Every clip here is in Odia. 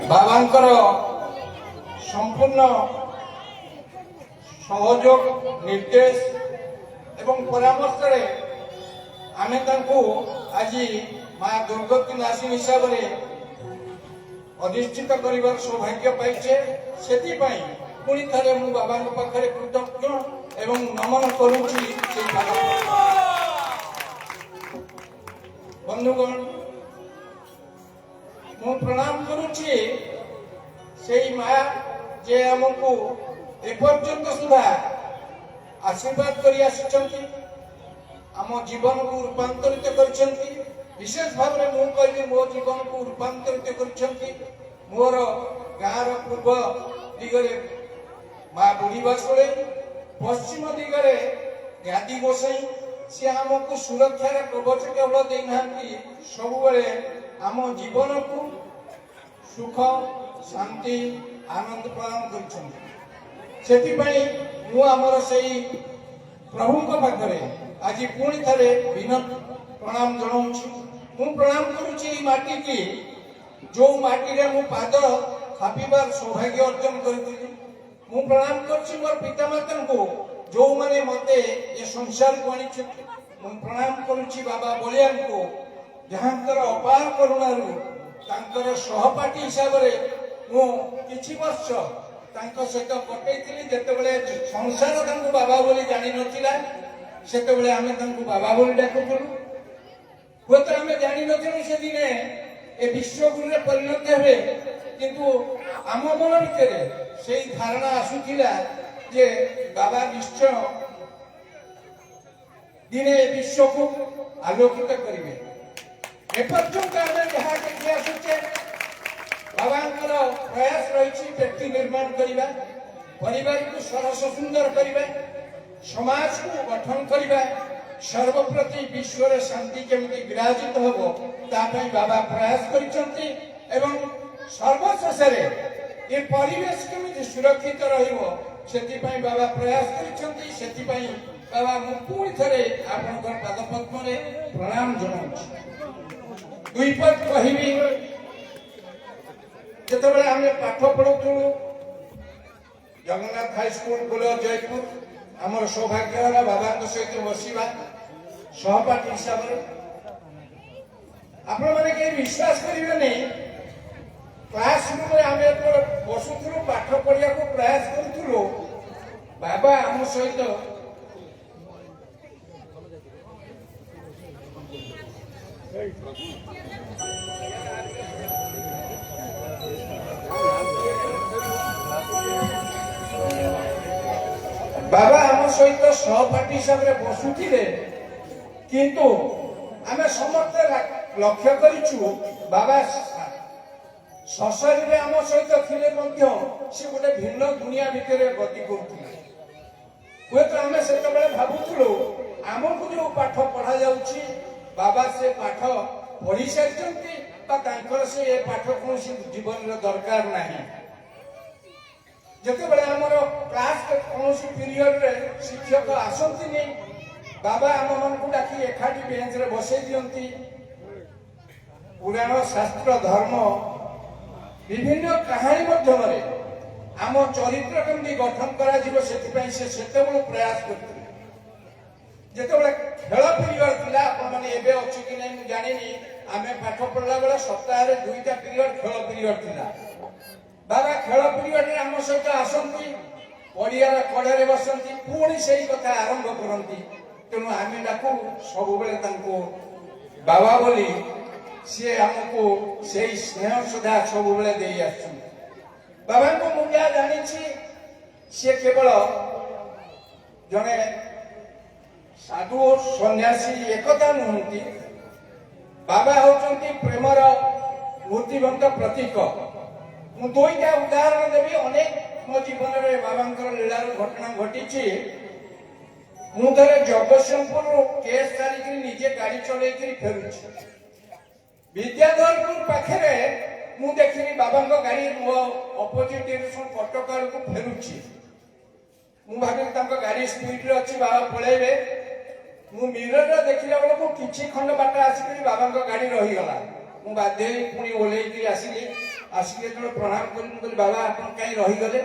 ବାବାଙ୍କର ସମ୍ପୂର୍ଣ୍ଣ ସହଯୋଗ ନିର୍ଦ୍ଦେଶ ଏବଂ ପରାମର୍ଶରେ ଆମେ ତାଙ୍କୁ ଆଜି ମା ଦୁର୍ଗତି ନାସିନୀ ହିସାବରେ ଅଧିଷ୍ଠିତ କରିବାର ସୌଭାଗ୍ୟ ପାଇଛେ। ସେଥିପାଇଁ ପୁଣି ଥରେ ମୁଁ ବାବାଙ୍କ ପାଖରେ କୃତଜ୍ଞ ଏବଂ ନମନ କରୁଛି। ବନ୍ଧୁଗଣ, ମୁଁ ପ୍ରଣାମ କରୁଛି ସେଇ ମା ଯେ ଆମକୁ ଏପର୍ଯ୍ୟନ୍ତ ସୁଦ୍ଧା ଆଶୀର୍ବାଦ କରି ଆସିଛନ୍ତି, ଆମ ଜୀବନକୁ ରୂପାନ୍ତରିତ କରିଛନ୍ତି। ବିଶେଷ ଭାବରେ ମୁଁ କହିବି ମୋ ଜୀବନକୁ ରୂପାନ୍ତରିତ କରିଛନ୍ତି। ମୋର ଗାଁର ପୂର୍ବ ଦିଗରେ ମା ବୁଢ଼ୀ ବାସୁଳେଇ, ପଶ୍ଚିମ ଦିଗରେ ଗାଦି ଗୋସାଇଁ। ସେ ଆମକୁ ସୁରକ୍ଷାର କବଚ କେବଳ ଦେଇନାହାନ୍ତି, ସବୁବେଳେ ଆମ ଜୀବନକୁ ସୁଖ, ଶାନ୍ତି, ଆନନ୍ଦ ପ୍ରଦାନ କରିଛନ୍ତି। ସେଥିପାଇଁ ମୁଁ ଆମର ସେଇ ପ୍ରଭୁଙ୍କ ପାଖରେ ଆଜି ପୁଣି ଥରେ ବିନମ୍ର ପ୍ରଣାମ ଜଣାଉଛି। ମୁଁ ପ୍ରଣାମ କରୁଛି ଏଇ ମାଟିକି, ଯୋଉ ମାଟିରେ ମୁଁ ପାଦ ଥାପିବାର ସୌଭାଗ୍ୟ ଅର୍ଜନ କରିଥିଲି। ମୁଁ ପ୍ରଣାମ କରୁଛି ମୋର ପିତାମାତାଙ୍କୁ, ଯୋଉମାନେ ମତେ ଏ ସଂସାରକୁ ଆଣିଛନ୍ତି। ମୁଁ ପ୍ରଣାମ କରୁଛି ବାବା ବଳିଆଙ୍କୁ, ଯାହାଙ୍କର ଅପାର କରୁଣାରୁ ତାଙ୍କର ସହପାଠୀ ହିସାବରେ ମୁଁ କିଛି ବର୍ଷ ତାଙ୍କ ସହିତ କଟେଇଥିଲି। ଯେତେବେଳେ ସଂସାର ତାଙ୍କୁ ବାବା ବୋଲି ଜାଣିନଥିଲା, ସେତେବେଳେ ଆମେ ତାଙ୍କୁ ବାବା ବୋଲି ଡାକୁଥିଲୁ। ହୁଏତ ଆମେ ଜାଣିନଥିଲୁ ସେଦିନେ ଏ ବିଶ୍ୱଗୁରୁରେ ପରିଣତ ହେବେ, କିନ୍ତୁ ଆମ ମନ ଭିତରେ ସେଇ ଧାରଣା ଆସୁଥିଲା ଯେ ବାବା ନିଶ୍ଚୟ ଦିନେ ଏ ବିଶ୍ୱକୁ ଆଲୋକିତ କରିବେ। ଏପର୍ଯ୍ୟନ୍ତ ଆମେ ଯାହା ଦେଖି ଆସୁଛେ, ବାବାଙ୍କର ପ୍ରୟାସ ରହିଛି ବ୍ୟକ୍ତି ନିର୍ମାଣ କରିବା, ପରିବାରକୁ ସରସ ସୁନ୍ଦର କରିବା, ସମାଜକୁ ଗଠନ କରିବା, ସର୍ବପ୍ରତି ବିଶ୍ୱରେ ଶାନ୍ତି କେମିତି ବିରାଜିତ ହେବ ତା ପାଇଁ ବାବା ପ୍ରୟାସ କରିଛନ୍ତି। ଏବଂ ସର୍ବଶେଷରେ ଏ ପରିବେଶ କେମିତି ସୁରକ୍ଷିତ ରହିବ ସେଥିପାଇଁ ବାବା ପ୍ରୟାସ କରିଛନ୍ତି। ସେଥିପାଇଁ ବାବା ମୁଁ ପୁଣି ଥରେ ଆପଣଙ୍କର ପାଦପଦ୍ମରେ ପ୍ରଣାମ ଜଣାଉଛି। ଦୁଇ ପଦ କହିବି, ଯେତେବେଳେ ଆମେ ପାଠ ପଢୁଥିଲୁ ଜଗନ୍ନାଥ ହାଇସ୍କୁଲ ବୁଲର ଜୟପୁର, ଆମର ସୌଭାଗ୍ୟ ହେଲା ବାବାଙ୍କ ସହିତ ବସିବା ସହପାଠୀ ହିସାବରେ। ଆପଣମାନେ କେହି ବିଶ୍ୱାସ କରିବେନି, କ୍ଲାସ ରୁମରେ ଆମେ ଯେତେବେଳେ ବସୁଥିଲୁ ପାଠ ପଢିବାକୁ ପ୍ରୟାସ କରୁଥିଲୁ, ବାବା ଆମ ସହିତ ସହପାଠୀ ହିସାବରେ ବସୁଥିଲେ। କିନ୍ତୁ ଆମେ ସମସ୍ତେ ଲକ୍ଷ୍ୟ କରିଛୁ ବାବା ସଶରୀରେ ଆମ ସହିତ ଥିଲେ ମଧ୍ୟ ସେ ଗୋଟେ ଭିନ୍ନ ଦୁନିଆ ଭିତରେ ଗତି କରୁଥିଲେ। ହୁଏତ ଆମେ ସେତେବେଳେ ଭାବୁଥିଲୁ ଆମକୁ ଯୋଉ ପାଠ ପଢା ଯାଉଛି ବାବା ସେ ପାଠ ପଢି ସାରିଛନ୍ତି ବା ତାଙ୍କର ସେ ଏ ପାଠ କୌଣସି ଜୀବନର ଦରକାର ନାହିଁ। ଯେତେବେଳେ ଆମର କ୍ଲାସ କୌଣସି ପିରିୟଡରେ ଶିକ୍ଷକ ଆସନ୍ତିନି, ବାବା ଆମମାନଙ୍କୁ ଡାକି ଏକାଠି ବେଞ୍ଚରେ ବସେଇ ଦିଅନ୍ତି। ପୁରାଣ, ଶାସ୍ତ୍ର, ଧର୍ମ ବିଭିନ୍ନ କାହାଣୀ ମାଧ୍ୟମରେ ଆମ ଚରିତ୍ର କେମିତି ଗଠନ କରାଯିବ ସେଥିପାଇଁ ସେ ସେତେବେଳେ ପ୍ରୟାସ କରିଥିଲେ। ଯେତେବେଳେ ଖେଳ ପିରିୟଡ ଥିଲା, ଆପଣମାନେ ଏବେ ଅଛି କି ନାହିଁ ମୁଁ ଜାଣିନି, ଆମେ ପାଠ ପଢିଲା ବେଳେ ସପ୍ତାହରେ 2ଟା ପିରିୟଡ ଖେଳ ପିରିୟଡ ଥିଲା। ବାବା ଖେଳ ପିରିୟଡରେ ଆମ ସହିତ ଆସନ୍ତି, ପଡିଆର କଡ଼ରେ ବସନ୍ତି, ପୁଣି ସେଇ କଥା ଆରମ୍ଭ କରନ୍ତି। ତେଣୁ ଆମେ ଡାକୁ ସବୁବେଳେ ତାଙ୍କୁ ବାବା ବୋଲି। ସିଏ ଆମକୁ ସେଇ ସ୍ନେହ ସୁଧା ସବୁବେଳେ ଦେଇ ଆସୁଛନ୍ତି। ବାବାଙ୍କୁ ମୁଁ ଯାହା ଜାଣିଛି, ସିଏ କେବଳ ଜଣେ ସାଧୁ ଓ ସନ୍ନ୍ୟାସୀ ଏକଥା ନୁହନ୍ତି। ବାବା ହେଉଛନ୍ତି ପ୍ରେମର ମୂର୍ତ୍ତିବନ୍ତ ପ୍ରତୀକ। ମୁଁ 2ଟା ଉଦାହରଣ ଦେବି। ଅନେକ ମୋ ଜୀବନରେ ବାବାଙ୍କର ଲୀଳାର ଘଟଣା ଘଟିଛି। ମୁଁ ଥରେ ଜଗତସିଂହପୁରରୁ କେସ୍ ସାରିକିରି ନିଜେ ଗାଡି ଚଲେଇକିରି ଫେରୁଛି। ବିଦ୍ୟାଧରପୁର ପାଖରେ ମୁଁ ଦେଖିଲି ବାବାଙ୍କ ଗାଡି ମୋ ଅପୋଜିଟ ଡିରେକ୍ସନ କଟକ ଆଡକୁ ଫେରୁଛି। ମୁଁ ଭାବିଲି ତାଙ୍କ ଗାଡି ସ୍ପିଡରେ ଅଛି, ବାବା ପଳେଇବେ। ମୁଁ ମିରରରେ ଦେଖିଲା ବେଳକୁ କିଛି ଖଣ୍ଡ ବାଟ ଆସିକରି ବାବାଙ୍କ ଗାଡି ରହିଗଲା। ମୁଁ ବାଧ୍ୟ ହେଇ ପୁଣି ଓହ୍ଲେଇକିରି ଆସିଲି। ଆସିକି ଯେତେବେଳେ ପ୍ରଣାମ କରି ମୁଁ କହିଲି ବାବା ଆପଣ କାହିଁ ରହିଗଲେ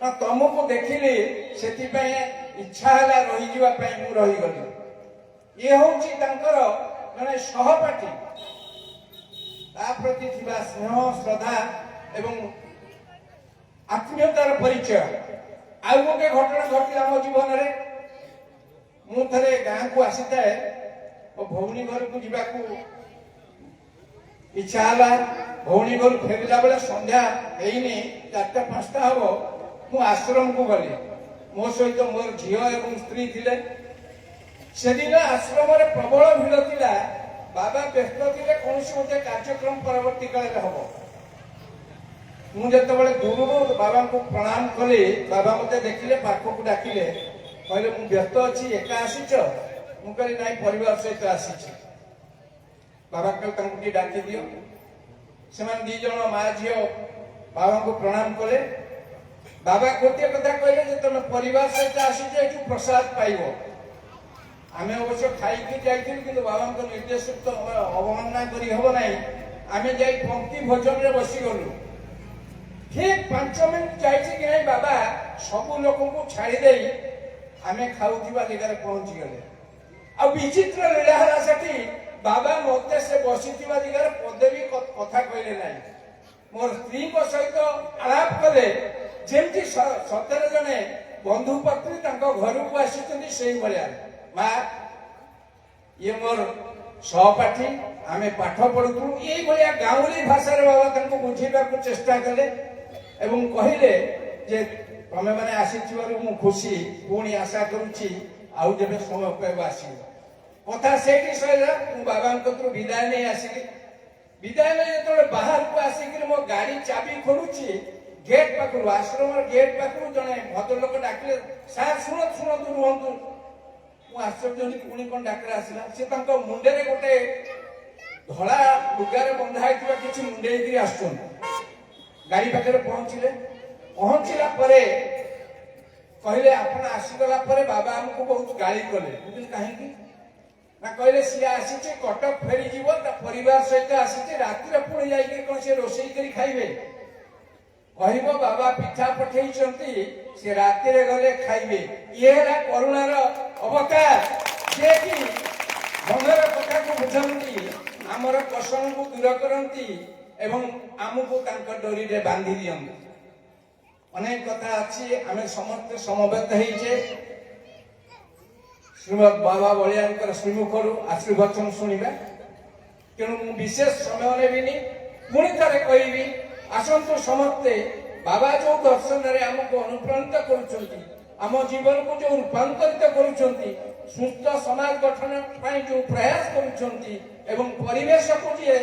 ନା ତମକୁ ଦେଖିଲି ସେଥିପାଇଁ ଇଚ୍ଛା ହେଲା ରହିଯିବା ପାଇଁ ମୁଁ ରହିଗଲି। ଇଏ ହଉଛି ତାଙ୍କର ଜଣେ ସହପାଠୀ, ତା ପ୍ରତି ଥିବା ସ୍ନେହ ଶ୍ରଦ୍ଧା ଏବଂ ଆତ୍ମୀୟତାର ପରିଚୟ। ଆଉ ଗୋଟେ ଘଟଣା ଘଟିଲା ମୋ ଜୀବନରେ। ମୁଁ ଥରେ ଗାଁକୁ ଆସିଥାଏ, ମୋ ଭଉଣୀ ଘରକୁ ଯିବାକୁ ଇଚ୍ଛା ହେଲା। ଭଉଣୀ ଘରୁ ଫେରିଲା ବେଳେ ସନ୍ଧ୍ୟା ହେଇନି, 4ଟା-5ଟା ହବ। ମୁଁ ଆଶ୍ରମକୁ ଗଲି, ମୋ ସହିତ ମୋର ଝିଅ ଏବଂ ସ୍ତ୍ରୀ ଥିଲେ। ସେଦିନ ଆଶ୍ରମରେ ପ୍ରବଳ ଭିଡ଼ ଥିଲା। ବାବା ବ୍ୟସ୍ତ ଥିଲେ, କୌଣସି ଗୋଟେ କାର୍ଯ୍ୟକ୍ରମ ପରବର୍ତ୍ତୀ କାଳରେ ହବ। ମୁଁ ଯେତେବେଳେ ଦୂରରୁ ବାବାଙ୍କୁ ପ୍ରଣାମ କଲି, ବାବା ମତେ ଦେଖିଲେ, ପାଖକୁ ଡାକିଲେ, କହିଲେ ମୁଁ ବ୍ୟସ୍ତ ଅଛି, ଏକା ଆସିଛ? ମୁଁ କହିଲି ନାଇଁ, ପରିବାର ସହିତ ଆସିଛି। ବାବା କହିଲେ ତାଙ୍କୁ ଟିକେ ଡାକି ଦିଅ। ସେମାନେ 2 ଜଣ ମା ଝିଅ ବାବାଙ୍କୁ ପ୍ରଣାମ କଲେ। ବାବା ଗୋଟିଏ କଥା କହିଲେ ଯେ ତମେ ପରିବାର ସହିତ ଆସିଛ, ଏଠୁ ପ୍ରସାଦ ପାଇବ। ଆମେ ଅବଶ୍ୟ ଖାଇକି ଯାଇଥିଲୁ, କିନ୍ତୁ ବାବାଙ୍କ ନିର୍ଦ୍ଦେଶ ତ ଅବମାନନା କରି ହବ ନାହିଁ। ଆମେ ଯାଇ ପଙ୍କ୍ତି ଭୋଜନରେ ବସିଗଲୁ। ଠିକ 5 ମିନିଟ ଯାଇଛି କି ନାହିଁ, ବାବା ସବୁ ଲୋକଙ୍କୁ ଛାଡ଼ି ଦେଇ ଆମେ ଖାଉଥିବା ଜାଗାରେ ପହଞ୍ଚିଗଲେ। ଆଉ ବିଚିତ୍ର ଲୀଳା ହେଲା ସେଠି। ବାବା ମତେ ସେ ବସିଥିବା ଜାଗାରେ ପଦେ ବି କଥା କହିଲେ ନାହିଁ। ମୋର ସ୍ତ୍ରୀଙ୍କ ସହିତ ଆଳାପ କଲେ ଯେମିତି ସତରେ ଜଣେ ବନ୍ଧୁ ପତ୍ନୀ ତାଙ୍କ ଘରକୁ ଆସିଛନ୍ତି ସେଇଭଳିଆ। ମା, ଇଏ ମୋର ସହପାଠୀ, ଆମେ ପାଠ ପଢୁଥିଲୁ। ଏଇଭଳିଆ ଗାଉଁଲି ଭାଷାରେ ବାବା ତାଙ୍କୁ ବୁଝେଇବାକୁ ଚେଷ୍ଟା କଲେ ଏବଂ କହିଲେ ଯେ ତମେ ମାନେ ଆସିଥିବାରୁ ମୁଁ ଖୁସି, ପୁଣି ଆଶା କରୁଛି ଆଉ ଯେବେ ସମୟ ପାଇବ ଆସିବ। କଥା ସେଇଠି ସରିଲା। ମୁଁ ବାବାଙ୍କ କତରୁ ବିଦାୟ ନେଇ ଆସିଲି। ବିଦାୟ ନେଇ ଯେତେବେଳେ ବାହାରକୁ ଆସିକିରି ମୋ ଗାଡି ଚାବି ଖୋଲୁଛି, ଗେଟ୍ ପାଖରୁ, ଆଶ୍ରମର ଗେଟ୍ ପାଖରୁ ଜଣେ ଭଦ୍ରଲୋକ ଡାକିଲେ, ସାର୍ ଶୁଣନ୍ତୁ ରୁହନ୍ତୁ। ମୁଁ ଆଶ୍ଚର୍ଯ୍ୟ, ପୁଣି କଣ ଡାକରା ଆସିଲା। ସେ ତାଙ୍କ ମୁଣ୍ଡରେ ଗୋଟେ ଧଳା ଲୁଗାରେ ବନ୍ଧା ହେଇଥିବା କିଛି ମୁଣ୍ଡେଇକିରି ଆସୁଛନ୍ତି। ଗାଡି ପାଖରେ ପହଞ୍ଚିଲେ। ପହଞ୍ଚିଲା ପରେ କହିଲେ ଆପଣ ଆସିଗଲା ପରେ ବାବା ଆମକୁ ବହୁତ ଗାଳି କଲେ। ମୁଁ କହିଲି କାହିଁକି? ନା କହିଲେ ସିଏ ଆସିଛି କଟକ ଫେରିଯିବ, ତା ପରିବାର ସହିତ ଆସିଛି, ରାତିରେ ପୁଣି ଯାଇକି କଣ ସେ ରୋଷେଇ କରି ଖାଇବେ? କହିବ ବାବା ପିଠା ପଠେଇଛନ୍ତି, ସେ ରାତିରେ ଗଲେ ଖାଇବେ। ଇଏ ହେଲା କରୁଣାର ଅବତାର, ଯିଏ କି ମନର କଥାକୁ ବୁଝନ୍ତି, ଆମର କଷଣକୁ ଦୂର କରନ୍ତି ଏବଂ ଆମକୁ ତାଙ୍କ ଡୋରିରେ ବାନ୍ଧି ଦିଅନ୍ତି। ଅନେକ କଥା ଅଛି, ଆମେ ସମସ୍ତେ ସମବେତ ହେଇଛେ ଶ୍ରୀମଦ୍ ବାବା ବଳିଆଙ୍କର ଶ୍ରୀମୁଖରୁ ଆଶୀର୍ବାଚନ ଶୁଣିବା। ତେଣୁ ମୁଁ ବିଶେଷ ସମୟ ନେବିନି, ପୁଣି ଥରେ କହିବି, ଆସନ୍ତୁ ସମସ୍ତେ ବାବା ଯୋଉ ଦର୍ଶନରେ ଆମକୁ ଅନୁପ୍ରାଣିତ କରୁଛନ୍ତି, ଆମ ଜୀବନକୁ ଯୋଉ ରୂପାନ୍ତରିତ କରୁଛନ୍ତି, ସୁସ୍ଥ ସମାଜ ଗଠନ ପାଇଁ ଯୋଉ ପ୍ରୟାସ କରୁଛନ୍ତି ଏବଂ ପରିବେଶକୁ ଯିଏ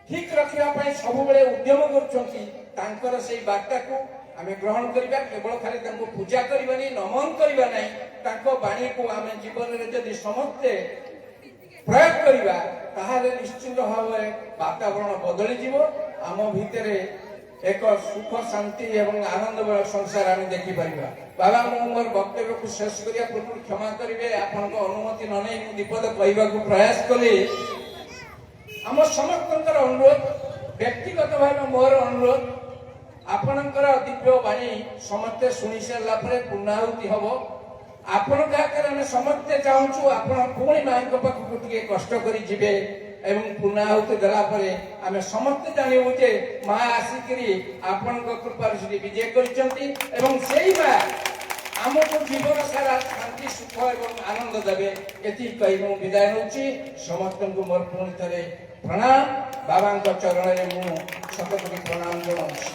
ଠିକ ରଖିବା ପାଇଁ ସବୁବେଳେ ଉଦ୍ୟମ କରୁଛନ୍ତି, ତାଙ୍କର ସେଇ ବାର୍ତ୍ତାକୁ ଆମେ ଗ୍ରହଣ କରିବା। କେବଳ ଖାଲି ତାଙ୍କୁ ପୂଜା କରିବାନି, ନମନ କରିବା ନାହିଁ, ତାଙ୍କ ବାଣୀକୁ ଆମେ ଜୀବନରେ ଯଦି ସମସ୍ତେ ପ୍ରୟୋଗ କରିବା, ତାହେଲେ ନିଶ୍ଚିତ ଭାବରେ ବାତାବରଣ ବଦଳିଯିବ। ଆମ ଭିତରେ ଏକ ସୁଖ ଶାନ୍ତି ଏବଂ ଆନନ୍ଦମୟ ସଂସାର ଆମେ ଦେଖିପାରିବା। ବାବା, ମୁଁ ମୋର ବକ୍ତବ୍ୟକୁ ଶେଷ କରିବା ପୂର୍ବରୁ କ୍ଷମା କରିବେ, ଆପଣଙ୍କ ଅନୁମତି ନ ନେଇ ମୁଁ ବିପଦ କହିବାକୁ ପ୍ରୟାସ କଲି। ଆମ ସମସ୍ତଙ୍କର ଅନୁରୋଧ, ବ୍ୟକ୍ତିଗତ ଭାବେ ମୋର ଅନୁରୋଧ, ଆପଣଙ୍କର ଦିବ୍ୟ ବାଣୀ ସମସ୍ତେ ଶୁଣି ସାରିଲା ପରେ ପୂର୍ଣ୍ଣାହୁତି ହବ। ଆପଣଙ୍କ ଆଗରେ ଆମେ ସମସ୍ତେ ଚାହୁଁଛୁ ଆପଣ ପୁଣି ମାଙ୍କ ପାଖକୁ ଟିକେ କଷ୍ଟ କରି ଯିବେ ଏବଂ ପୂର୍ଣ୍ଣାହୁତି ଦେଲା ପରେ ଆମେ ସମସ୍ତେ ଜାଣିବୁ ଯେ ମା ଆସିକିରି ଆପଣଙ୍କ କୃପାରୁ ସେଠି ବିଜେ କରିଛନ୍ତି ଏବଂ ସେଇ ମା ଆମକୁ ଜୀବନ ସାରା ଶାନ୍ତି, ସୁଖ ଏବଂ ଆନନ୍ଦ ଦେବେ। ଏତିକି କହି ମୁଁ ବିଦାୟ ନେଉଛି। ସମସ୍ତଙ୍କୁ ମୋର ପୁଣି ଥରେ ପ୍ରଣାମ। ବାବାଙ୍କ ଚରଣରେ ମୁଁ ଶତକୋଟି ପ୍ରଣାମ ଜଣାଉଛି।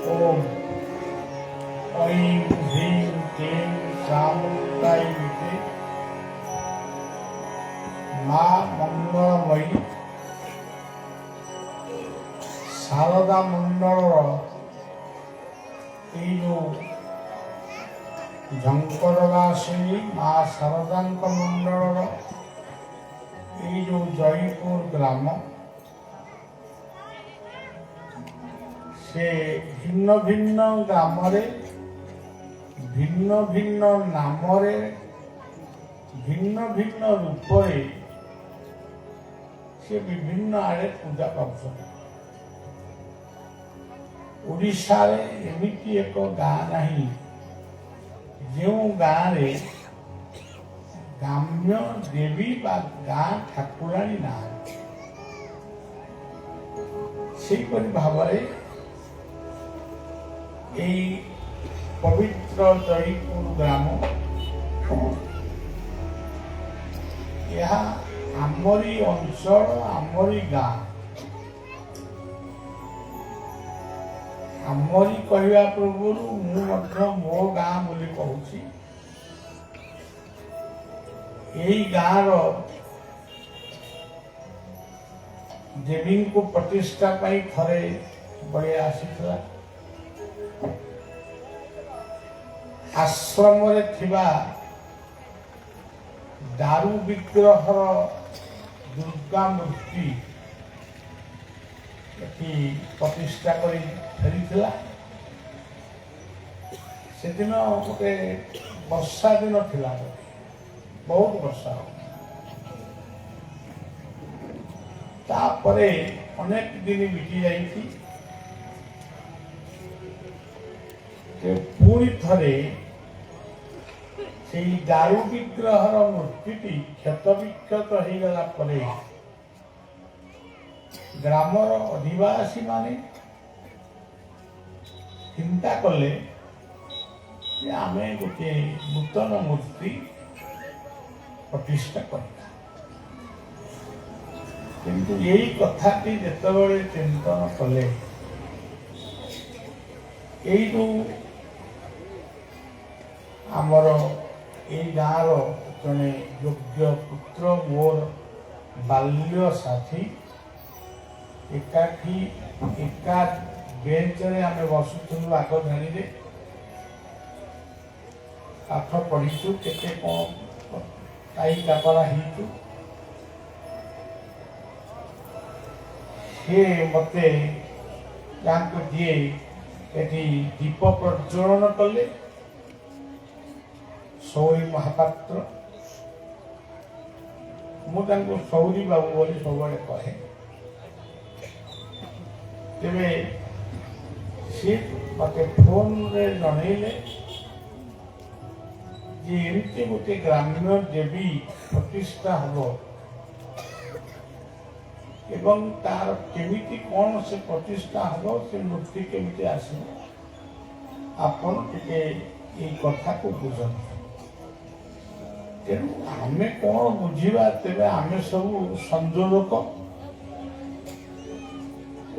ओम ऐं ह्रीं क्लीं श्यामकाय विद्ये माँ मंगलमयी शारदा मंडल जो झंकरवासिनी माँ शारदा मंडल ये जो जयपुर ग्राम से भिन्न भिन्न ग्राम भिन्न भिन्न नाम भिन्न भिन्न रूप से विभिन्न आड़े पूजा कर ओडिशा रे एमिति एक गाँ नहीं जो गाँव रे ग्राम्य देवी बा गाँ ठाकुराणी ना सेपरि भाव पवित्र जयपुर ग्राम यह आमरी अंचल आमरी गाँ आमरी कहवा पूर्व मो गाँ बोली कहूँ यही गाँव देवी को प्रतिष्ठा पाई थरे बड़े आसी आश्रम रे थिबा दारू विग्रह दुर्गा मूर्ति प्रतिष्ठा कर फेरी से दिन गोटे वर्षा दिन थिला बहुत वर्षा तापरे अनेक दिन बीती जाइए पुणी थरे से दारू विग्रह मूर्ति क्षत विक्षत हो गला परे ग्रामर अधिवासी माने चिंता कले आमे गोटे नूतन मूर्ति प्रतिष्ठा करता किंतु यही कथाटी जितेबाला चिंतन कले जो आमर ये गाँव जड़े योग्य पुत्र मोर बाल्य साथी एकाठी एका बेंच रे आमे बसुलु आग धाड़ी पाठ पढ़ीचु केते कौन ताई कापरा हिचु से मते जांको दिए एटी दीप प्रज्वलन कले सौरी महापात्र मुझे सौरी बाबू बोली सब कहे तेरे सी मत फोन रे जनइले एमती गोटे ग्राम्य देवी प्रतिष्ठा हम एवं तार केमिति कौन से प्रतिष्ठा हम से मूर्ति केमिति आसे आपन टिके ये कथा को बुझन तेणु आमे कौन बुझीबा तेबे आमे सब संयोजक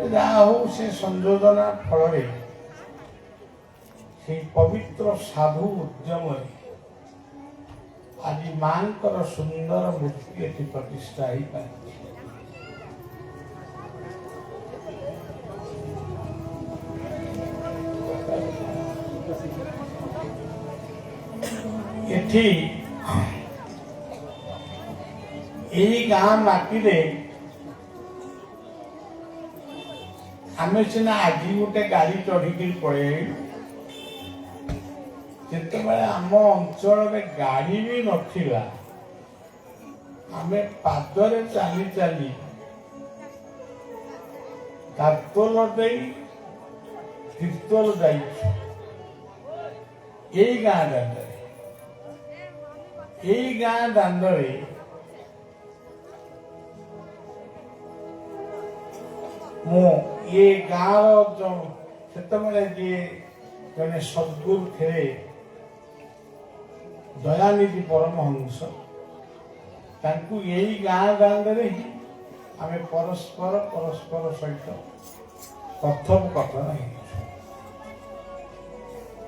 जहाँ हो से संयोजना फल से पवित्र साधु उद्यम आज मां सुंदर मूर्ति ये प्रतिष्ठा ही पाए यही गाँ माटी आमे सीना आज गोटे गाड़ी चढ़ी पड़े जिते आम अंचल गाड़ी भी नथिला आमे पादरे चली चली दातोल दे तीर्तोल जाइछु यही गाँ दांडे यही गाँ दांडे मो ये गाँव जो जड़े सद्गुरु थे दयानिधि परमहंस यही गाँ दांडे ही आमे परस्पर सहित कथोपकथन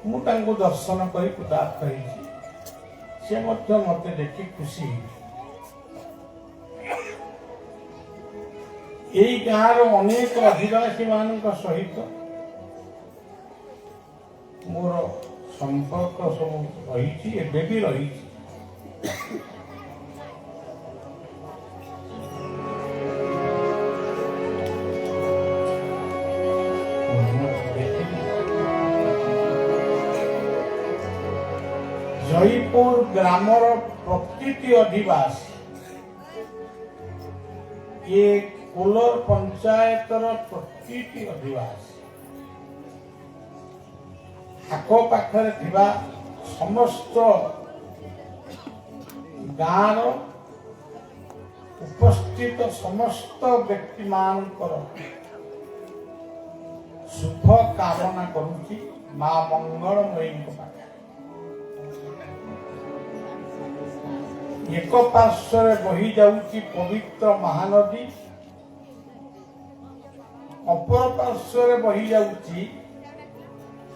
ମୁଁ ତାଙ୍କୁ ଦର୍ଶନ କରି କୃତାର୍ଥ ହେଇଛି। ସେ ମଧ୍ୟ ମୋତେ ଦେଖି ଖୁସି ହେଇଛି। ଏଇ ଗାଁର ଅନେକ ଅଧିବାସୀ ମାନଙ୍କ ସହିତ ମୋର ସମ୍ପର୍କ ସବୁ ରହିଛି, ଏବେ ବି ରହିଛି। ଜୟପୁର ଗ୍ରାମର ପ୍ରତିଟି ଅଧିବାସୀ, ଏ କୋଲର ପଞ୍ଚାୟତର ପ୍ରତିଟି ଅଧିବାସୀ, ଆଖପାଖରେ ଥିବା ସମସ୍ତ ଗାଁର ଉପସ୍ଥିତ ସମସ୍ତ ବ୍ୟକ୍ତିମାନଙ୍କର ଶୁଭ କାମନା କରୁଛି ମା ମଙ୍ଗଳମୟୀଙ୍କ ପାଖରେ। ଏକ ପାର୍ଶ୍ୱରେ ବହି ଯାଉଛି ପବିତ୍ର ମହାନଦୀ, ଅପର ପାର୍ଶ୍ୱରେ ବହି ଯାଉଛି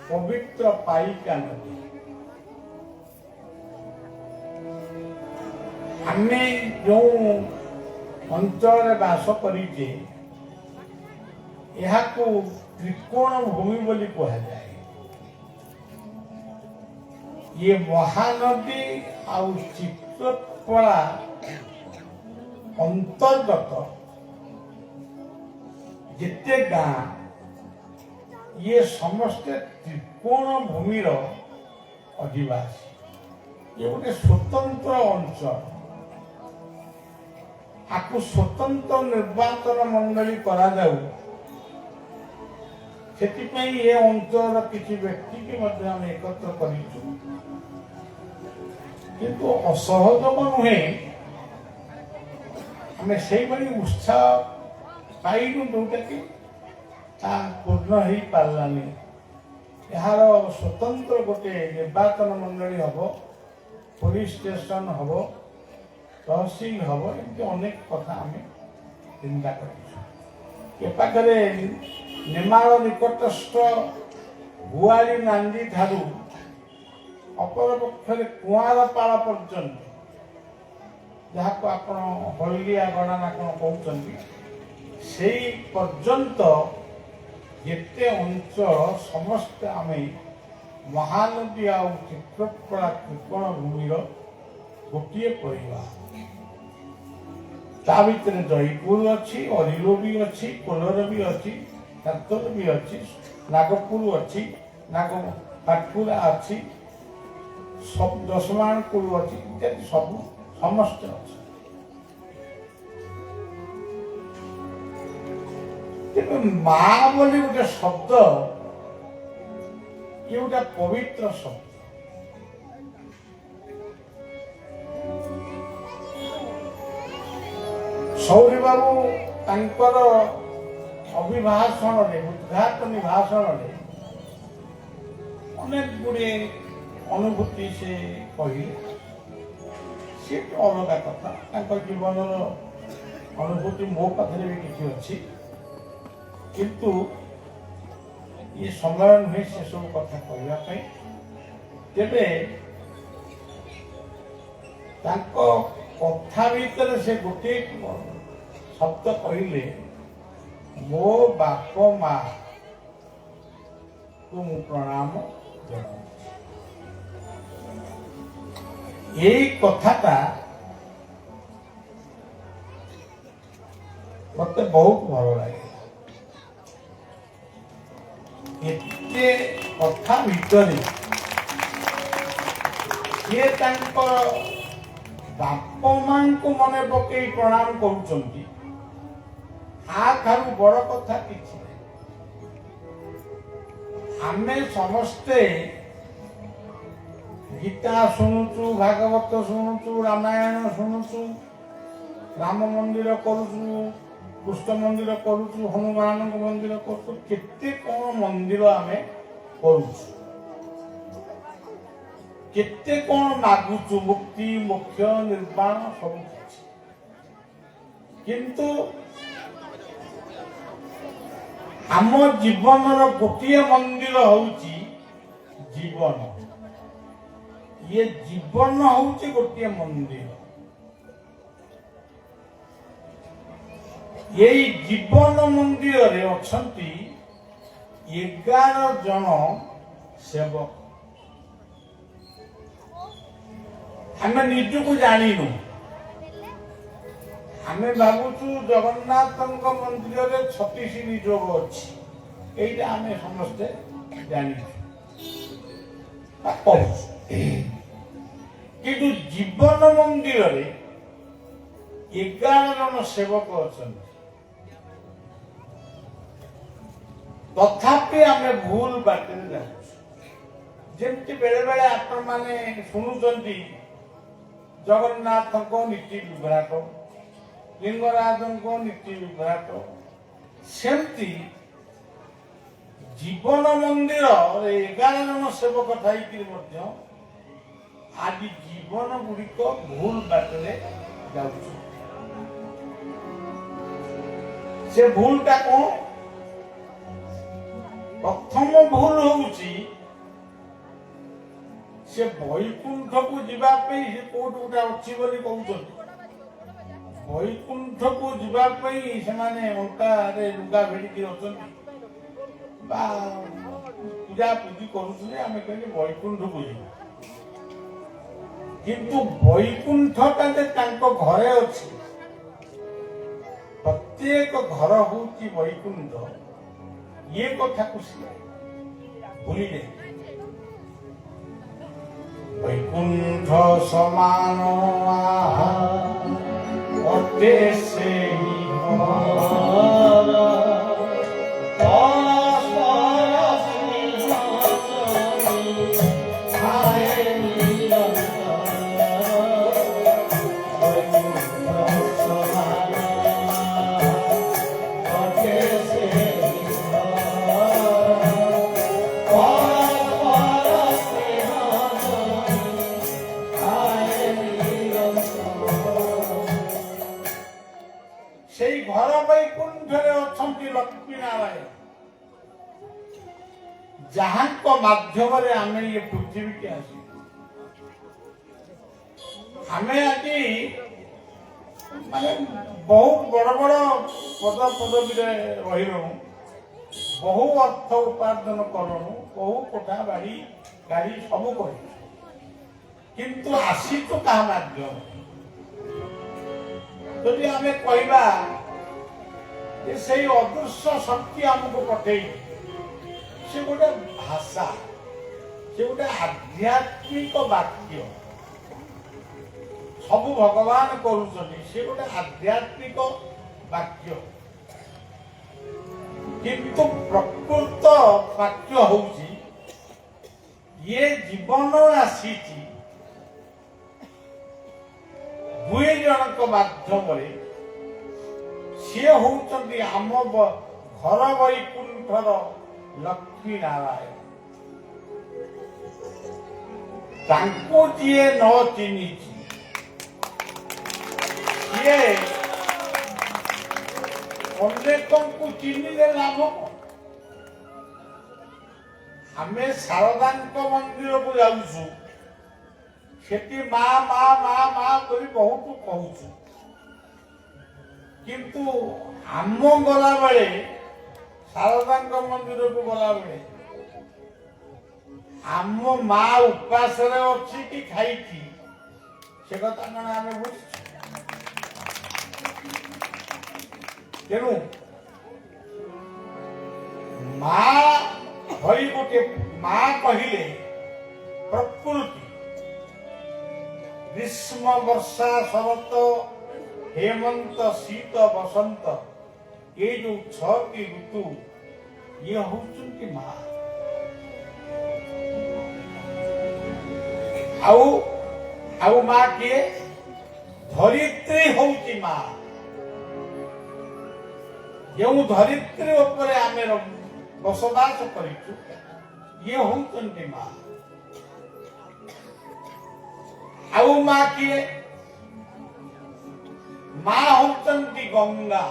ପବିତ୍ର ପାଇକା ନଦୀ। ଆମେ ଯେଉଁ ଅଞ୍ଚଳରେ ବାସ କରିଛେ ଏହାକୁ ତ୍ରିକୋଣ ଭୂମି ବୋଲି କୁହାଯାଏ। ଇଏ ମହାନଦୀ ଆଉ ଚିତ୍ରପଡ଼ା ଅନ୍ତର୍ଗତ ଯେତେ ଗାଁ, ଇଏ ସମସ୍ତେ ତ୍ରିକୋଣ ଭୂମିର ଅଧିବାସୀ। ଇଏ ଗୋଟେ ସ୍ୱତନ୍ତ୍ର ଅଞ୍ଚଳ। ଆକୁ ସ୍ୱତନ୍ତ୍ର ନିର୍ବାଚନ ମଣ୍ଡଳୀ କରାଯାଉ, ସେଥିପାଇଁ ଏ ଅଞ୍ଚଳର କିଛି ବ୍ୟକ୍ତିକି ମଧ୍ୟ ଆମେ ଏକତ୍ର କରିଛୁ। କିନ୍ତୁ ଅସହଯୋଗ ନୁହେଁ, ଆମେ ସେଇଭଳି ଉତ୍ସାହ ପାଇଲୁ ଯୋଉଟାକି ତାହା ପୂର୍ଣ୍ଣ ହେଇପାରିଲାନି। ଏହାର ସ୍ୱତନ୍ତ୍ର ଗୋଟେ ନିର୍ବାଚନ ମଣ୍ଡଳୀ ହବ, ପୋଲିସ ଷ୍ଟେସନ ହବ, ତହସିଲ ହବ, ଏମିତି ଅନେକ କଥା ଆମେ ଚିନ୍ତା କରିଛୁ। ଏ ପାଖରେ ନେମାଳ ନିକଟସ୍ଥ ଗୁଆଳି ନାନ୍ଦି ଠାରୁ ଅପରପକ୍ଷରେ କୁଆଁରପାଳ ପର୍ଯ୍ୟନ୍ତ, ଯାହାକୁ ଆପଣ ହଳଦିଆ ଗଣା ନା କଣ କହୁଛନ୍ତି, ସେଇ ପର୍ଯ୍ୟନ୍ତ ଯେତେ ଅଞ୍ଚଳ ସମସ୍ତେ ଆମେ ମହାନଦୀ ଆଉ ଚିତ୍ରକଳା ତ୍ରିକୋଣ ଭୂମିର ଗୋଟିଏ ପରିବାର। ତା ଭିତରେ ଜୟପୁର ଅଛି, ଅରିଲୋ ବି ଅଛି, କୋଲର ବି ଅଛି, କାତର ବି ଅଛି, ନାଗପୁର ଅଛି, ପାଟକୁରା ଅଛି, ଦଶମାଣପୁର ଅଛି, ଇତ୍ୟାଦି ସବୁ ସମସ୍ତେ ଅଛି। ତେବେ ମା ବୋଲି ଗୋଟେ ଶବ୍ଦ, ଇଏ ଗୋଟେ ପବିତ୍ର ଶବ୍ଦ। ସୌରୀ ବାବୁ ତାଙ୍କର ଅଭିଭାଷଣରେ, ଉଦ୍ଘାଟନୀ ଭାଷଣରେ ଅନେକ ଗୁଡ଼ିଏ ଅନୁଭୂତି ସେ କହିଲେ। ସେ ଅଲଗା କଥା, ତାଙ୍କ ଜୀବନର ଅନୁଭୂତି ମୋ ପାଖରେ ବି କିଛି ଅଛି, କିନ୍ତୁ ଏ ସମୟ ନୁହେଁ ସେସବୁ କଥା କହିବା ପାଇଁ। ତେବେ ତାଙ୍କ କଥା ଭିତରେ ସେ ଗୋଟିଏ ଶବ୍ଦ କହିଲେ, ମୋ ବାପ ମା କୁ ମୁଁ ପ୍ରଣାମ ଜଣାଉଛି। ଏଇ କଥାଟା ମତେ ବହୁତ ଭଲ ଲାଗେ। ଏତେ କଥା ଭିତରେ ସିଏ ତାଙ୍କର ବାପ ମାଙ୍କୁ ମନେ ପକେଇ ପ୍ରଣାମ କରୁଛନ୍ତି, ଠାରୁ ବଡ କଥା କିଛି ନାହିଁ। ଆମେ ସମସ୍ତେ ଗୀତା ଶୁଣୁଛୁ, ଭାଗବତ ଶୁଣୁଛୁ, ରାମାୟଣ ଶୁଣୁଛୁ, ରାମ ମନ୍ଦିର କରୁଛୁ, କୃଷ୍ଣ ମନ୍ଦିର କରୁଛୁ, ହନୁମାନଙ୍କ ମନ୍ଦିର କରୁଛୁ, କେତେ କଣ ମନ୍ଦିର ଆମେ କରୁଛୁ, କେତେ କଣ ମାଗୁଛୁ, ମୁକ୍ତି, ମୋକ୍ଷ, ନିର୍ବାଣ ସବୁ କିଛି। କିନ୍ତୁ ଆମ ଜୀବନର ଗୋଟିଏ ମନ୍ଦିର ହଉଛି ଜୀବନ। ଇଏ ଜୀବନ ହଉଛି ଗୋଟିଏ ମନ୍ଦିର। ଏଇ ଜୀବନ ମନ୍ଦିରରେ ଅଛନ୍ତି 11 ଜଣ ସେବକ। ଆମେ ନିଜକୁ ଜାଣିନୁ। ଆମେ ଭାବୁଛୁ ଜଗନ୍ନାଥଙ୍କ ମନ୍ଦିରରେ 36 ନିଯୋଗ ଅଛି। ଏଇଟା ଆମେ ସମସ୍ତେ ଜାଣିଛୁ ବା କହୁଛୁ। କିନ୍ତୁ ଜୀବନ ମନ୍ଦିରରେ 11 ଜଣ ସେବକ ଅଛନ୍ତି। ତଥାପି ଆମେ ଭୁଲ ବାଟରେ ଯାଉଛୁ। ଯେମିତି ବେଳେ ବେଳେ ଆପଣମାନେ ଶୁଣୁଛନ୍ତି ଜଗନ୍ନାଥଙ୍କ ନୀତି ବିଭ୍ରାଟ, ଲିଙ୍ଗରାଜଙ୍କ ନୀତି ବିଭ୍ରାଟ, ସେମିତି ଜୀବନ ମନ୍ଦିର 11 ଜଣ ସେବକ ଥାଇକରି ମଧ୍ୟ ଆଜି ଜୀବନ ଗୁଡ଼ିକ ଭୁଲ ବାଟରେ ଯାଉଛି। ସେ ଭୁଲଟା କଣ? ପ୍ରଥମ ଭୁଲ ହଉଛି ସେ ବୈକୁଣ୍ଠକୁ ଯିବା ପାଇଁ ସେ କୋଉଠି ଗୋଟେ ଅଛି ବୋଲି କହୁଛନ୍ତି। ବୈକୁଣ୍ଠକୁ ଯିବା ପାଇଁ ସେମାନେ ଅଣ୍ଟାରେ ଲୁଗା ଭିଡ଼ିକି ଅଛନ୍ତି ବା ପୂଜା ପୂଜି କରୁଥିଲେ। ଆମେ କହିଲେ ବୈକୁଣ୍ଠକୁ ଯିବୁ। କିନ୍ତୁ ବୈକୁଣ୍ଠଟା ଯେ ତାଙ୍କ ଘରେ ଅଛି, ପ୍ରତ୍ୟେକ ଘର ହଉଛି ବୈକୁଣ୍ଠ, ଇଏ କଥାକୁ ସିଏ ଭୁଲିଲେ। ବୈକୁଣ୍ଠ ସମାନ ଅଟେ ସେହି ଘର, ସେଇ ଘର ବୈକୁଣ୍ଠରେ ଅଛନ୍ତି ଲକ୍ଷ୍ମୀ ନାରାୟଣ, ଯାହାଙ୍କ ମାଧ୍ୟମରେ ଆମେ ଏ ପୃଥିବୀକି ଆସିଛୁ। ଆମେ ଆଜି ମାନେ ବହୁତ ବଡ ବଡ ପଦ ପଦବୀରେ ରହିଲୁଣୁ, ବହୁ ଅର୍ଥ ଉପାର୍ଜନ କଲୁଣୁ, ବହୁ କୋଠା ବାଡ଼ି ଗାଡ଼ି ସବୁ କରିଛୁ, କିନ୍ତୁ ଆସିଛୁ କାହା ମାଧ୍ୟମରେ? ଯଦି ଆମେ କହିବା ଯେ ସେଇ ଅଦୃଶ୍ୟ ଶକ୍ତି ଆମକୁ ପଠେଇଛି, ସେ ଗୋଟେ ଭାଷା, ସେ ଗୋଟେ ଆଧ୍ୟାତ୍ମିକ ବାକ୍ୟ। ସବୁ ଭଗବାନ କରୁଛନ୍ତି, ସେ ଗୋଟେ ଆଧ୍ୟାତ୍ମିକ ବାକ୍ୟ। କିନ୍ତୁ ପ୍ରକୃତ ବାକ୍ୟ ହଉଛି ଇଏ ଜୀବନ ଆସିଛି 2 ଜଣଙ୍କ ମାଧ୍ୟମରେ। ସିଏ ହଉଛନ୍ତି ଆମ ଘର ବୈକୁଣ୍ଠର ଲକ୍ଷ୍ମୀ ନାରାୟଣ। ତାଙ୍କୁ ଯିଏ ନ ଚିହ୍ନିଛି ସିଏ ଅନେକଙ୍କୁ ଚିହ୍ନିଲେ ଲାଭ କଣ? ଆମେ ଶାରଦାଙ୍କ ମନ୍ଦିରକୁ ଯାଉଛୁ, ସେଠି ମା ମା ମା ମା କରି ବହୁତ କହୁଛୁ, କିନ୍ତୁ ଆମ ଗଲାବେଳେ ଶାରଦାଙ୍କ ମନ୍ଦିରକୁ ଗଲାବେଳେ ଆମ ମା ଉପାସରେ ଅଛି କି ଖାଇଛି ସେ କଥା କଣ ଆମେ ବୁଝୁଛୁ? ତେଣୁ ମା ଭଳି ଗୋଟେ ମା କହିଲେ ପ୍ରକୃତି, ଗ୍ରୀଷ୍ମ ବର୍ଷା ଶରତ ହେମନ୍ତ ଶୀତ ବସନ୍ତ, ଏଇ ଯୋଉ 6ଟି ଋତୁ ଇଏ ହଉଛନ୍ତି ମା। ଆଉ ମା କିଏ? ଧରିତ୍ରୀ ହଉଛି ମା। ଯେଉଁ ଧରିତ୍ରୀ ଉପରେ ଆମେ ବସବାସ କରିଛୁ ଇଏ ହଉଛନ୍ତି ମା। ଆଉ ମା କିଏ? ମା ହଉଛନ୍ତି ଗଙ୍ଗା।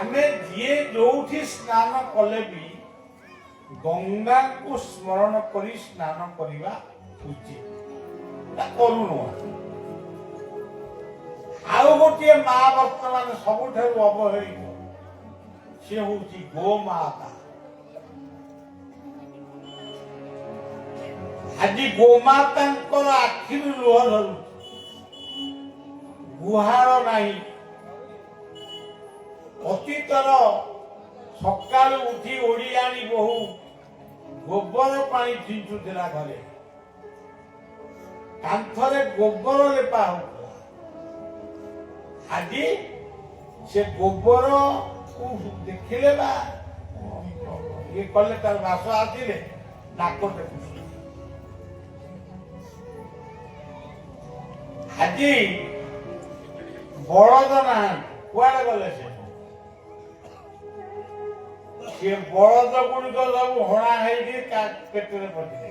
ଆମେ ଯିଏ ଯୋଉଠି ସ୍ନାନ କଲେ ବି ଗଙ୍ଗାକୁ ସ୍ମରଣ କରି ସ୍ନାନ କରିବା ଉଚିତ। କରୁନୁ। ଆଉ ଗୋଟିଏ ମା ବର୍ତ୍ତମାନ ସବୁଠାରୁ ଅବହେଳିତ, ସେ ହଉଛି ଗୋମାତା। ଆଜି ଗୋମାତାଙ୍କର ଆଖିରୁ ଲୁହ ଧରୁଛି, ଗୁହାଳ ନାହିଁ। ଅତୀତର ସକାଳୁ ଉଠି ଓଡିଆଣୀ ବୋହୁ ଗୋବର ପାଣି ଛିଞ୍ଚୁଥିଲା ଘରେ, କାନ୍ଥରେ ଗୋବର ଲେପା ହଉଥିଲା। ଆଜି ସେ ଗୋବର ଦେଖିଲେ ବା ଇଏ କଲେ, ତାର ବାସ ଆସିଲେ ନାକ ଟେକୁଛି। ଆଜି ବଳଦ ନାହାନ୍ତି, କୁଆଡେ ଗଲେ ସେ ବଳଦ ଗୁଡିକ ସବୁ ହଣା ହେଇକି ପେଟରେ ପଡିଲେ।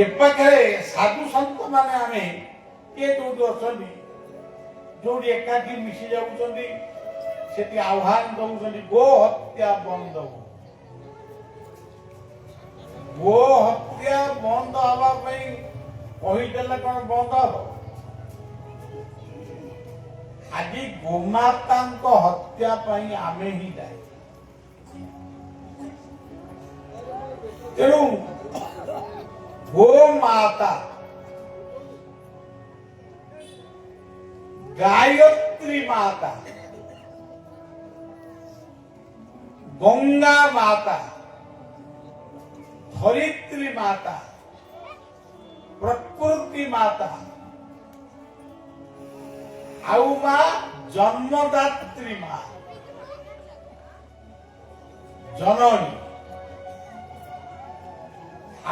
ଏ ପାଖରେ ସାଧୁ ସନ୍ଥ ମାନେ ଆମେ କିଏ ଯୋଉଠି ଅଛନ୍ତି, ଯୋଉଠି ଏକାଠି ମିଶି ଯାଉଛନ୍ତି, ସେଠି ଆହ୍ୱାନ ଦଉଛନ୍ତି ଗୋ ହତ୍ୟା ବନ୍ଦ ହଉ। ଗୋ ହତ୍ୟା ବନ୍ଦ ହବା ପାଇଁ କହିଦେଲେ କଣ ବନ୍ଦ ହବ? ଆଜି ଗୋମାତାଙ୍କ ହତ୍ୟା ପାଇଁ ଆମେ ହିଁ ଦାୟୀ। ତେଣୁ ଗୋମାତା ଗାୟତ୍ରୀ ମାତା, ଗଙ୍ଗା ମାତା, ଧରିତ୍ରୀ ମାତା, ପ୍ରକୃତି ମାତା, ଆଉ ମା ଜନ୍ମଦାତ୍ରୀ ମା, ଜନନୀ।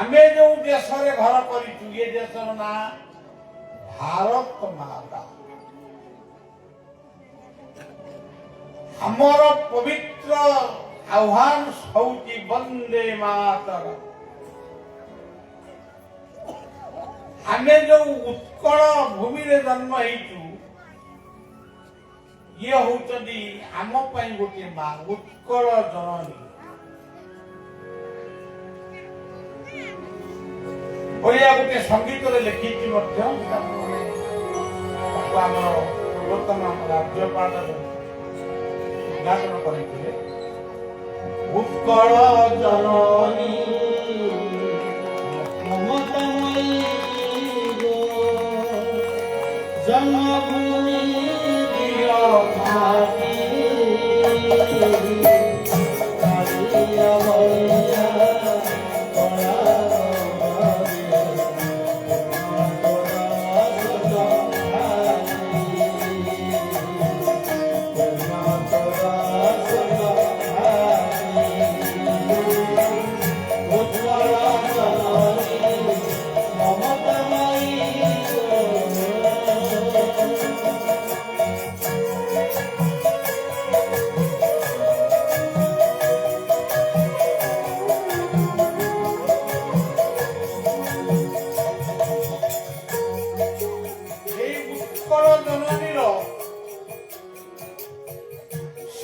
ଆମେ ଯୋଉ ଦେଶରେ ଘର କରିଛୁ, ଏ ଦେଶର ନାଁ ଭାରତ ମାତା। ଆମର ପବିତ୍ର ଆହ୍ୱାନ ହଉଛି ବନ୍ଦେ ମାତରମ୍। ଆମେ ଯୋଉ ଉତ୍କଳ ଭୂମିରେ ଜନ୍ମ ହେଇଛୁ, ଇଏ ହଉଛନ୍ତି ଆମ ପାଇଁ ଗୋଟିଏ ମା, ଉତ୍କଳ ଜନନୀ। ଓଡ଼ିଆ ଗୋଟେ ସଙ୍ଗୀତରେ ଲେଖିଛି ମଧ୍ୟ, ତାକୁ ଆମର ପୂର୍ବତନ ରାଜ୍ୟପାଳ ଉଦ୍ଘାଟନ କରିଥିଲେ। ଉତ୍କଳ ଜନନୀ ମମତାମୟୀ ଜନ୍ମଭୂମି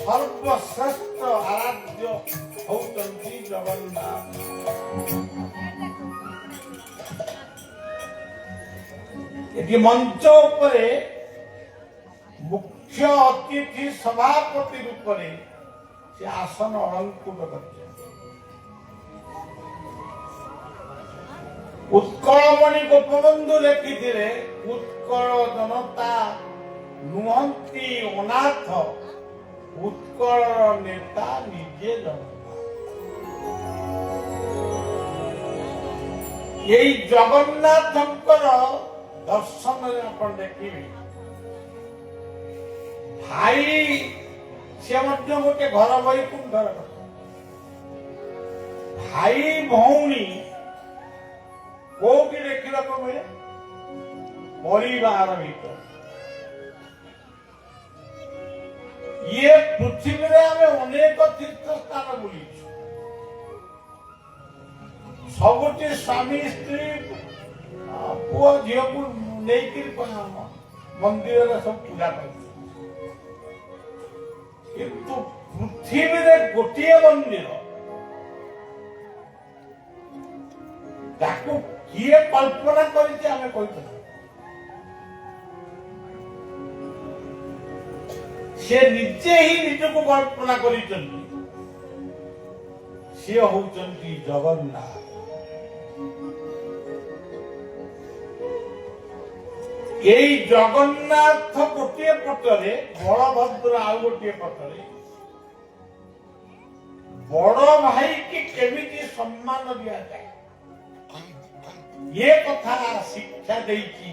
ସର୍ବଶ୍ରେଷ୍ଠ ଆରାଧ୍ୟ ହଉଛନ୍ତି ଜଗନ୍ନାଥ। ଏଠି ମଞ୍ଚ ଉପରେ ମୁଖ୍ୟ ଅତିଥି ସଭାପତି ରୂପରେ ସେ ଆସନ ଅଳଙ୍କୃତ କରିଛନ୍ତି। ଉତ୍କଳମଣି ଗୋପବନ୍ଧୁ ଲେଖିଥିଲେ, ଉତ୍କଳ ଜନତା ନୁହନ୍ତି ଅନାଥ, ଉତ୍କଳର ନେତା ନିଜେ ଜଗନ୍ନାଥ। ଏଇ ଜଗନ୍ନାଥଙ୍କର ଦର୍ଶନରେ ଆପଣ ଦେଖିବେ, ଭାଇ ସେ ମଧ୍ୟ ଗୋଟେ ଘର ବୈକୁଣ୍ଠର କଥା। ଭାଇ ଭଉଣୀ କୋଉଠି ଦେଖିବାକୁ ମିଳେ? ପରିବାର ଭିତରେ। ଇଏ ପୃଥିବୀରେ ଆମେ ଅନେକ ତୀର୍ଥ ସ୍ଥାନ ବୁଲିଛୁ, ସବୁଠି ସ୍ୱାମୀ ସ୍ତ୍ରୀ ପୁଅ ଝିଅକୁ ନେଇକିରି ମନ୍ଦିରରେ ସବୁ ପୂଜା କରୁଛୁ, କିନ୍ତୁ ପୃଥିବୀରେ ଗୋଟିଏ ମନ୍ଦିର, ତାକୁ କିଏ କଳ୍ପନା କରିଛି ଆମେ କହିଥିଲୁ? ସେ ନିଜେ ହିଁ ନିଜକୁ କଳ୍ପନା କରିଛନ୍ତି। ସିଏ ହଉଛନ୍ତି ଜଗନ୍ନାଥ। ଏଇ ଜଗନ୍ନାଥ ଗୋଟିଏ ପଟରେ, ବଳଭଦ୍ର ଆଉ ଗୋଟିଏ ପଟରେ। ବଡ ଭାଇକି କେମିତି ସମ୍ମାନ ଦିଆଯାଏ ଏ କଥା ଶିକ୍ଷା ଦେଇଛି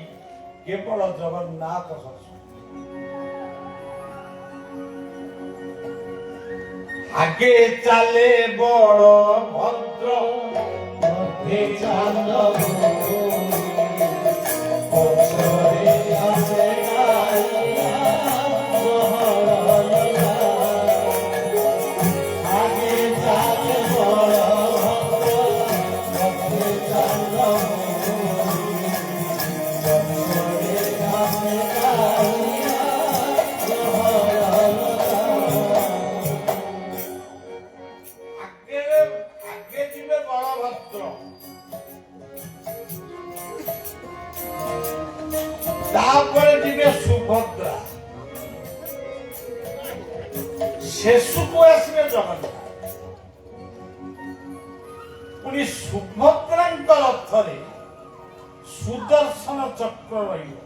କେବଳ ଜଗନ୍ନାଥ ଶାସନ। ଆଗେ ଚାଲେ ବଳଭଦ୍ର, ପଛେ ଚାଲ ପଛରେ ଆସେ କାଳିଆ ବଳରାମ। ଆଗେ ଚାଲେ ବଳଭଦ୍ର, ପଛେ ଚାଲ ପଛରେ ଆସେ କାଳିଆ ବଳରାମ। ଆଗେ ଯିବେ ବଳଭଦ୍ର, ତାପରେ ଯିବେ ସୁଭଦ୍ରା, ଶେଷକୁ ଆସିବେ ଜଗନ୍ନାଥ। ପୁଣି ସୁଭଦ୍ରାଙ୍କ ରଥରେ ସୁଦର୍ଶନ ଚକ୍ର ରହିବ।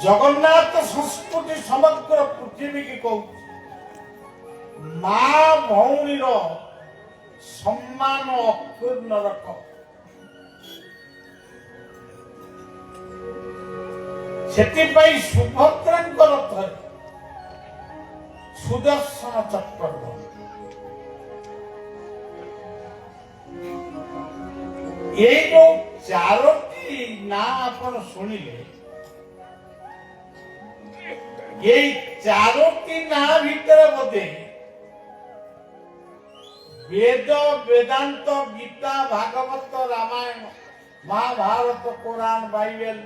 ଜଗନ୍ନାଥ ସଂସ୍କୃତି ସମଗ୍ର ପୃଥିବୀକି କହୁଛି ମା ଭଉଣୀର ସମ୍ମାନ ଅକ୍ଷୁର୍ଣ୍ଣ ରଖ। ସେଥିପାଇଁ ସୁଭଦ୍ରାଙ୍କ ରଥରେ ସୁଦର୍ଶନ ଚକ୍ର। ଏଇ ଯୋଉ ଚାରୋଟି ନାଁ ଆପଣ ଶୁଣିଲେ, ଏଇ ଚାରୋଟି ନାଁ ଭିତରେ ବୋଧେ ବେଦ, ବେଦାନ୍ତ, ଗୀତା, ଭାଗବତ, ରାମାୟଣ, ମହାଭାରତ, କୋରାନ, ବାଇବେଲ,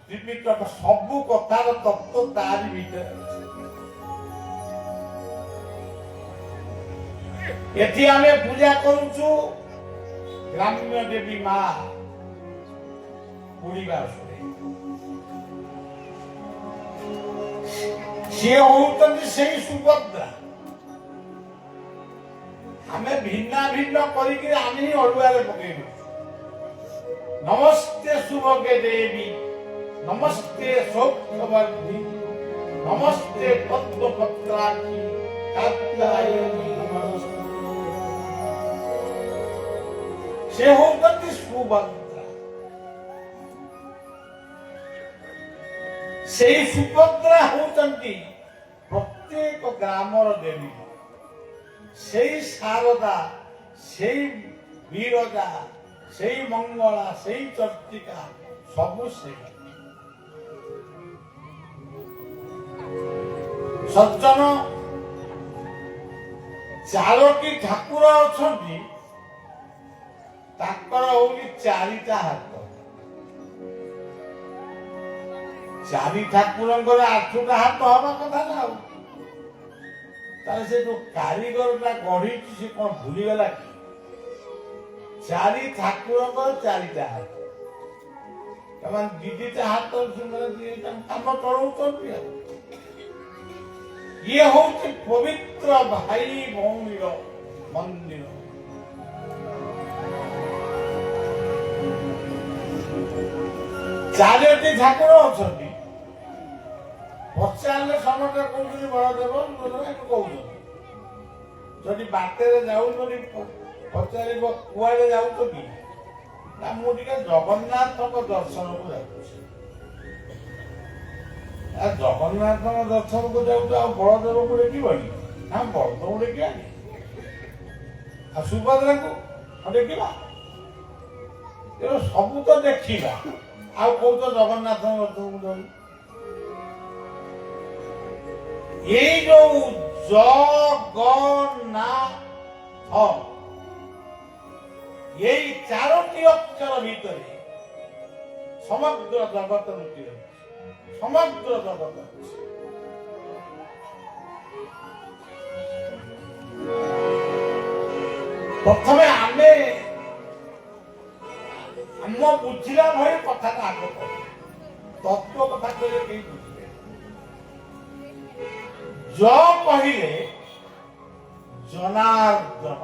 ତ୍ରିପିଟକ ସବୁ କଥାର ତତ୍ତ୍ୱ ତାରି ଭିତରେ। ଏଠି ଆମେ ପୂଜା କରୁଛୁ ଗ୍ରାମ୍ୟ ଦେବୀ ମା ବୁଢ଼ୀବାସୁରେ। ସିଏ ହଉଛନ୍ତି ସେଇ ସୁଭଦ୍ରା। ଆମେ ଭିନ୍ନ ଭିନ୍ନ କରିକି ଆମେ ହିଁ ଅଡୁଆରେ ପକେଇ ଦଉଛୁ। ନମସ୍ତେ ଶୁଭକେ ଦେବୀ, ନମସ୍ତେ ସୌଖ୍ୟବର୍ଦ୍ଧି, ନମସ୍ତେ ପଦ୍ମପତ୍ରାକ୍ଷୀ କାତ୍ୟାୟନୀ ନମସ୍ତେ। ସେ ହଉଛନ୍ତି ସୁଭଦ୍ରା। ସେଇ ସୁଭଦ୍ରା ହଉଛନ୍ତି ପ୍ରତ୍ୟେକ ଗ୍ରାମର ଦେବୀ। ସେଇ ଶାରଦା, ସେଇ ବିରଜା, ସେଇ ମଙ୍ଗଳା, ସେଇ ଚର୍ଚ୍ଚିକା, ସବୁ ସେଇ। ସଜ୍ଜନ, ଚାରୋଟି ଠାକୁର ଅଛନ୍ତି, ତାଙ୍କର ହଉଛି ଚାରିଟା ହାତ। ଚାରି ଠାକୁରଙ୍କର ଆଠଟା ହାତ ହବା କଥା ନା। ଆଉ ତାହେଲେ ସେ ଯୋଉ କାରିଗରଟା ଗଢିଛି ସେ କଣ ଭୁଲିଗଲା କି? ଚାରି ଠାକୁରଙ୍କର ଚାରିଟା ହାତ, ସେମାନେ ଦିଦିଟା ହାତ ସେମାନେ କାମ ଚଳଉଛନ୍ତି। ଆଉ ଇଏ ହଉଛି ପବିତ୍ର ଭାଇ ଭଉଣୀର ମନ୍ଦିର। ଚାରୋଟି ଠାକୁର ଅଛନ୍ତି। ପଚାରିଲେ ସମସ୍ତେ କହୁଛନ୍ତି ବଳଦେବ କହୁଛନ୍ତି। ଯଦି ବାଟରେ ଯାଉଛନ୍ତି ପଚାରିବ କୁଆଡେ ଯାଉଛ କି? ନା ମୁଁ ଟିକେ ଜଗନ୍ନାଥଙ୍କ ଦର୍ଶନକୁ ଯାଉଛି। ଜଗନ୍ନାଥଙ୍କ ଦର୍ଶନକୁ ଯାଉଛୁ, ଆଉ ବଳଦେବକୁ ଦେଖିବନି? ନା ବଳଦେବକୁ ଦେଖିବାନି, ଆଉ ସୁଭଦ୍ରାଙ୍କୁ ଦେଖିବା। ତେଣୁ ସବୁ ତ ଦେଖିବା, ଆଉ କହୁଛ ଜଗନ୍ନାଥଙ୍କ ଦର୍ଶନକୁ ଯାଉ। ଏଇ ଯୋଉ ଜଗନ୍ନାଥ, ଏଇ ଚାରୋଟି ଅକ୍ଷର ଭିତରେ ସମଗ୍ର ଜଗତ ଲୁଚି ରହିଛି। ସମଗ୍ର ଜଗତ ଅଛି। ପ୍ରଥମେ ଆମେ ଆମ ବୁଝିଲା ଭଳି କଥାଟା ଆଗ କରୁ, ତତ୍ତ୍ୱ କଥା କହିଲେ କେହି ବୁଝିବେ। ଜ କହିଲେ ଜନାର୍ଦ୍ଦନ,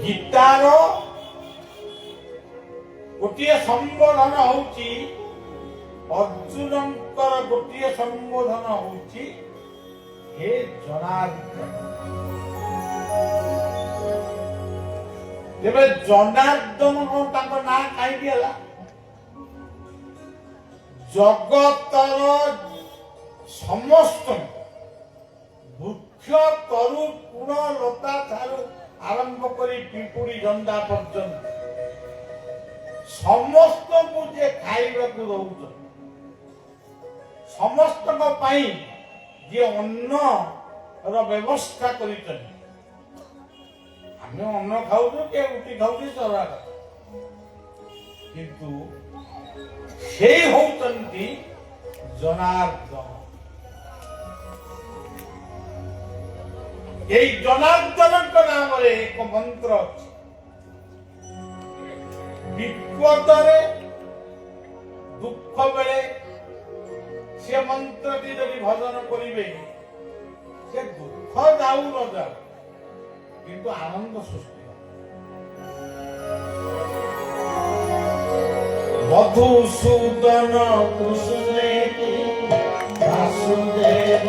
ଗୀତାର ଗୋଟିଏ ସମ୍ବୋଧନ ହଉଛି, ଅର୍ଜୁନଙ୍କର ଗୋଟିଏ ସମ୍ବୋଧନ ହଉଛି ହେ ଜନାର୍ଦ୍ଦନ। ତେବେ ଜନାର୍ଦ୍ଦନ ତାଙ୍କ ନାଁ କାହିଁକି ହେଲା? ଜଗତର ସମସ୍ତ ବୃକ୍ଷ ତରୁ କୁଣ ଲତା ଠାରୁ ଆରମ୍ଭ କରି ପିମ୍ପୁଡ଼ି ଜନ୍ଦା ପର୍ଯ୍ୟନ୍ତ ସମସ୍ତଙ୍କୁ ଯେ ଖାଇବାକୁ ଦଉଛନ୍ତି, ସମସ୍ତଙ୍କ ପାଇଁ ଯିଏ ଅନ୍ନର ବ୍ୟବସ୍ଥା କରିଛନ୍ତି। ଆମେ ଅନ୍ନ ଖାଉଛୁ, କିଏ ରୁଟି ଖାଉଛି, ଚରା କିନ୍ତୁ ସେଇ ହଉଛନ୍ତି ଜନାର୍ଦ୍ଦନ। এই জনার্দনଙ୍କ ନାମରେ ଏକ ମନ୍ତ୍ର ଅଛି। ବିପଦରେ ଦୁଃଖ ବେଳେ ସେ ମନ୍ତ୍ରଟି ଯଦି ଭଜନ କରିବେ, ସେ ଦୁଃଖ ଯାଉ ନ ଯାଉ କିନ୍ତୁ ଆନନ୍ଦ ସୃଷ୍ଟି ହେବ। ମଧୁସୂଦନ କୃଷ୍ଣେ ବାସୁଦେବ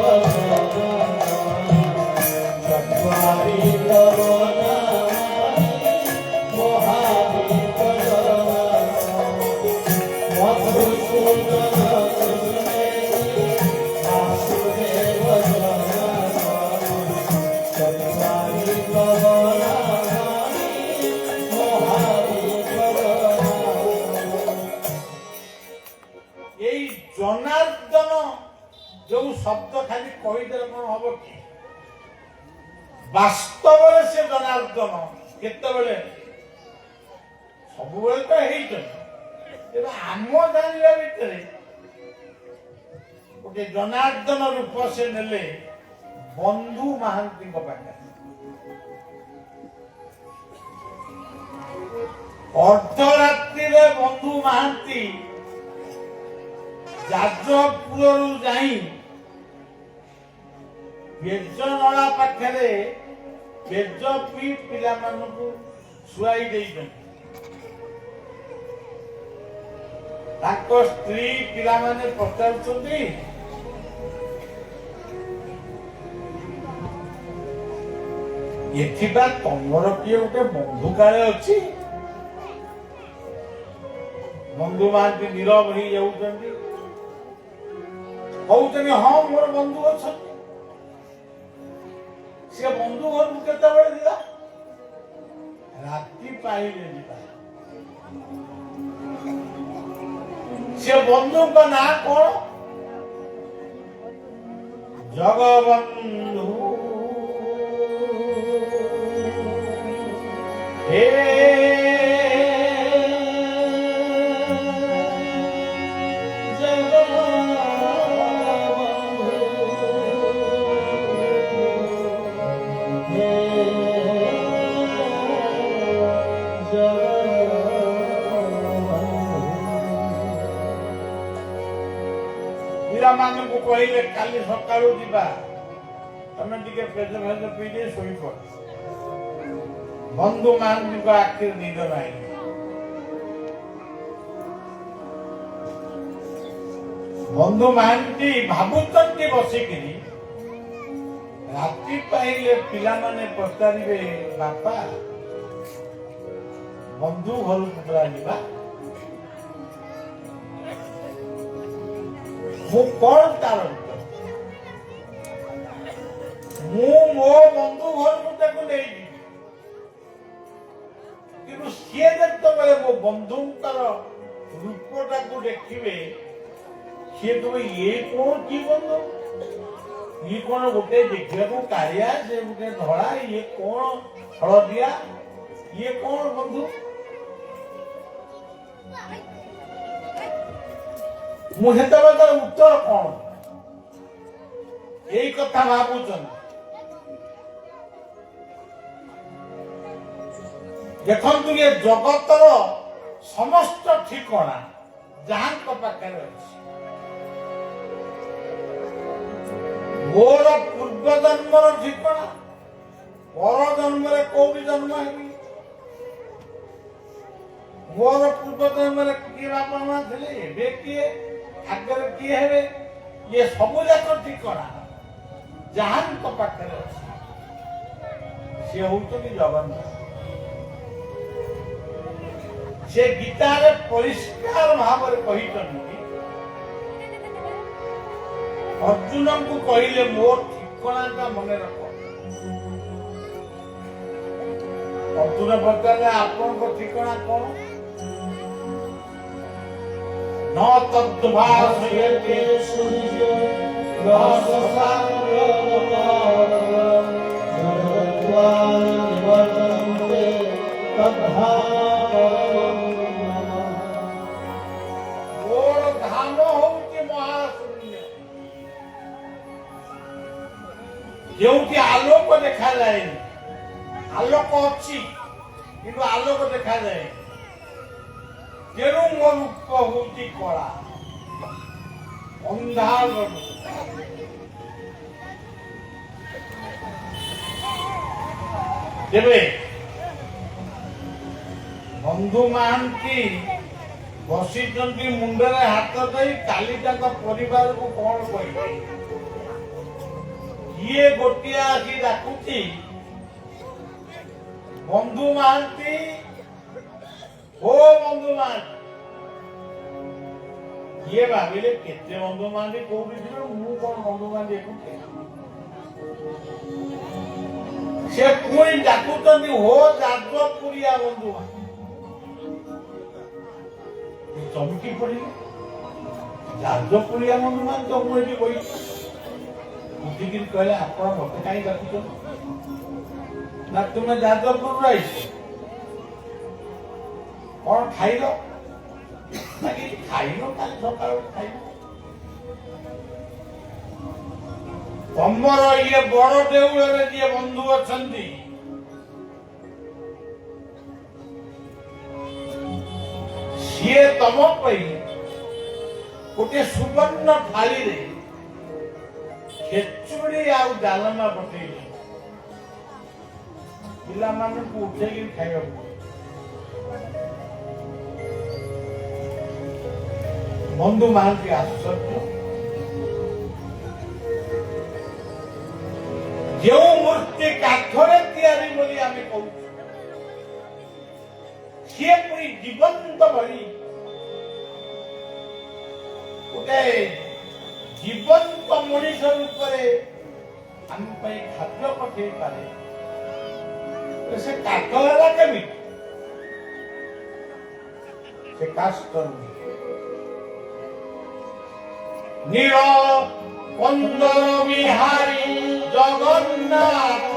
এই জনার্দন ଯୋଉ ଶବ୍ଦ ଖାଲି କହିଦେଲେ କଣ ହବ କି? ବାସ୍ତବରେ ସେ ଜନାର୍ଦନ କେତେବେଳେ, ସବୁବେଳେ ତ ହେଇଛନ୍ତି, ତେବେ ଆମ ଜାଣିବା ଭିତରେ ଗୋଟେ ଜନାର୍ଦନ ରୂପ ସେ ନେଲେ ବନ୍ଧୁ ମହାନ୍ତିଙ୍କ ପାଖରେ। ଅର୍ଦ୍ଧରାତ୍ରିରେ ବନ୍ଧୁ ମହାନ୍ତି ଯାଜପୁରରୁ ଯାଇ ବେଜନଳା ପାଖରେ ବେଜ ପିଇ ପିଲାମାନଙ୍କୁ ଶୁଆଇ ଦେଇଛନ୍ତି। ତାଙ୍କ ସ୍ତ୍ରୀ ପିଲାମାନେ ପଚାରୁଛନ୍ତି, ଏଠି ବା ତମର କିଏ ଗୋଟେ ବନ୍ଧୁ କାଳେ ଅଛି? ବନ୍ଧୁ ମହାନ୍ତି ନୀରବ ହେଇଯାଉଛନ୍ତି, କହୁଛନ୍ତି ହଁ ମୋର ବନ୍ଧୁ ଅଛନ୍ତି। ସେ ବନ୍ଧୁ ଘରକୁ କେତେବେଳେ ଯିବା? ରାତି ପାଇଲେ ଯିବା। ସେ ବନ୍ଧୁଙ୍କ ନାଁ କଣ? ଜଗବନ୍ଧୁ। ହେ ପିଲାମାନଙ୍କୁ କହିଲେ କାଲି ସକାଳୁ ଯିବା, ତମେ ଟିକେ ପେଜ ଫେଜ ପିଇଦେଇ ଶୋଇପଡ। ବନ୍ଧୁ ମହାନ୍ତିଙ୍କ ଆଖିରେ ନିଦ ନାହିଁ। ବନ୍ଧୁ ମହାନ୍ତି ଭାବୁଛନ୍ତି ବସିକିରି, ରାତି ପାଇଲେ ପିଲାମାନେ ପଚାରିବେ ବାପା ବନ୍ଧୁ ଘରକୁ ପୁରା ଯିବା, ମୁଁ କଣ ତାର ଉତ୍ତର? ମୁଁ ମୋ ବନ୍ଧୁ ଘରକୁ ତାକୁ ନେଇଯିବି, କିନ୍ତୁ ସିଏ ଯେତେବେଳେ ମୋ ବନ୍ଧୁଙ୍କର ରୂପଟାକୁ ଦେଖିବେ, ସିଏ କହିବେ ଇଏ କଣ କି ବନ୍ଧୁ? ଇଏ କଣ ଗୋଟେ ଦେଖିବାକୁ କାଳିଆ, ସେ ଗୋଟେ ଧଳା, ଇଏ କଣ ହଳଦିଆ, ଇଏ କଣ ବନ୍ଧୁ? ମୁଁ ସେତେବେଳେ ତାର ଉତ୍ତର କଣ? এই কথা ভাবুছেন। দেখন্তু ଏ ଜଗତର ସମସ୍ତ ଠିକଣା ଯାହାଙ୍କ ପାଖରେ ଅଛି। ମୋର ପୂର୍ବ ଜନ୍ମର ଠିକଣା, ପର ଜନ୍ମରେ କୋଉଠି ଜନ୍ମ ହେବି, ମୋର ପୂର୍ବ ଜନ୍ମରେ କିଏ ବାପା ମା ଥିଲେ, ଏବେ କିଏ, ଆଗରେ କିଏ ହେବେ, ଇଏ ସବୁ ଯାକ ଠିକଣା ଯାହାଙ୍କ ପାଖରେ ଅଛି। ସେ ହଉଛନ୍ତି ଜଗନ୍ନାଥ। ସେ ଗୀତାରେ ପରିଷ୍କାର ଭାବରେ କହିଛନ୍ତି, ଅର୍ଜୁନଙ୍କୁ କହିଲେ ମୋ ଠିକଣାଟା ମନେ ରଖ। ଅର୍ଜୁନ ପଚାରିଲେ ଆପଣଙ୍କ ଠିକଣା କଣ? ନ ତଦ୍ଭାସୟତେ ସୂର୍ଯ୍ୟ ମୋର ଧାମ ହଉଛି ମହାଶୂନ୍ୟ, ଯେଉଁଠି ଆଲୋକ ଦେଖାଯାଏନି। ଆଲୋକ ଅଛି କିନ୍ତୁ ଆଲୋକ ଦେଖାଯାଏ। ତେଣୁ ମୋ ରୂପ ହଉଛି କଳା, ଅନ୍ଧାର ରୂପ। ତେବେ ବନ୍ଧୁ ମହାନ୍ତି ବସିଛନ୍ତି ମୁଣ୍ଡରେ ହାତ ଦେଇ, କାଲି ତାଙ୍କ ପରିବାରକୁ କଣ କହିବେ? କିଏ ଗୋଟିଏ ଆସି ଡାକୁଛି, ବନ୍ଧୁ ମହାନ୍ତି, ଓ ବନ୍ଧୁ ମହାନ୍ତି। କିଏ ଭାବିଲେ କେତେ ବନ୍ଧୁ ମହାନ୍ତି କୋଉଠି ଥିବେ, ମୁଁ କଣ ବନ୍ଧୁ ମହାନ୍ତି ଏକୁଟିଆ। ସେ ପୁଣି ଡାକୁଛନ୍ତି, ହୋ ଯାଜପୁରିଆ ବନ୍ଧୁ ମହାନ୍ତି। ଚମକି ପଡିଲେ, ଯାଜପୁରିଆ ବନ୍ଧୁ ମହାନ୍ତି ତ ମୁଁ ଏଠି ବଇଛି। ଉଠିକିରି କହିଲେ, ଆପଣ ମତେ କାହିଁ ଡାକୁଛନ୍ତି? ନା ତୁମେ ଯାଜପୁରରୁ ଆଇଛ, କଣ ଖାଇଲ? ନା କିଛି ଖାଇନ, କାଲି ସକାଳୁ ଖାଇଲ। ତମର ଇଏ ବଡ ଦେଉଳରେ ଯିଏ ବନ୍ଧୁ ଅଛନ୍ତି, ସିଏ ତମ ପାଇଁ ଗୋଟେ ସୁବର୍ଣ୍ଣ ଥାଳିରେ ଖେଚୁଡି ଆଉ ଡାଲମା ପଠେଇଲେ। ପିଲାମାନଙ୍କୁ ଉଠେଇକି ଖାଇବାକୁ। ବନ୍ଧୁ ମହାନ୍ତି ଆଶ୍ଚର୍ଯ୍ୟ। ଯେଉଁ ମୂର୍ତ୍ତି କାଠରେ ତିଆରି ବୋଲି ଆମେ କହୁଛୁ, ସିଏ ପୁଣି ଜୀବନ୍ତ ଭଳି ଗୋଟେ ଜୀବନ୍ତ ମଣିଷ ରୂପରେ ଆମ ପାଇଁ ଖାଦ୍ୟ ପଠେଇ ପାରେ। ସେ କାଠ ହେଲା କେମିତି? ସେ କାଷ୍ଟ ନୀଳ କନ୍ଦର ବିହାରୀ ଜଗନ୍ନାଥ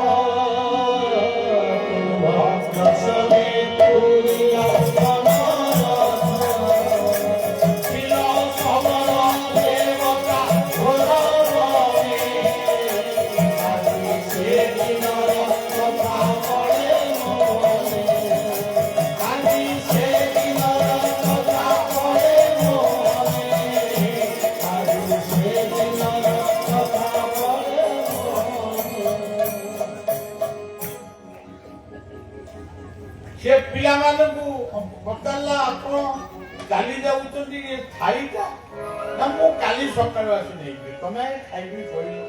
ସେ ପିଲାମାନଙ୍କୁ ପଚାରିଲା, ଆପଣ କାଲି ଯାଉଛନ୍ତି ଥାଳିଟା? ନା ମୁଁ କାଲି ସକାଳୁ ଆସି ନେଇବି, ତମେ ଖାଇବି କହିଲ।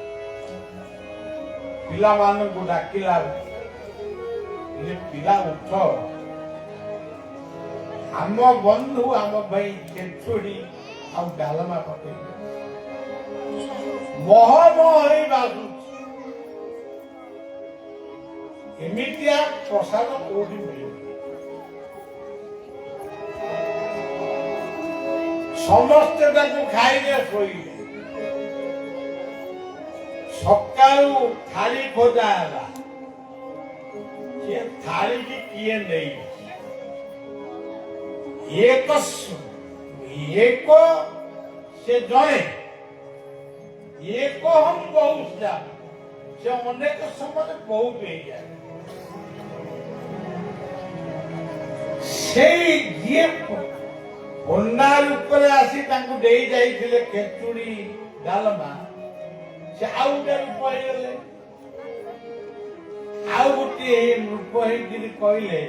ପିଲାମାନଙ୍କୁ ଡାକିଲା, ପିଲା ଉଠ, ଆମ ବନ୍ଧୁ ଆମ ପାଇଁ ଖେଚୁଡି ଆଉ ଡାଲମା ପକେଇଲେ। ମହ ହେଇ ବାଜୁଛି। ଏମିତିଆ ପ୍ରସାଦ କୋଉଠି ମିଳିବ? ସମସ୍ତେ ତାକୁ ଖାଇଲେ, ଶୋଇଲେ। ସକାଳୁ ଥାଳି ଖୋଜା ହେଲା, ସେ ଥାଳିକି କିଏ ନେଇ? ଏକ ସେ ଜଣେ, একহম বহু সে অনেক সময় বহুত হয়ে যায়। সেই ଯିଏ ଭଣ୍ଡାର ଉପରେ ଆସି ତାଙ୍କୁ ଦେଇ ଯାଇଥିଲେ ଖେଚୁଡି ଡାଲମା, ସେ ଆଉ ଗୋଟେ ରୂପ ହେଇଗଲେ। ଆଉ ଗୋଟିଏ ରୂପ ହେଇକିରି କହିଲେ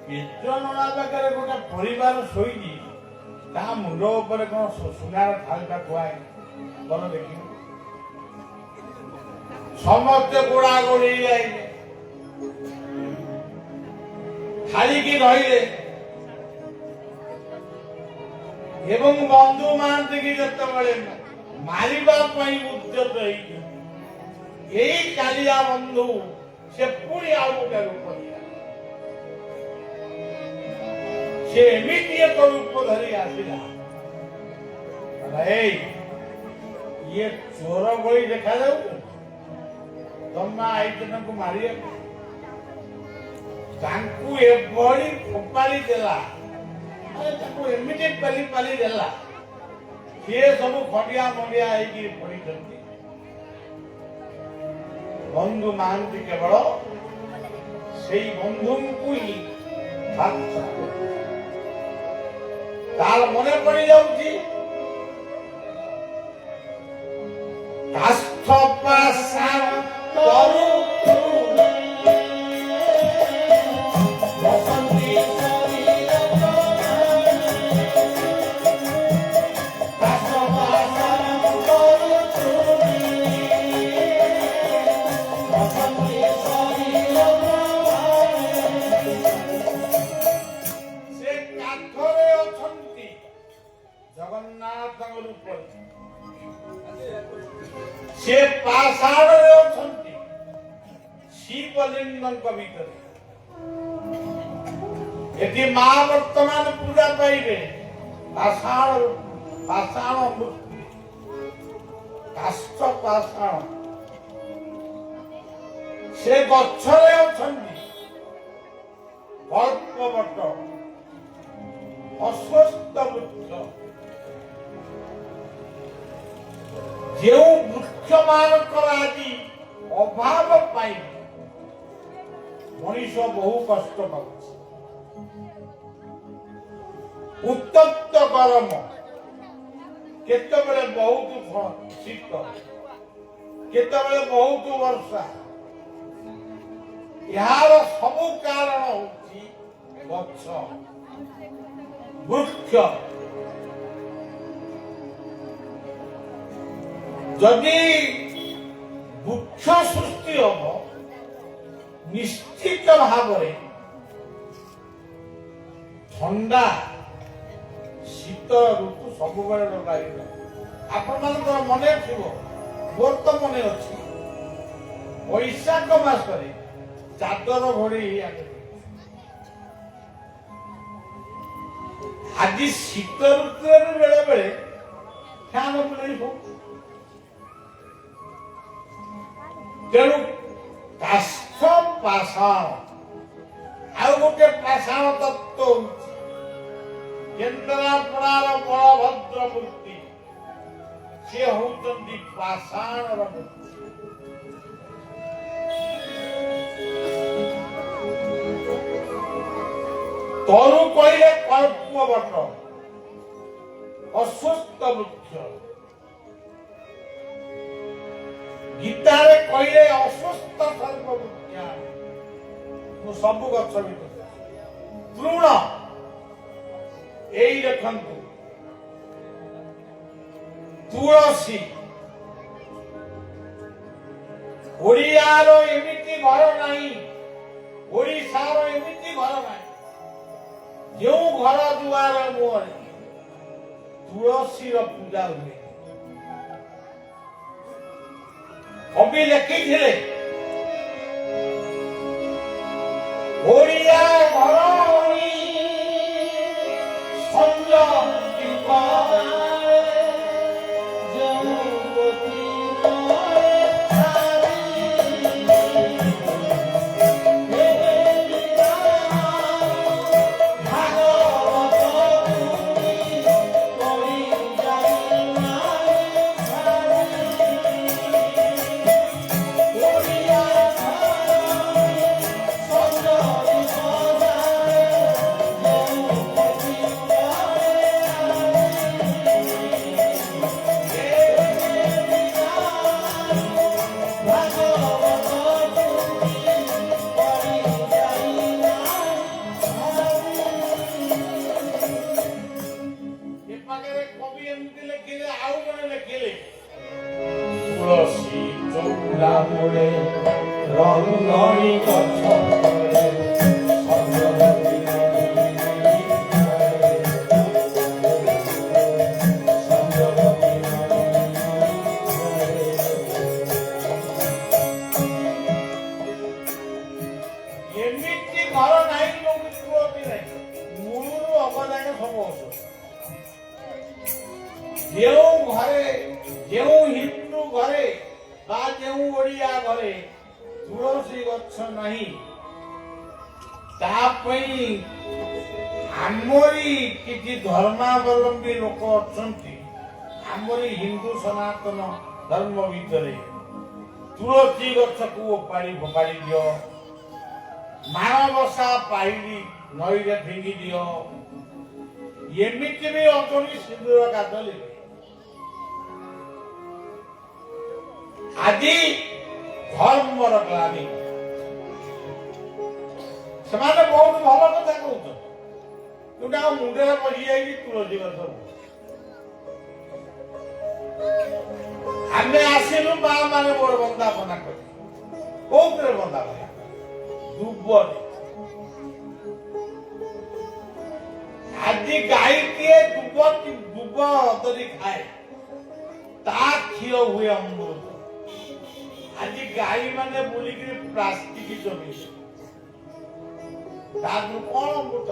ପେଟ ନଳା ପାଖରେ ଗୋଟେ ପରିବାର ଶୋଇଛି, ତା ମୁଣ୍ଡ ଉପରେ କଣ ସୁନାର ଥାଳିଟା ଥୁଆ ହେଇଛି, ଭଲ ଦେଖିବ। ସମସ୍ତେ ଗୋଡା ଗୋଡେଇ ଆଇଲେ, ଖାଳିକି ରହିଲେ ଏବଂ ବନ୍ଧୁ ମହାନ୍ତିକି ଯେତେବେଳେ ମାରିବା ପାଇଁ ଉଦ୍ୟତ ହେଇଛି, ଏଇ କାଳିଆ ବନ୍ଧୁ ସେ ପୁଣି ଆଉ ଗୋଟେ ରୂପ ନିଆ, ସେ ଏମିତି ଏକ ରୂପ ଧରି ଆସିଲା, ଏଇ ଇଏ ଚୋର ଭଳି ଦେଖାଯାଉଛି, ତମେ ଆଇଛ ତାଙ୍କୁ ମାରିବାକୁ। ତାଙ୍କୁ ଏଭଳି ଫୋପାଡ଼ି ଦେଲା, ତାକୁ ଏମିତି ପାଲି ପାଲି ଦେଲା, ସିଏ ସବୁ ଖଣ୍ଡିଆ ମଣ୍ଡିଆ ହେଇକି ପଡିଛନ୍ତି। ବନ୍ଧୁ ମହାନ୍ତି କେବଳ ସେଇ ବନ୍ଧୁଙ୍କୁ ହିଁ ତାର ମନେ ପଡି ଯାଉଛି କାଷ୍ଠ ପାଷାଣ ତରୁ ସେ ପାଷାଣରେ ଅଛନ୍ତି ଶିବଲିଙ୍ଗଙ୍କ ଭିତରେ। ଏଠି ମା ବର୍ତ୍ତମାନ ପୂଜା ପାଇବେ ପାଷାଣ ମୂର୍ତ୍ତି, କାଷ୍ଠ ପାଷାଣ। ସେ ଗଛରେ ଅଛନ୍ତି କଳ୍ପବଟ, ଅଶ୍ୱତ୍ଥ ବୃକ୍ଷ। ଯେଉଁ ବୃକ୍ଷ ମାନଙ୍କର ଆଜି ଅଭାବ ପାଇଁ ମଣିଷ ବହୁ କଷ୍ଟ ପାଉଛି। ଉତ୍ତପ୍ତ ଗରମ, କେତେବେଳେ ବହୁତ ଶୀତ, କେତେବେଳେ ବହୁତ ବର୍ଷା, ଏହାର ସବୁ କାରଣ ହଉଛି ଗଛ, ବୃକ୍ଷ। ଯଦି ବୃକ୍ଷ ସୃଷ୍ଟି ହବ, ନିଶ୍ଚିତ ଭାବରେ ଥଣ୍ଡା ଶୀତ ଋତୁ ସବୁବେଳେ ରହିବ। ଆପଣମାନଙ୍କର ମନେ ଥିବ, ମୋର ତ ମନେ ଅଛି, ବୈଶାଖ ମାସରେ ଚାଦର ଘୋଡେଇ ଆମେ ଆଜି ଶୀତ ଋତୁରେ ବେଳେ ବେଳେ ଫ୍ୟାନ ବୁଲେଇ ହଉଛି। ତେଣୁ କାଷ୍ଠ ପାଷାଣ, ଆଉ ଗୋଟେ ପାଷାଣ ତତ୍ତ୍ୱ ହଉଛି କେନ୍ଦ୍ରାପଡ଼ାର ବଳଭଦ୍ର ମୂର୍ତ୍ତି, ସେ ହଉଛନ୍ତି ପାଷାଣର ମୂର୍ତ୍ତି। ତରୁ କହିଲେ କଳ୍ପବଟ, ଅଶ୍ୱତ୍ଥ ବୃକ୍ଷ। ଗୀତାରେ କହିଲେ ଅଶ୍ୱତ୍ଥ ସର୍ବବୃକ୍ଷ, ମୁଁ ସବୁ ଗଛ ଭିତରେ। ତୃଣ, ଏଇ ଦେଖନ୍ତୁ ତୁଳସୀ। ଓଡ଼ିଆର ଏମିତି ଘର ନାହିଁ, ଓଡ଼ିଶାର ଏମିତି ଘର ନାହିଁ ଯେଉଁ ଘର ଦୁଆର ମୁହଁରେ ତୁଳସୀର ପୂଜା ହୁଏ। କବି ଲେଖିଥିଲେ ଓଡ଼ିଆ ଘର ସଞ୍ଜ ଚନ୍ଦନୀ ଗଛ ସଞ୍ଜବତୀ ଏମିତି ଘର ନାହିଁ ଯୋଉଠି ତୁଳସୀ ନାହିଁ। ମୂଳରୁ ଅବଦାନ ସବୁ ଔଷଧ। ଯେଉଁ ଘରେ ଯେଉଁ ହିନ୍ଦୁ ଘରେ ବା ଯେଉଁ ଓଡ଼ିଆ ଘରେ ତୁଳସୀ ଗଛ ନାହିଁ ତା ପାଇଁ ଆମରି କିଛି ଧର୍ମାବଲମ୍ବୀ ଲୋକ ଅଛନ୍ତି ଆମରି ହିନ୍ଦୁ ସନାତନ ଧର୍ମ ଭିତରେ ତୁଳସୀ ଗଛକୁ ଓପାଡ଼ି ଫୋପାଡ଼ି ଦିଅ, ମାଣବସା ପାଇଲି ନଈରେ ଫିଙ୍ଗି ଦିଅ, ଏମିତି ବି ଅଛନ୍ତି ସିନ୍ଦୁର କାଦଲି। ଆଜି ଧର୍ମର ଗ୍ଲାନି ସେମାନେ ବହୁତ ଭଲ କଥା କହୁଛନ୍ତି ଯୋଉଟା ମୁଣ୍ଡରେ ପଶିଯାଇଛି ତୁଳସୀ ଗଛ। ଆମେ ଆସିଲୁ ମା ମାନେ ମୋର ବନ୍ଦାପନା କରି କୋଉଥିରେ ବନ୍ଦାପନା ଦୁବରେ। ଆଜି ଗାଈଟିଏ ଦୁବ ଧରି ଖାଏ ତା କ୍ଷୀର ହୁଏ ଅମୃତ। ଆଜି ଗାଈ ମାନେ ବୁଲିକିରି ପ୍ଲାଷ୍ଟିକ ଜମି ତାକୁ କଣ ଅମୃତ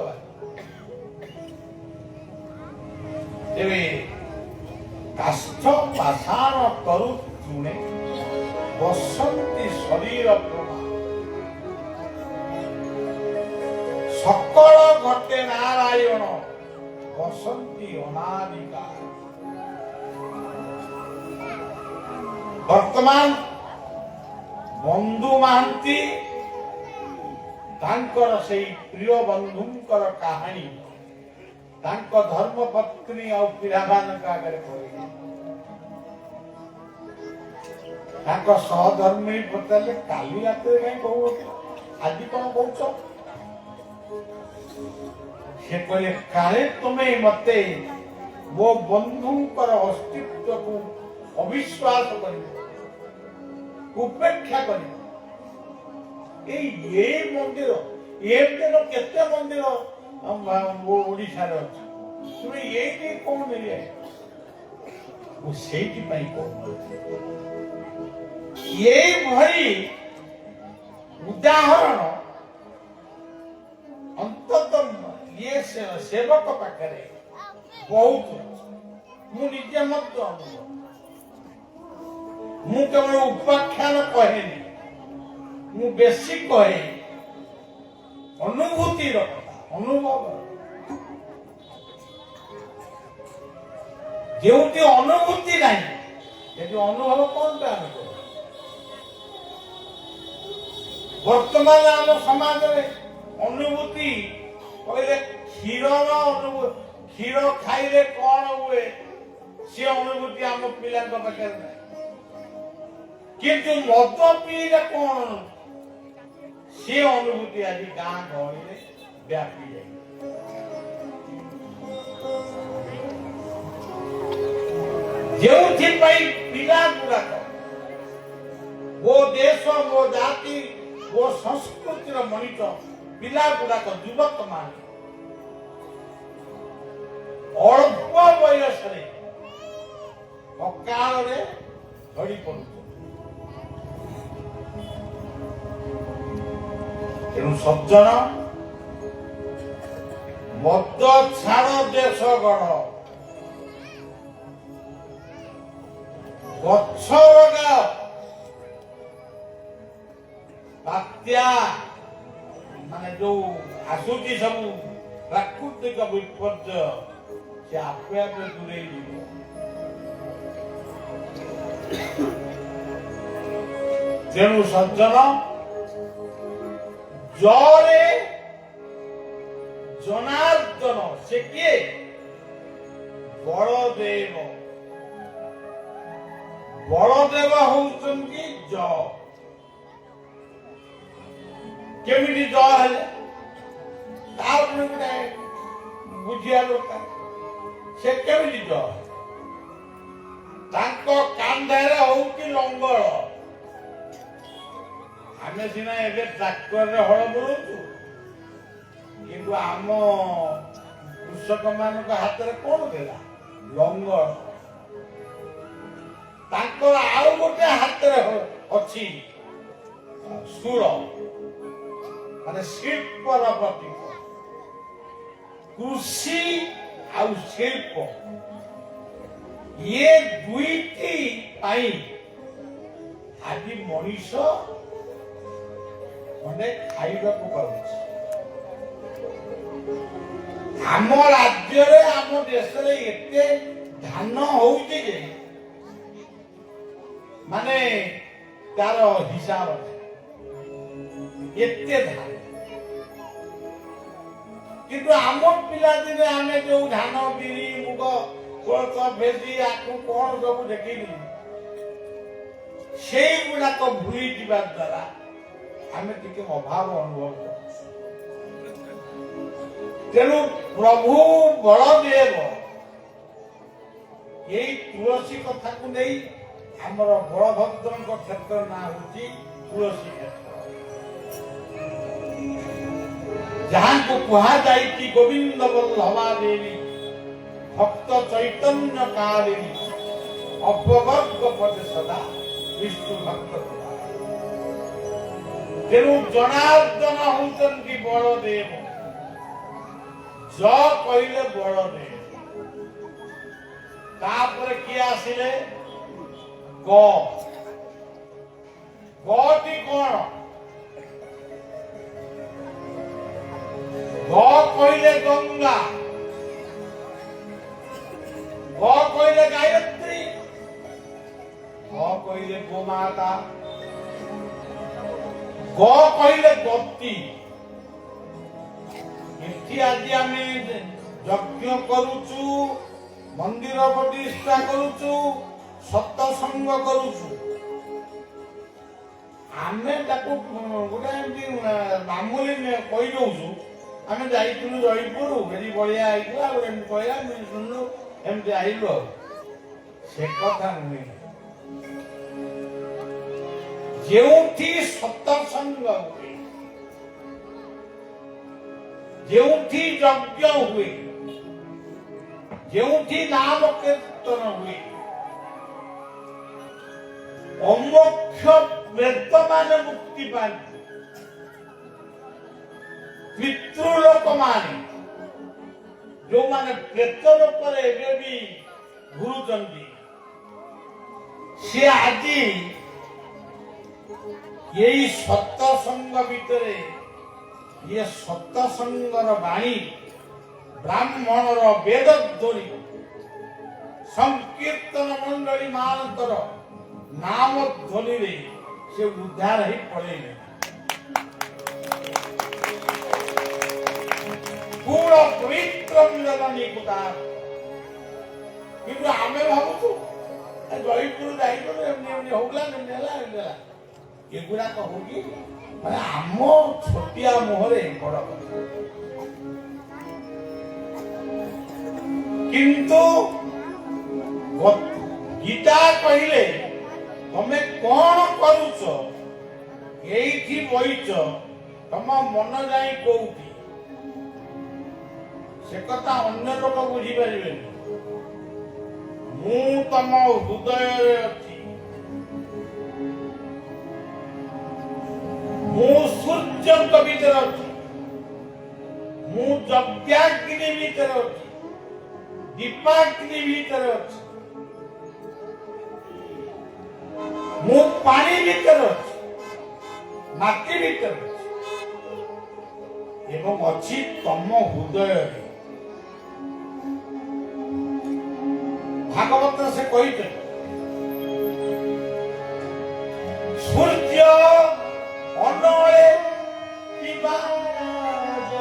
ତେବେ କାଷ୍ଠ ପାଷାଣ ତରୁ ତୁଣେ ବସନ୍ତି ଶରୀର ପ୍ରମା ସକଳ ଘଟେ ନାରାୟଣ ବସନ୍ତି ଅନାଦିକା। ବର୍ତ୍ତମାନ ବନ୍ଧୁ ମହାନ୍ତି ତାଙ୍କର ସେଇ ପ୍ରିୟ ବନ୍ଧୁଙ୍କର କାହାଣୀ ତାଙ୍କ ଧର୍ମପତ୍ନୀ ଆଉ ପିଲାମାନଙ୍କ ଆଗରେ କହିଲେ। ତାଙ୍କ ସହଧର୍ମୀ ପଚାରିଲେ କାଲି ରାତିରେ କାହିଁ କହୁନଥିଲ ଆଜି କଣ କହୁଛ? ସେ କହିଲେ କାଳେ ତୁମେ ମତେ ମୋ ବନ୍ଧୁଙ୍କର ଅସ୍ତିତ୍ୱକୁ ଅବିଶ୍ୱାସ କରିବ, ଉପେକ୍ଷା କରିବ। ଏଇ ମନ୍ଦିର ଏମିତିର କେତେ ମନ୍ଦିର ଓଡ଼ିଶାରେ ଅଛି, ତୁମେ ଏଇଠି କଣ ମିଳିଯାଏ? ମୁଁ ସେଇଥିପାଇଁ କହୁଛି ଏଇଭଳି ଉଦାହରଣ ଅନ୍ତତଃ ଇଏ ସେବକ ପାଖରେ ବହୁତ ଅଛି। ମୁଁ ନିଜେ ମଧ୍ୟ ଅନୁଭବ, ମୁଁ କେବଳ ଉପାଖ୍ୟାନ କହେନି, ମୁଁ ବେଶୀ କହେ ଅନୁଭୂତିର କଥା, ଅନୁଭବ। ଯେଉଁଠି ଅନୁଭୂତି ନାହିଁ ସେଠି ଅନୁଭବ କଣ ଆମେ କରୁ? ବର୍ତ୍ତମାନ ଆମ ସମାଜରେ ଅନୁଭୂତି କହିଲେ କ୍ଷୀରର ଅନୁଭୂତି, କ୍ଷୀର ଖାଇଲେ କଣ ହୁଏ ସେ ଅନୁଭୂତି ଆମ ପିଲାଙ୍କ ପାଖରେ ନାହିଁ। କିନ୍ତୁ ମଦ ପିଇଲେ କଣ ସେ ଅନୁଭୂତି ଆଜି ଗାଁ ଗହଳିରେ ବ୍ୟାପି ଯାଏ। ଯେଉଁଥିପାଇଁ ପିଲା ଗୁଡାକ ମୋ ଦେଶ ମୋ ଜାତି ମୋ ସଂସ୍କୃତିର ମଣିଷ ପିଲା ଗୁଡାକ ଯୁବକ ମାନେ ଅଳ୍ପ ବୟସରେ ଅକାଳରେ ଝଡ଼ି ପଡୁଛନ୍ତି। ତେଣୁ ସଜ୍ଜନ ମଦ ଛାଡ଼ ଦେଶ ଗଢ଼, ଗଛ ଲଗାଅ, ବାତ୍ୟା ମାନେ ଯୋଉ ଆସୁଛି ସବୁ ପ୍ରାକୃତିକ ବିପର୍ଯ୍ୟୟ ସେ ଆପେ ଆପେ ଦୂରେଇ ଯିବ। ତେଣୁ ସଜ୍ଜନ ଜରେ ଜନାର୍ଦ୍ଦନ ସେ କିଏ? ବଳଦେବ। ବଳଦେବ ହଉଛନ୍ତି ଜ। କେମିତି ଜ ହେଲେ ତାପରେ ଗୋଟେ ବୁଝିବା ଦରକାର ସେ କେମିତି ଜ। ତାଙ୍କ କାନ୍ଧରେ ହଉଛି ଲଙ୍ଗଳ। ଆମେ ସିନା ଏବେ ଟ୍ରାକ୍ଟରରେ ହଳ ବୁଲଉଛୁ, କିନ୍ତୁ ଆମ କୃଷକ ମାନଙ୍କ ହାତରେ କଣ ଥିଲା? ଲଙ୍ଗଳ। ତାଙ୍କର ଆଉ ଗୋଟେ ହାତରେ ଅଛି ଶୂଳ, ମାନେ ଶିଳ୍ପର ପ୍ରତୀକ। କୃଷି ଆଉ ଶିଳ୍ପ ଇଏ ଦୁଇଟି ପାଇଁ ଆଜି ମଣିଷ ମାନେ ଖାଇବାକୁ ପାଉଛି। ଆମ ରାଜ୍ୟରେ ଆମ ଦେଶରେ ଏତେ ଧାନ ହଉଛି ଯେ ମାନେ ତାର ହିସାବ ନାହିଁ। ଏତେ ଧାନ, କିନ୍ତୁ ଆମ ପିଲାଦିନେ ଆମେ ଯୋଉ ଧାନ, ବିରି, ମୁଗ, କୋଳଥ, ଭେଣ୍ଡି ଆକୁ କଣ ସବୁ ଦେଖିଲୁ, ସେଇଗୁଡାକ ଭୁଲି ଯିବା ଦ୍ୱାରା ଆମେ ଟିକେ ଅଭାବ ଅନୁଭବ କରୁଛୁ। ତେଣୁ ପ୍ରଭୁ ବଳଦେବ ଏଇ ତୁଳସୀ କଥାକୁ ନେଇ ଆମର ବଳଭଦ୍ରଙ୍କ କ୍ଷେତ୍ର ନାଁ ହଉଛି ତୁଳସୀ କ୍ଷେତ୍ର, ଯାହାକୁ କୁହାଯାଇଛି ଗୋବିନ୍ଦ ବଲ୍ଲଭା ଦେବୀ ଭକ୍ତ ଚୈତନ୍ୟ କାଳିନୀ ଅପବର୍ଗ ପଦେ ସଦା ବିଷ୍ଣୁ ଭକ୍ତ। ତେଣୁ ଜନାର୍ଦ୍ଦନ ହଉଛନ୍ତି ବଳଦେବ। ଜ କହିଲେ ବଳଦେବ, ତାପରେ କିଏ ଆସିଲେ? ଗ। ଗଟି କଣ? ଗ କହିଲେ ଗଙ୍ଗା, ଗ କହିଲେ ଗାୟତ୍ରୀ, ଗ କହିଲେ ଗୋମାତା, ଗ କହିଲେ ଗତି। ଏଠି ଆଜି ଆମେ ଯଜ୍ଞ କରୁଛୁ, ମନ୍ଦିର ପ୍ରତିଷ୍ଠା କରୁଛୁ, ସତ୍ସଙ୍ଗ କରୁଛୁ। ଆମେ ତାକୁ ଗୋଟେ ଏମିତି ମାମୁଲି କହିଦଉଛୁ। ଆମେ ଯାଇଥିଲୁ ଜୟପୁର, ଏଠି ବଢିଆ ହେଇଥିଲା, ଗୋଟେ ଏମିତି କହିଲା, ଶୁଣିଲୁ, ଏମିତି ଆଇଲୁ। ଆଉ ସେ କଥା ନୁହେଁ। ଯେଉଁଠି ସତ୍ସଙ୍ଗ ହୁଏ, ଯେଉଁଠି ଯଜ୍ଞ ହୁଏ, ଯେଉଁଠି ନାମ କୀର୍ତ୍ତନ ହୁଏ, ଅମୋକ୍ଷ ପ୍ରେତମାନେ ମୁକ୍ତି ପାଆନ୍ତି। ପିତୃଲୋକମାନେ ଯୋଉମାନେ ପ୍ରେତ ଲୋକରେ ଏବେ ବି ଘୁରୁଛନ୍ତି, ସେ ଆଜି ଏଇ ସତ୍ସଙ୍ଗ ଭିତରେ ଇଏ ସତ୍ସଙ୍ଗର ବାଣୀ, ବ୍ରାହ୍ମଣର ବେଦ ଧ୍ୱନି, ସଂକୀର୍ତ୍ତନ ମଣ୍ଡଳୀ ମାନଙ୍କର ନାମ ଧ୍ୱନିରେ ସେ ଉଦ୍ଧାର ହେଇ ପଳେଇଲେ। କୂଳ ପବିତ୍ର କିନ୍ତୁ ଆମେ ଭାବୁଛୁ ଜୟପୁର ଯାଇଥିଲୁ, ଏମିତି ଏମିତି ହଉଥିଲା, ଏମିତି ହେଲା, ଏମିତି ହେଲା। ଏଗୁଡାକ ହଉଛି ମାନେ ଆମ ଛୋଟିଆ ମୁହଁରେ ବଡ କଥା। କିନ୍ତୁ ଗୀତା କହିଲେ ତମେ କଣ କରୁଛ, ଏଇଠି ବଇଛ, ତମ ମନ ଯାଇ କୋଉଠି, ସେ କଥା ଅନ୍ୟ ଲୋକ ବୁଝିପାରିବେନି। ମୁଁ ତମ ହୃଦୟରେ ଅଛି। ମୁଁ ସୂର୍ଯ୍ୟଙ୍କ ଭିତରେ ଅଛି, ମୁଁ ଯଜ୍ଞାଗ୍ନି ଭିତରେ ଅଛି, ଦୀପାଗ୍ନି ଭିତରେ ଅଛି, ମୁଁ ପାଣି ଭିତରେ ଅଛି, ମାଟି ଭିତରେ ଅଛି, ଏବଂ ଅଛି ତମ ହୃଦୟରେ। ଭାଗବତ ସେ କହିଛନ୍ତି ସୂର୍ଯ୍ୟ ଅନଳେ କିବା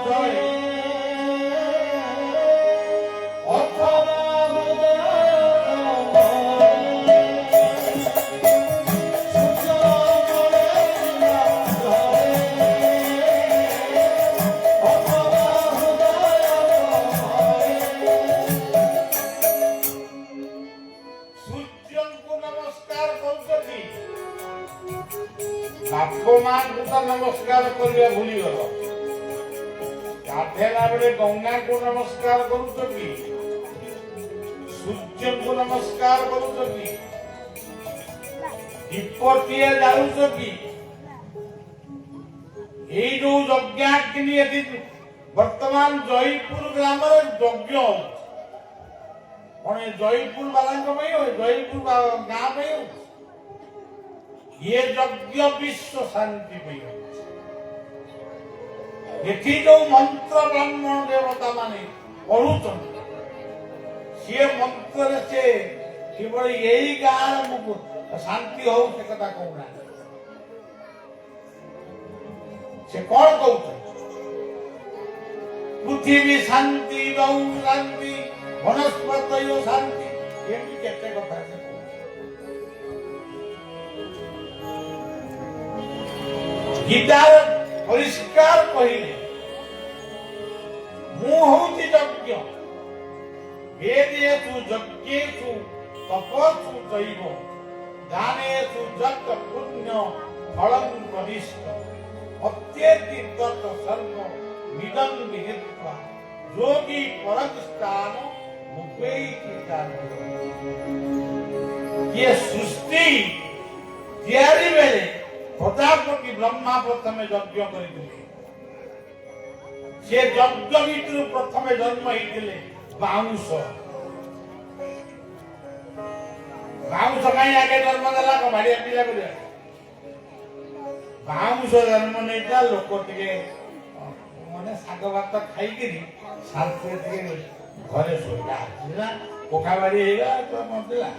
ଜଳେ ଅଥବା ଗୋମାଙ୍କୁ ତ ନମସ୍କାର କରିବା ଭୁଲିଗଲ, ଗାଧେଇଲା ବେଳେ ଗଙ୍ଗାକୁ ନମସ୍କାର କରୁଛ କି? ସୂର୍ଯ୍ୟଙ୍କୁ ନମସ୍କାର କରୁଛ କି? ଦୀପଟିଏ ଜାଳୁଛ କି? ଏଇ ଯୋଉ ଯଜ୍ଞାଗ୍ନି ଏଠି ବର୍ତ୍ତମାନ ଜୟପୁର ଗ୍ରାମରେ ଯଜ୍ଞ ହଉଛି, କଣ ଏ ଜୟପୁର ବାଲାଙ୍କ ପାଇଁ ହଉଛି, ଜୟପୁର ଗାଁ ପାଇଁ ହଉଛି? ये यज्ञ विश्व शांति ପାଇଁ ଏଠି ଯୋଉ ମନ୍ତ୍ର ବ୍ରାହ୍ମଣ ଦେବତା ମାନେ ପଢୁଛନ୍ତି, ସିଏ ମନ୍ତ୍ରରେ ସେ କେବଳ ଏଇ ଗାଁର ଶାନ୍ତି ହଉ ସେ କଥା କହୁନାହାନ୍ତି। ସେ କଣ କହୁଛନ୍ତି? ପୃଥିବୀ ଶାନ୍ତି, ଗୌ ଶାନ୍ତି, ବନସ୍ପତି ଶାନ୍ତି, ଏମିତି କେତେ କଥା ସେ କହୁଛନ୍ତି। ଗୀତାର ପରିଷ୍କାର କହିଲେ, ମୁଁ ହଉଛି ଯଜ୍ଞ, ବେଦେଷୁ ଯଜ୍ଞେଷୁ ତପସ୍ସୁ ଚୈବ ଦାନେଷୁ ଯତ୍ ପୁଣ୍ୟ ଫଳଂ ପ୍ରଦିଷ୍ଟ ଅତ୍ୟେତି ତତ୍ ସର୍ବ ମିଦଂ ବିହିତ୍ୱା ଯୋଗୀ ପରସ୍ଥାନ ମୁପୈତି କାର୍ତ୍ୟ। ये ସୃଷ୍ଟି ତିଆରି ବେଳେ ପ୍ରଜାପତି ବ୍ରହ୍ମା ପ୍ରଥମେ ଯଜ୍ଞ କରିଥିଲେ। ସେ ଯଜ୍ଞ ଭିତରୁ ପ୍ରଥମେ ଜନ୍ମ ହେଇଥିଲେ ବାଉଁଶ। ବାଉଁଶ କାହିଁ ଆଗେ ଜନ୍ମ ଦେଲା? ବାଡ଼ିଆ ପିଲା କରିବା। ବାଉଁଶ ଜନ୍ମ ନେଇଥିଲା ଲୋକ ଟିକେ ମାନେ ଶାଗ ଭାତ ଖାଇକିରି ଶାନ୍ତିରେ ଟିକେ ଘରେ ଶୋଇଲା, ପୋଖା ବାଡ଼ି ହେଇଗଲା ମରିଥିଲା।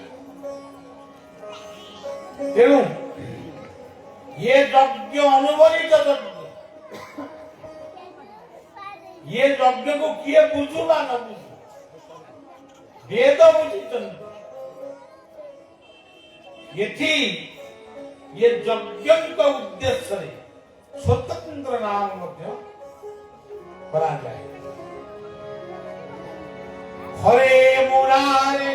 ତେଣୁ ये यज्ञ अनुबंधित यज्ञ, ये यज्ञ को किए बुझुला न बुझु, वेद बुझिଛନ୍ତି। ଏଠି ये यज्ञଙ୍କ ଉଦ୍ଦେଶ୍ୟରେ ସ୍ୱତନ୍ତ୍ର ନାମ ମଧ୍ୟ କରାଯାଏ। ହରେ ମୁରାରେ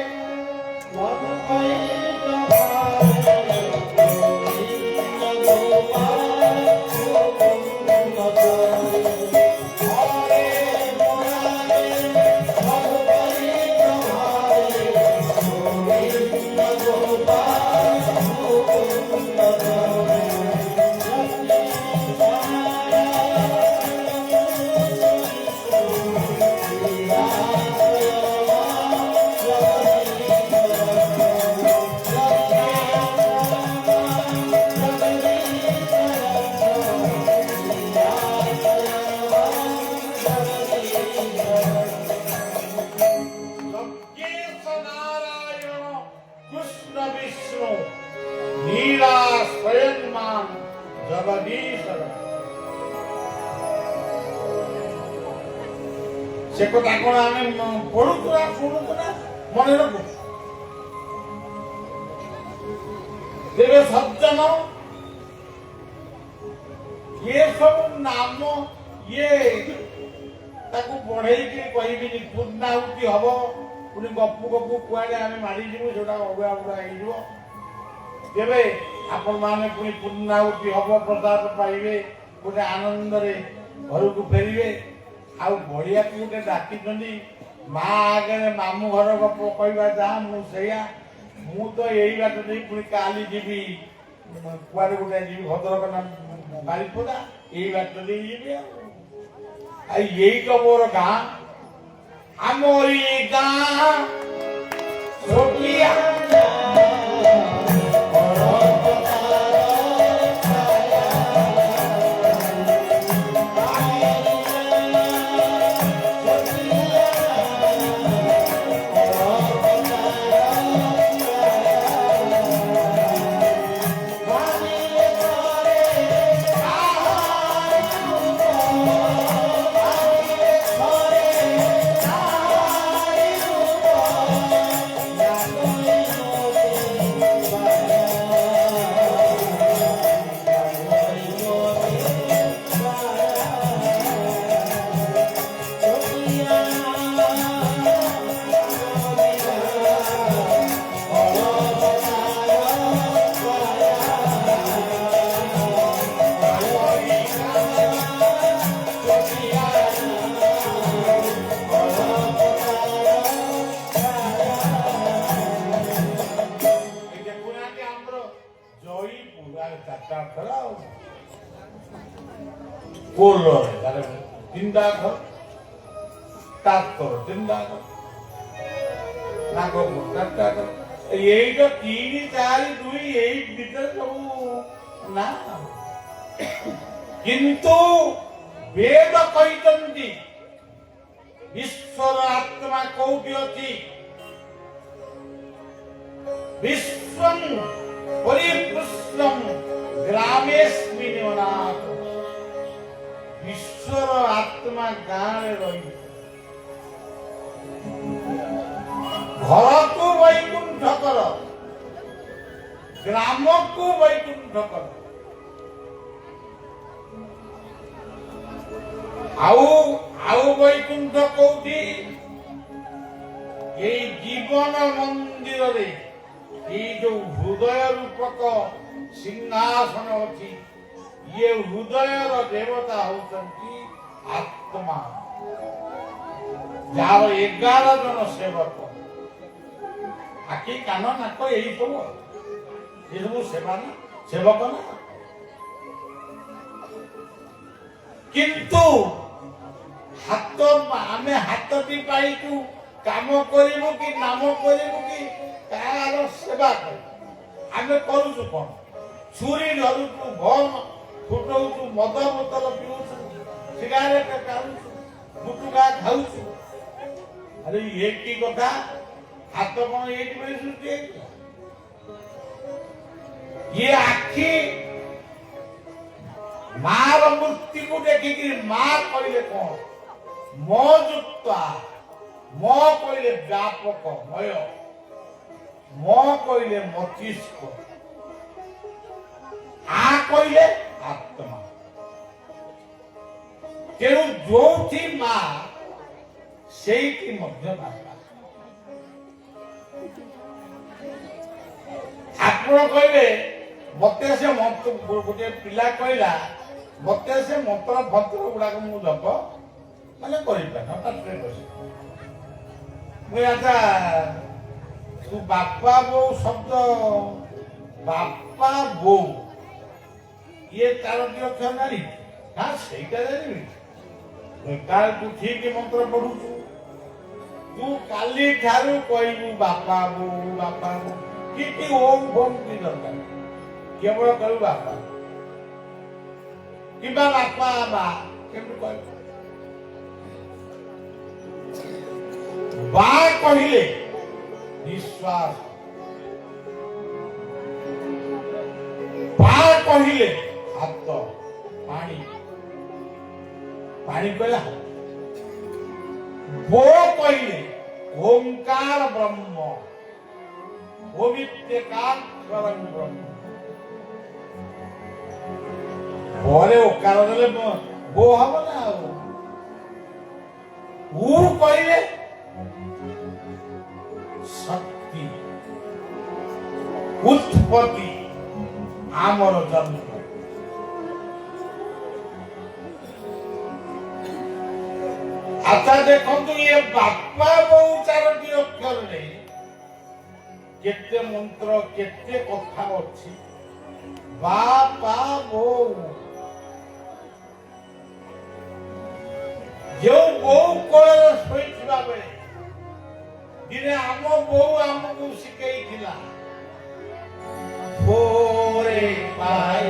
से कथा कौन आम पढ़ुचु ना शुणुचु ना मन रखु तेरे सज्जन ये सब नाम ये ताकू पढ़े कहबी पूर्णाहुति हम पुणी गपु गपु कुआड़े आम मारिजु जो अगुआ अगुआ तेरे आपण मैंने पुणी पूर्णाहुति हम प्रसाद पाइबे गोटे आनंद घर को फेरबे आउ बढ़िया गोटे डाकी माँ आगे मामू घर गप कहवा जहाँ मुझे मु तो यही बात नहीं पुणी काली जीवी कुआड़े गोटे जीवी भद्रक ना बारिपदा यही बात नहीं जीवी यही तो मोर गाँ आमरी गाँ କୋଲରେ ତାର ତିନିଟା ଘର ତାର ତିନିଟା ଘର ନାଗ ଚାରିଟା ଘର ଏଇଟା 3, 4, 2 ଏଇ ଭିତରେ ସବୁ ନା କିନ୍ତୁ ବେଦ କହିଛନ୍ତି ବିଶ୍ୱର ଆତ୍ମା କୋଉଠି ଅଛି ବିଶ୍ୱଂ ପରିପୃଷ୍ଠଂ ଗ୍ରାମେସ୍ମିନ୍ ଅନାଥ ବିଶ୍ୱର ଆତ୍ମା ଗାଁରେ ରହିଛି ଘରକୁ ବୈକୁଣ୍ଠ କର ଗ୍ରାମକୁ ବୈକୁଣ୍ଠ କର ଆଉ ବୈକୁଣ୍ଠ କୋଉଠି ଏଇ ଜୀବନ ମନ୍ଦିରରେ ଏଇ ଯୋଉ ହୃଦୟ ରୂପକ ସିଂହାସନ ଅଛି ଇଏ ହୃଦୟର ଦେବତା ହଉଛନ୍ତି ଆତ୍ମା ଯାହାର 11 ଜଣ ସେବକ ଆଖି କାନ ନାକ ଏଇ ସବୁ ସେବା ନା ସେବକ ନା କିନ୍ତୁ ଆମେ ହାତଟି ପାଇଛୁ କାମ କରିବୁ କି ନାମ କରିବୁ କି ତାର ସେବା କରିବୁ ଆମେ କରୁଛୁ କଣ ଛୁରୀ ଧରୁଛୁ ଭମ ଫୁଟଉଛୁ ମଦ ବୋତଲ ପିଉଛୁ ସିଗାରେଟ ଟାଣୁଛୁ ଗୁଟୁକା ଖାଉଛୁ ଆରେ ଇଏ କି କଥା ହାତ କଣ ଏଇଠି ପାଇଁ ସୃଷ୍ଟି ହେଇଥିଲା ଇଏ ଆଖି ମାର ମୂର୍ତ୍ତିକୁ ଦେଖିକିରି ମା କହିଲେ କଣ ମୋ ଯୁକ୍ତ ମୋ କହିଲେ ବ୍ୟାପକ ମୟ ମୋ କହିଲେ ମସ୍ତିଷ୍କ ଆ କହିଲେ ଆତ୍ମା ତେଣୁ ଯୋଉଠି ମା ସେଇଠି ମଧ୍ୟ ବାପା ଆପଣ କହିବେ ମତେ ସେ ମନ୍ତ୍ର ଗୋଟେ ପିଲା କହିଲା ମତେ ସେ ମନ୍ତ୍ର ଭଦ୍ର ଗୁଡାକ ମୁଁ ଜପ ମାନେ କରିପାରେ ଆଚ୍ଛା ତୁ ବାପା ବୋଉ ଶବ୍ଦ ବାପା ବୋଉ ଇଏ ତାର ଅକ୍ଷର ଜାଣି ନା ସେଇଟା ଜାଣିବି ତାର ତୁ ଠିକ ମନ୍ତ୍ର ପଢୁଛୁ ତୁ କାଲି ଠାରୁ କହିବୁ ବାପା ବୋଉ କିଛି ଓମ୍ ଫୋମ୍ କି ଦରକାର କେବଳ କହିବୁ ବାପା କିମ୍ବା ବାପା ମା କେମିତି କହିବୁ ବା କହିଲେ ନିଶ୍ୱାସ ବା କହିଲେ ହାତ ପାଣି କହିଲା ବୋ କହିଲେ ଓଙ୍କାର ବ୍ରହ୍ମ ଓବିତ୍ୟକାକ୍ଷରଂ ବ୍ରହ୍ମ ପରେ ଓକାର ଦେଲେ ବୋ ହବ ନା ଆଉ ଉ କହିଲେ ଶକ୍ତି ଉତ୍ପତ୍ତି ଆମର ଜନ୍ମ ଆଚ୍ଛା ଦେଖନ୍ତୁ ଇଏ ବାପା ବୋଉ 4ଟି ଅକ୍ଷରରେ କେତେ ମନ୍ତ୍ର କେତେ କଥା ଅଛି ବାପା ବୋଉ ଯେଉଁ ବୋଉ କୋଳରେ ଶୋଇଥିବା ବେଳେ ଦିନେ ଆମ ବୋଉ ଆମକୁ ଶିଖେଇଥିଲା ବୋରେ ପାଇ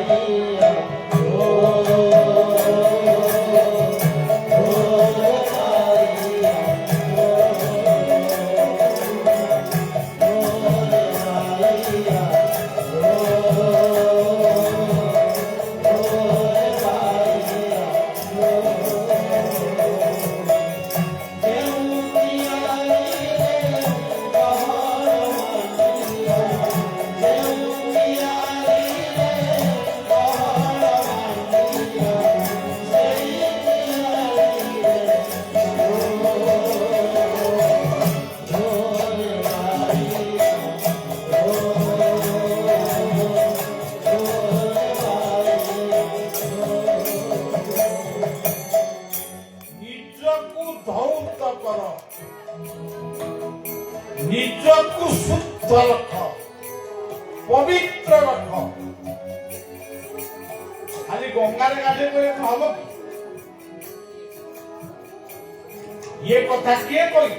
ନିଜକୁ ଶୁଦ୍ଧ ରଖ ପବିତ୍ର ରଖ ଖାଲି ଗଙ୍ଗାରେ ଗାଧେଇ ପରେ ହବ କି ये कथा किए कही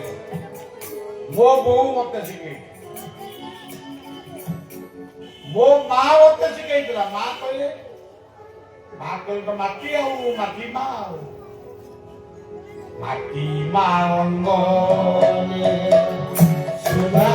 मो बो मत शिखे मो माँ मत शिखे माँ कहले तो माटी आउ माटी माँ अंगने सुधा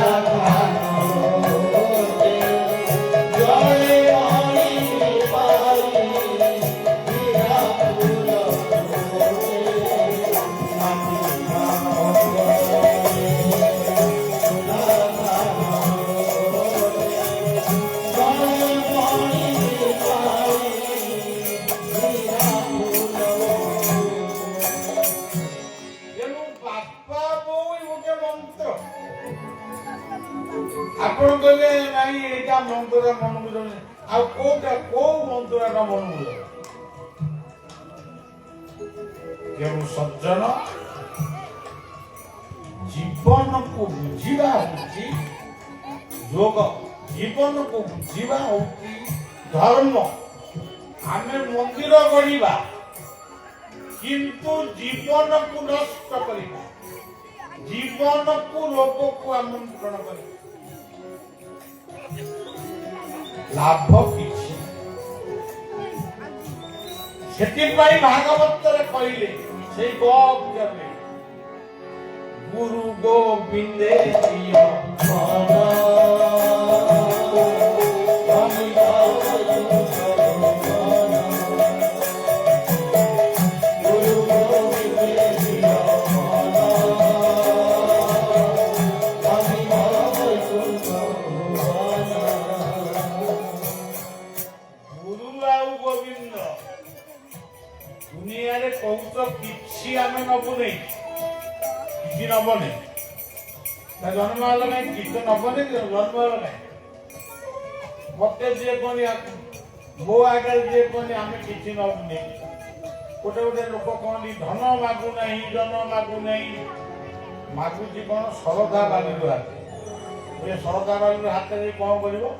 ଆପଣ କହିଲେ ନାଇଁ ଏଇଟା ମନ୍ଦିର ମନକୁ ଯାଉନି ଆଉ କୋଉ ମନ୍ଦିରଟା ମନକୁ ଯାଉ କେଉଁ ସଜ୍ଜନ ଜୀବନକୁ ବୁଝିବା ହଉଛି ଯୋଗ ଜୀବନକୁ ବୁଝିବା ହଉଛି ଧର୍ମ ଆମେ ମନ୍ଦିର ଗଢିବା କିନ୍ତୁ ଜୀବନକୁ ନଷ୍ଟ କରିବା ଜୀବନକୁ ରୋଗକୁ ଆମନ୍ତ୍ରଣ କରିବା ଲାଭ କିଛି ସେଥିପାଇଁ ଭାଗବତରେ କହିଲେ ସେଇ ଗରେ ଗୁରୁ ଗୋବିନ୍ଦେ ଦୁନିଆରେ କହୁଛ କିଛି ଆମେ ନବୁନି କିଛି ନବନି ଜନ୍ମ ହେଲା ନାଇଁ କିଛି ନବନି ଜନ୍ମ ହେଲା ନାଇଁ ମତେ ଯିଏ କହନି ମୋ ଆଗରେ ଯିଏ କହନି ଆମେ କିଛି ନବୁନି ଗୋଟେ ଗୋଟେ ଲୋକ କହନ୍ତି ଧନ ମାଗୁନାହିଁ ଜନ ମାଗୁନାହିଁ ମାଗୁଛି କଣ ଶରଧା ବାଲିର ହାତ ଏ ଶରଧା ବାଲିର ହାତରେ କଣ କରିବ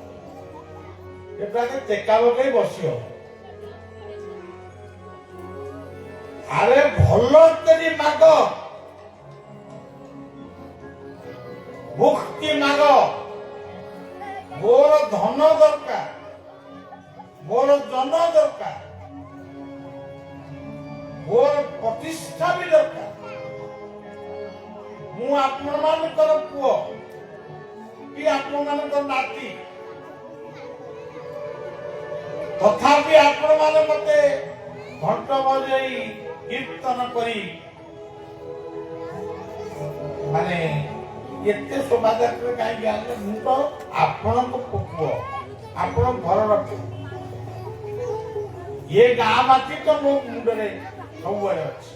ଏଟାକେ ଟେକା ପକେଇ ବସିବ আরে ଭଲ କରି ମାଗ মুক্তি মাগ ମୋର ଧନ ଦରକାର ମୋର ଜନ ଦରକାର ମୋର ପ୍ରତିଷ୍ଠା ବି ଦରକାର ମୁଁ ଆପଣମାନଙ୍କର ପୁଅ କି ଆପଣମାନଙ୍କର ନାତି ତଥାପି ଆପଣମାନେ ମତେ ଘଣ୍ଟ ବଜେଇ କୀର୍ତ୍ତନ କରି ମାନେ ଏତେ ଶୋଭାଯାତ୍ରା କାହିଁକି ଆଣିଲେ ମୁଁ ତ ଆପଣଙ୍କ ପୁଅ ଆପଣ ଘରର ପୁଅ ଏ ଗାଁ ମାଟି ତ ମୋ ମୁଣ୍ଡରେ ସବୁବେଳେ ଅଛି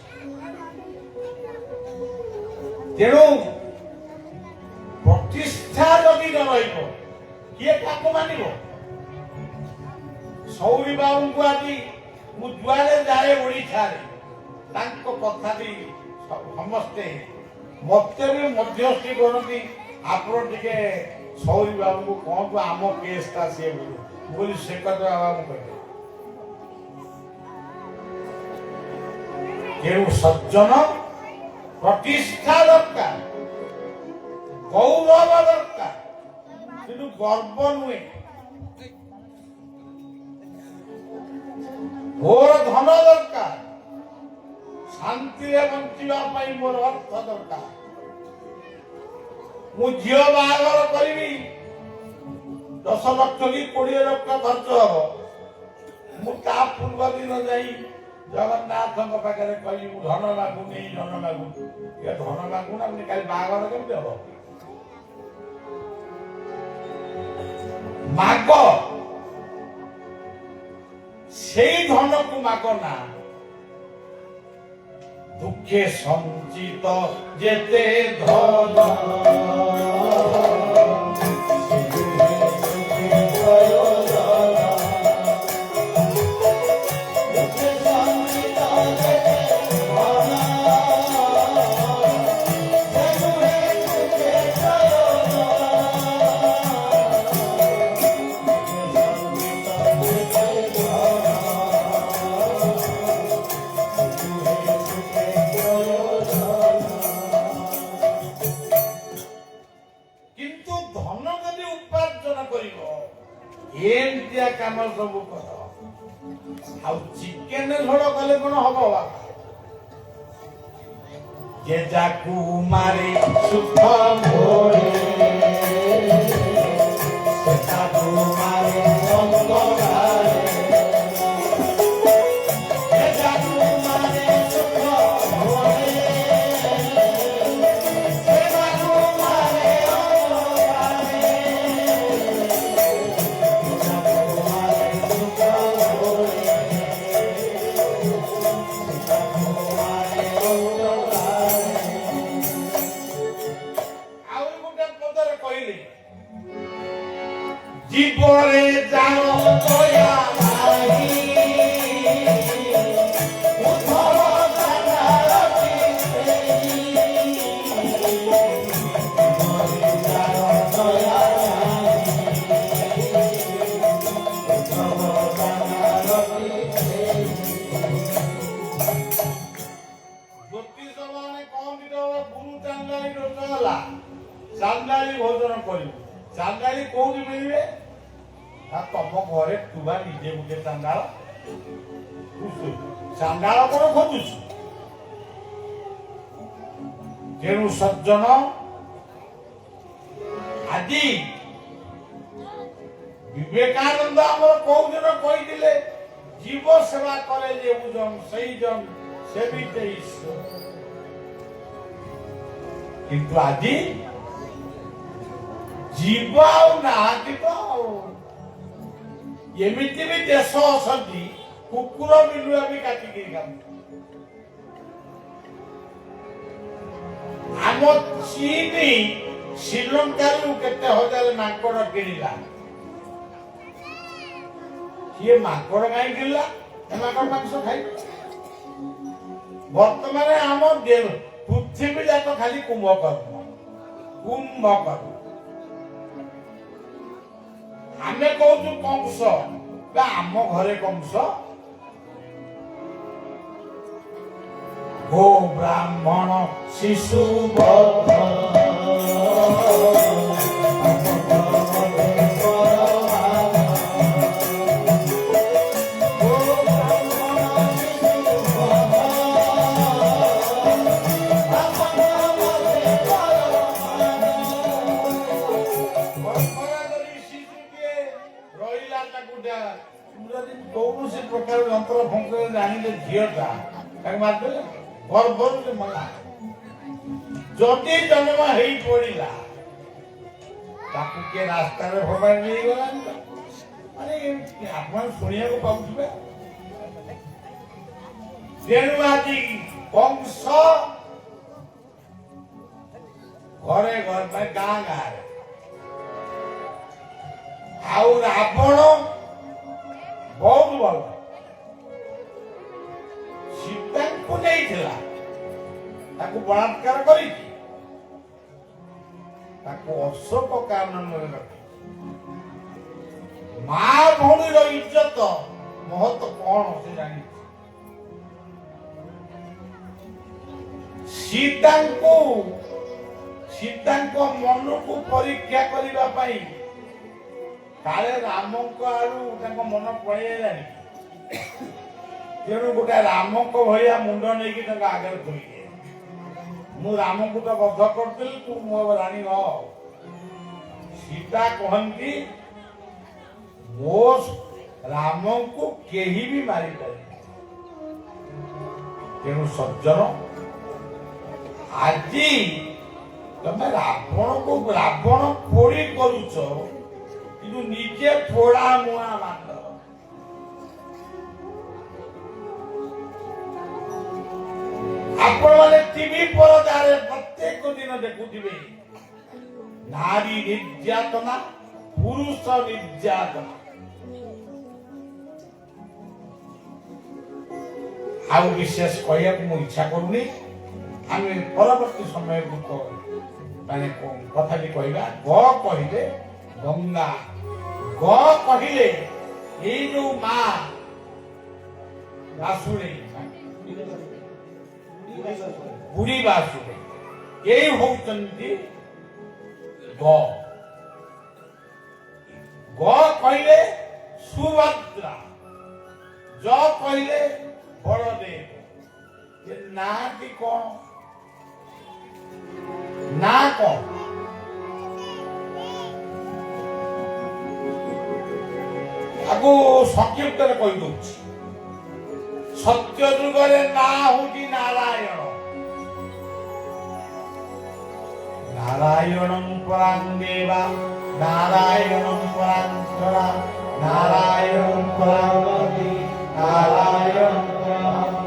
ତେଣୁ ପ୍ରତିଷ୍ଠା ଯଦି ନ ରହିବ କିଏ କାହାକୁ ମାନିବ ସୌରୀ ବାବୁଙ୍କୁ ଆଜି ମୁଁ ଯୁଆଡେ ଯାଏ ଓଡ଼ିଶାରେ ତାଙ୍କ କଥା ବି ସମସ୍ତେ ମତେ ବି ମଧ୍ୟସ୍ଥି କରନ୍ତି ଆପଣ ଟିକେ ସୌରୀ ବାବୁଙ୍କୁ କହନ୍ତୁ ଆମ କେସ୍ଟା ସିଏ ବୋଲି ସେ କଥା ମୁଁ କହିଲି କେଉଁ ସଜ୍ଜନ ପ୍ରତିଷ୍ଠା ଦରକାର ଗୌରବ ଦରକାର କିନ୍ତୁ ଗର୍ବ ନୁହେଁ ମୋର ଧନ ଦରକାର ଶାନ୍ତିରେ ବଞ୍ଚିବା ପାଇଁ ମୋର ଅର୍ଥ ଦରକାର ମୁଁ ଝିଅ ବାହାଘର କରିବି 10 ଲକ୍ଷ କି 20 ଲକ୍ଷ ଖର୍ଚ୍ଚ ହବ ମୁଁ ତା ପୂର୍ବ ଦିନ ଯାଇ ଜଗନ୍ନାଥଙ୍କ ପାଖରେ କହିବି ମୁଁ ଧନ ମାଗୁନି ଧନ ମାଗୁନି ଏ ଧନ ମାଗୁନା କାଲି ବାହାଘର କେମିତି ହବ ମାଗ সেই ধনকু মাগ না দুঃখে সঞ্চিত যেতে ধন ଏମିତିଆ କାମ ସବୁ କର। ଆଉ ଚିକେନ ଝୋଳ କଲେ କଣ ହବ ବାପା? ଯେ ଯାକୁ ମାରେ ସୁଖ ଭୋରେ, ସେ ଯାକୁ ମାରେ ଅଙ୍ଗରାରେ। ଯେ ଯାକୁ ମାରେ ସୁଖ ଭୋରେ, ସେ ଯାକୁ ମାରେ ଅଙ୍ଗରାରେ। ଯେ ଯାକୁ ମାରେ ସୁଖ ଭୋରେ, ସେ ଯାକୁ ମାରେ ଅଙ୍ଗରାରେ। ଆଉ ଗୋଟେ ପଦରେ କହିଲେ, জীবরে যাও দয়া নাই, উদ্ধব জানার পিছেই। জীবরে যাও দয়া নাই, উদ্ধব জানার পিছেই। জ্যোতিষ মানে কম দিতে হবে গুরু চান্দালি রসগোল্লা, চান্দালি ভোজন করিব। ଚାନ୍ଦାଳି କୋଉଠି ମିଳିବେ? ନା ତମ ଘରେ ତୁବା ନିଜେ ଗୋଟେ ଚାନ୍ଦାଳ ଚାନ୍ଦାଳ କଣ ଖୋଜୁଛୁ? ତେଣୁ ସଜ୍ଜନ ଆଜି ବିବେକାନନ୍ଦ ଆମର କୋଉ ଦିନ କହିଥିଲେ, ଜୀବ ସେବା କରେ ଯେ জন সেই জন সেবিতে ঈশ্বর। କିନ୍ତୁ ଆଜି ଜୀବ ଆଉ ନାହାନ୍ତି ତ। ଆଉ ଏମିତି ବି ଦେଶ ଅଛନ୍ତି କୁକୁର ବିଲୁଆ ବି କାଟିକି ଖାଆନ୍ତି। ଆମ ଚୀନ ଶ୍ରୀଲଙ୍କାରୁ କେତେ ହଜାର ମାଙ୍କଡ କିଣିଲା। କିଏ ମାଙ୍କଡ କାହିଁ କିଣିଲା? ମାଙ୍କଡ ମାଂସ ଖାଇବେ। ବର୍ତ୍ତମାନ ଆମ ପୃଥିବୀ ଯାକ ଖାଲି କୁମ୍ଭକର୍ମ କୁମ୍ଭକର୍ମ। ଆମେ କହୁଛୁ କଂସ, ଆମ ଘରେ କଂସ। ଗୋ ବ୍ରାହ୍ମଣ ଶିଶୁ ବଧ, କୌଣସି ପ୍ରକାର ଯନ୍ତ୍ର ଫନ୍ତ୍ର ଜାଣିଲେ ଝିଅଟା ତାକୁ ମାରିଦେଲେ ଗର୍ଭରୁ ମଲା। ଯଦି ଜନ୍ମ ହେଇ ପଡିଲା ତାକୁ କିଏ ରାସ୍ତାରେ ଫୋପାଡ଼ି ନେଇଗଲାନି। ମାନେ ଆପଣ ଶୁଣିବାକୁ ପାଉଥିବେ। ତେଣୁ ଆଜି କଂସ ଘରେ ଘରେ ଗାଁ ଗାଁରେ, ଆଉ ରାବଣ ବହୁତ ଭଲ। ସୀତାଙ୍କୁ ନେଇଥିଲା, ତାକୁ ବଳାତ୍କାର କରିଛି, ତାକୁ ଅଶୋକ କାନନରେ ରଖି। ମା ଭଉଣୀର ଇଜ୍ଜତ ମହତ୍ଵ କଣ ସେ ଜାଣିଛି। ସୀତାଙ୍କ ମନକୁ ପରୀକ୍ଷା କରିବା ପାଇଁ କାଳେ ରାମଙ୍କ ଆଡୁ ତାଙ୍କ ମନ ପଳେଇଲାନି। ତେଣୁ ଗୋଟେ ରାମଙ୍କ ଭଳିଆ ମୁଣ୍ଡ ନେଇକି ତାଙ୍କ ଆଗରେ ଥୋଇଦିଏ। ମୁଁ ରାମଙ୍କୁ ତ ବଦ୍ଧ କରିଥିଲି, ତୁ ମୋ ରାଣୀ ହ। ସୀତା କହନ୍ତି, ମୋ ରାମଙ୍କୁ କେହି ବି ମାରିପାରିବେ। ତେଣୁ ସଜ୍ଜନ ଆଜି ତମେ ରାବଣକୁ ରାବଣ ପୋଡ଼ି କରୁଛ, କିନ୍ତୁ ନିଜେ ପୋଡ଼ା ମୁଆ ମାତ। ଆପଣ ମାନେ ଟିଭି ପରଦାରେ ପ୍ରତ୍ୟେକ ଦିନ ଦେଖୁଥିବେ ନାରୀ ନିର୍ଯାତନା, ପୁରୁଷ ନିର୍ଯାତନା। ଆଉ ବିଶେଷ କହିବାକୁ ମୁଁ ଇଚ୍ଛା କରୁନି। ଆମେ ପରବର୍ତ୍ତୀ ସମୟକୁ ମାନେ କଥାଟି କହିବା। ଗ କହିଲେ ଗଙ୍ଗା, ଗ କହିଲେ ଏଇ ଯୋଉ ମା ବାସୁଡେଇ, ବୁଢୀ ବାସୁଡେଇ, ଏଇ ହଉଛନ୍ତି ଗ। ଗ ଗ କହିଲେ ସୁଭଦ୍ରା, ଜ କହିଲେ ବଳଦେବ। ଏ ନାଁଟି କଣ? ନାଁ କଣ? ତାକୁ ସଂକ୍ଷିପ୍ତରେ କହିଦଉଛି। ସତ୍ୟ ଯୁଗରେ ନାଁ ହଉଛି ନାରାୟଣ। ନାରାୟଣଂ ପରାଂ ଦେବା, ନାରାୟଣଂ ପରାଂ ଧରା, ନାରାୟଣଂ ପରାଂ ଗତି, ନାରାୟଣଂ ପରାଂ।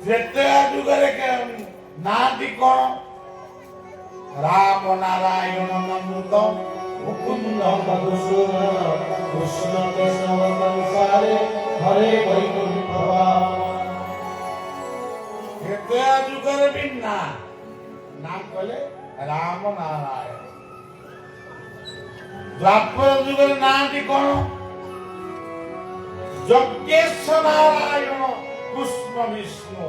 ତ୍ରେତୟା ଯୁଗରେ ନାଁଟି କଣ? ରାମ ନାରାୟଣ ନମୃତ ମୁକୁନ୍ଦ ମଧୁସୂଦନ, କୃଷ୍ଣ କେଶବ ସଂସାରେ ହରେ ବୈକୁଣ୍ଠ। ତ୍ରେତୟା ଯୁଗରେ ବି ନାମ କଲେ ରାମ ନାରାୟଣ। ଦ୍ୱାପର ଯୁଗରେ ନାଁଟି କଣ? ଯଜ୍ଞେଶ ନାରାୟଣ କୃଷ୍ଣ ବିଷ୍ଣୁ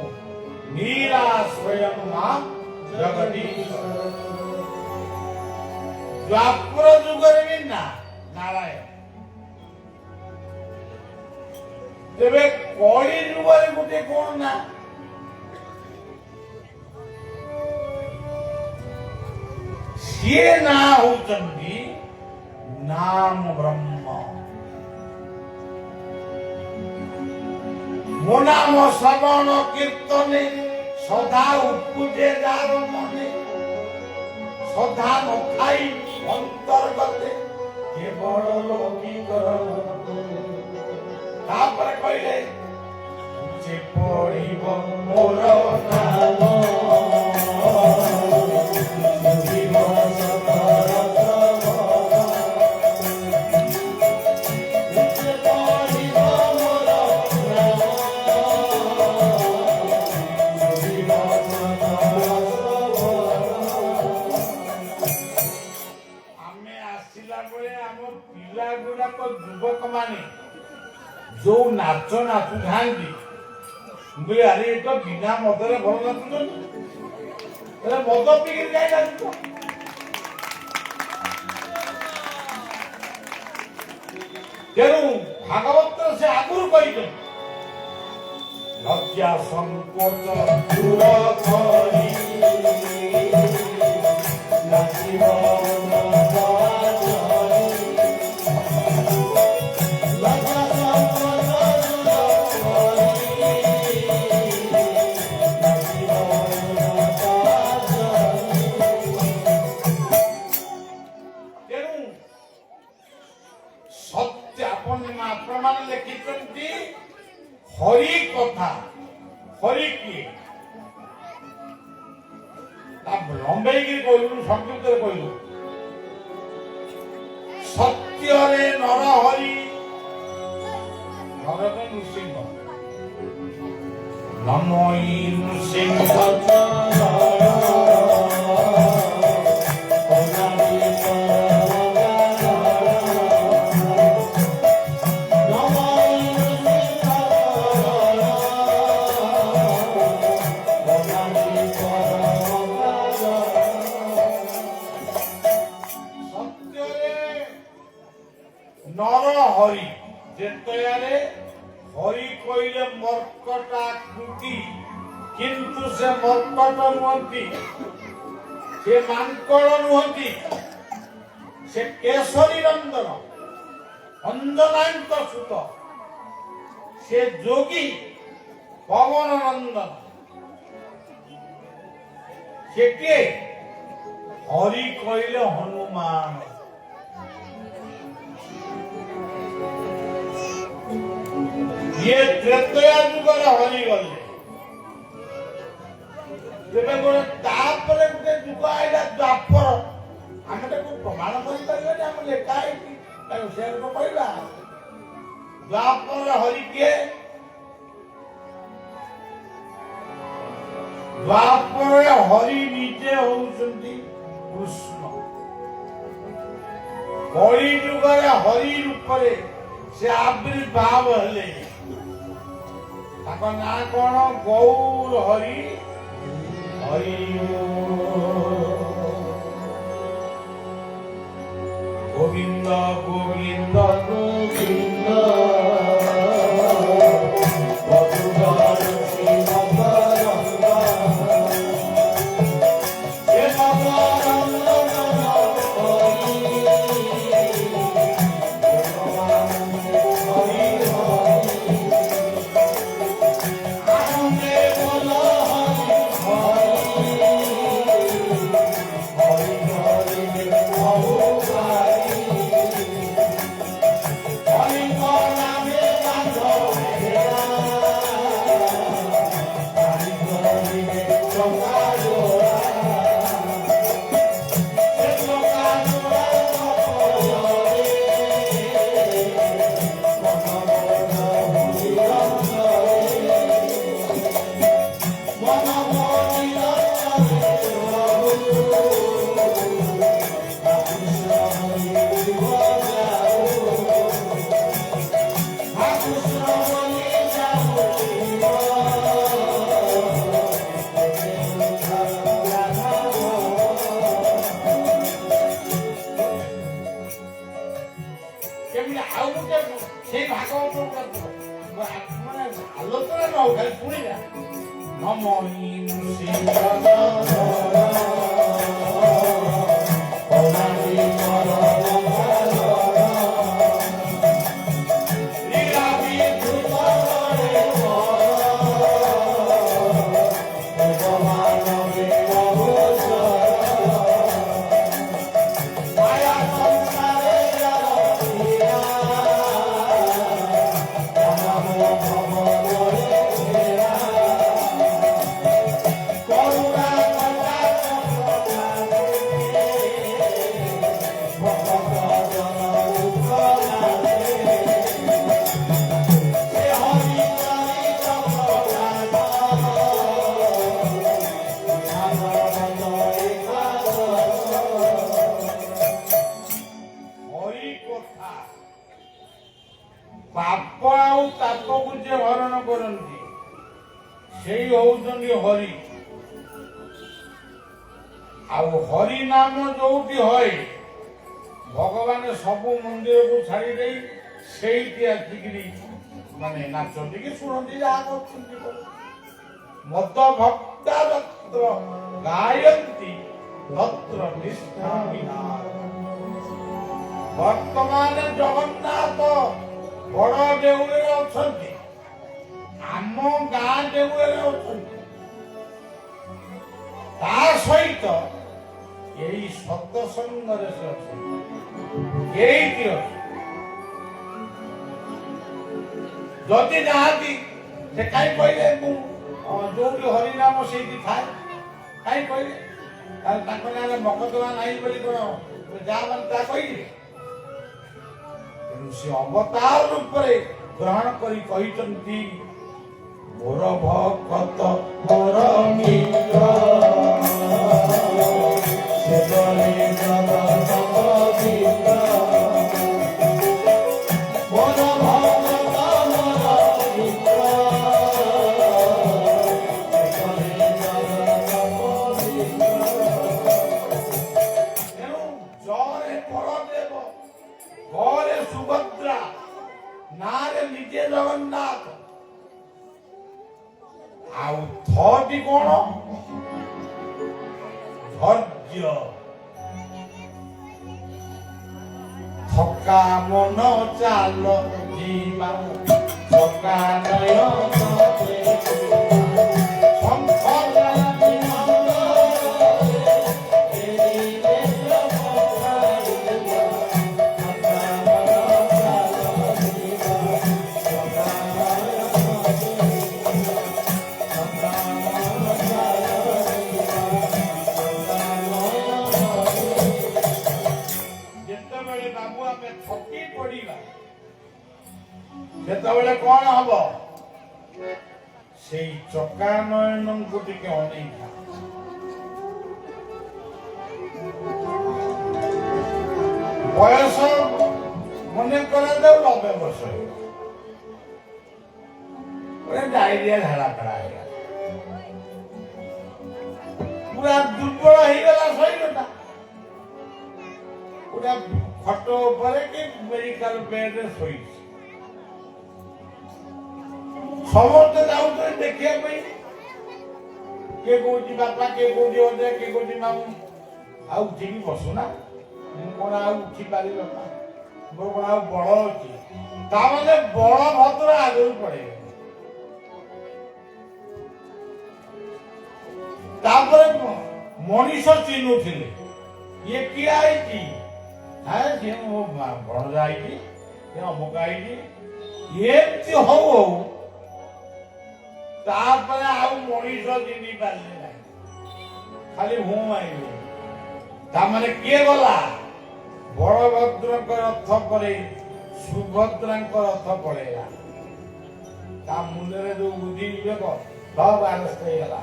नीला स्वयं मां जगदीश्वर। द्वापर जुगरे भी नारायण। तेरे कली जुगरे गोटे कौन ना सी ना होचंदी नाम ब्रह्म। मो नाम श्रवण कीर्तने सदा उपजे जार मने, सदा नखाई अंतर्गते केवल लौकिकर। तापर कहले जे पढ़िब मोर नाम युवक माने जो नाच नाचु थांती बोले अरे तो बिना मदरे भल नाचुन मद पिकर जाए नाचु। तेणु भागवत से आगुर कही लज्जा संकोच दूर करी नाचिब लिखिंट हरि कथा। हरि किए लंबे कहलु संक्षिप्त कहलु सत्य नर हरि नर नृसिंह नमोई नृसिंह नर हरि जेतयारे हरि कहले मर्कटा कृति किंतु से मर्कट नुहंती से मांकड़ नुहंती से केशरी नंदन अंजनांत सुत से जोगी पवन नंदन से के हरि कहले हनुमान। ये त्रेतया जुगर हरि गले तेरे गोटे तापरे गोटे जुग आइला द्वापर आमे ताको प्रमाण करि परिबा हम लेखा आइछि ताको शेयर को कहला द्वापर हरि के द्वापर हरि नीचे होउछंती कृष्ण। कली जुगरे हरि रूपरे से आविर्भाव हेले ताको ना कोन गौर हरि हरि গোবিন্দ গোবিন্দ গোবিন্দ মধুকর শ্রীমকরন্দ হে মকরন্দ নমঃ হরি হরি হরি আনন্দে বল হরি হরি হরি হরি অবতারি হরি নামে বাঁধবেরা হরি হরি চকাজোড়া সে চকাজোড়া কপরে মনমোহন কেমনি ଆଉ ଗୋଟେ ସେଇ ଭାଗବତ ମାନେ ଆଲୋଚନା ନ ଖାଲି ଶୁଣିଲା ନମଣି ପାପ ଆଉ ତାପକୁ ଯେ ହରଣ କରନ୍ତି ସେଇ ହଉଛନ୍ତି ହରି। ଆଉ ହରି ନାମ ଯୋଉଠି ହଏ ଭଗବାନ ସବୁ ମନ୍ଦିରକୁ ଛାଡ଼ି ଦେଇ ସେଇଠି ଆସିକିରି ମାନେ ନାଚନ୍ତି କି ଶୁଣନ୍ତି ଯାହା କରୁଛନ୍ତି ମଦ ଭକ୍ତା ଦତ୍ର ଗାୟନ୍ତି ଦତ୍ର ନିଷ୍ଠା ବିନା। ବର୍ତ୍ତମାନ ଜଗନ୍ନାଥ ବଡ଼ ଦେଉଳରେ ଅଛନ୍ତି, ଆମ ଗାଁ ଦେଉଳରେ ଅଛନ୍ତି, ତା ସହିତ ଏଇ ସତସଙ୍ଗରେ ସେ ଅଛନ୍ତି, ଏଇଠି ଅଛି। ଯଦି ଯାଆନ୍ତି ସେ କାହିଁ କହିଲେ ମୁଁ ଯୋଉଠି ହରିନାମ ସେଇଠି ଥାଏ, କାହିଁ କହିଲେ ତାଙ୍କ ନାଁରେ ମକଦ୍ଦମା ନାହିଁ ବୋଲି କଣ ଯାହା ମାନେ ତା କହିଲେ? ସେ ଅବତାର ରୂପରେ ଗ୍ରହଣ କରି କହିଛନ୍ତି ମୋର ଭକ୍ତ ମୋର ମିତ୍ର ସେବରେ ଜଗତ ପବିତ୍ର। ମୋର ଭକ୍ତ ମୋର ମିତ୍ର ସେବରେ ଜଗତ ପବିତ୍ର। ତେଣୁ ଜରେ ବଳଦେବ ଘରେ ସୁଭଦ୍ରା ନାରେ ନିଜେ ଜଗନ୍ନାଥ। ଆଉ ଥଟି କଣ? ଧୈର୍ଯ୍ୟ ଥକା ମନ ଚାଲ ଯିବା ଥକା ନୟନ ସେତେବେଳେ କଣ ହବ? ସେଇ ଚକା ନୟନଙ୍କୁ ଟିକେ ଅନେଇଥା। ବୟସ ମନେ କରାଯାଉ 90 ବର୍ଷ ଡାଇରିଆ ଝାଡା ଫାଡା ହେଇଗଲା, ପୁରା ଦୁର୍ବଳ ହେଇଗଲା ଶରୀରଟା, ପୁରା ଖଟ ଉପରେ କି ମେଡିକାଲ ବେଡରେ ଶୋଇଛି। ସମସ୍ତେ ଯାଉଛନ୍ତି ଦେଖିବା ପାଇଁ। କିଏ କହୁଛି ବାପା, କିଏ କହୁଛି ଅଜୟ, କିଏ କହୁଛି ମାମୁଁ ଆଉ ଉଠିକି ବସୁନା, ମୁଁ କଣ ଆଉ ଉଠି ପାରିବି ବାପା, ମୋର କଣ ଆଉ ବଳ ଅଛି? ତାମାନେ ବଳଭଦ୍ର ଆଗରୁ ପଳେଇବେ। ତାପରେ ମଣିଷ ଚିହ୍ନୁଥିଲେ ଇଏ କିଏ ଆଇଛି, ସିଏ ମୋ ଭଣଜା ଆଇଛି, ସେ ଅମୁକ ଆଇଛି, ଏମିତି ହଉ ହଉ ତାପରେ ଆଉ ମଣିଷ ଚିହ୍ନି ପାରିଲେ ନାହିଁ, ଖାଲି ହୁଁ ଆଇଲେ। ତାମାନେ କିଏ ଗଲା? ବଳଭଦ୍ରଙ୍କ ରଥ ପରେ ସୁଭଦ୍ରାଙ୍କ ରଥ ପଳେଇଲା। ତା ମୁଣ୍ଡରେ ଯୋଉ ବୁଦ୍ଧି ବିବେକ ସବୁ ଆରସ୍ତ ହେଇଗଲା।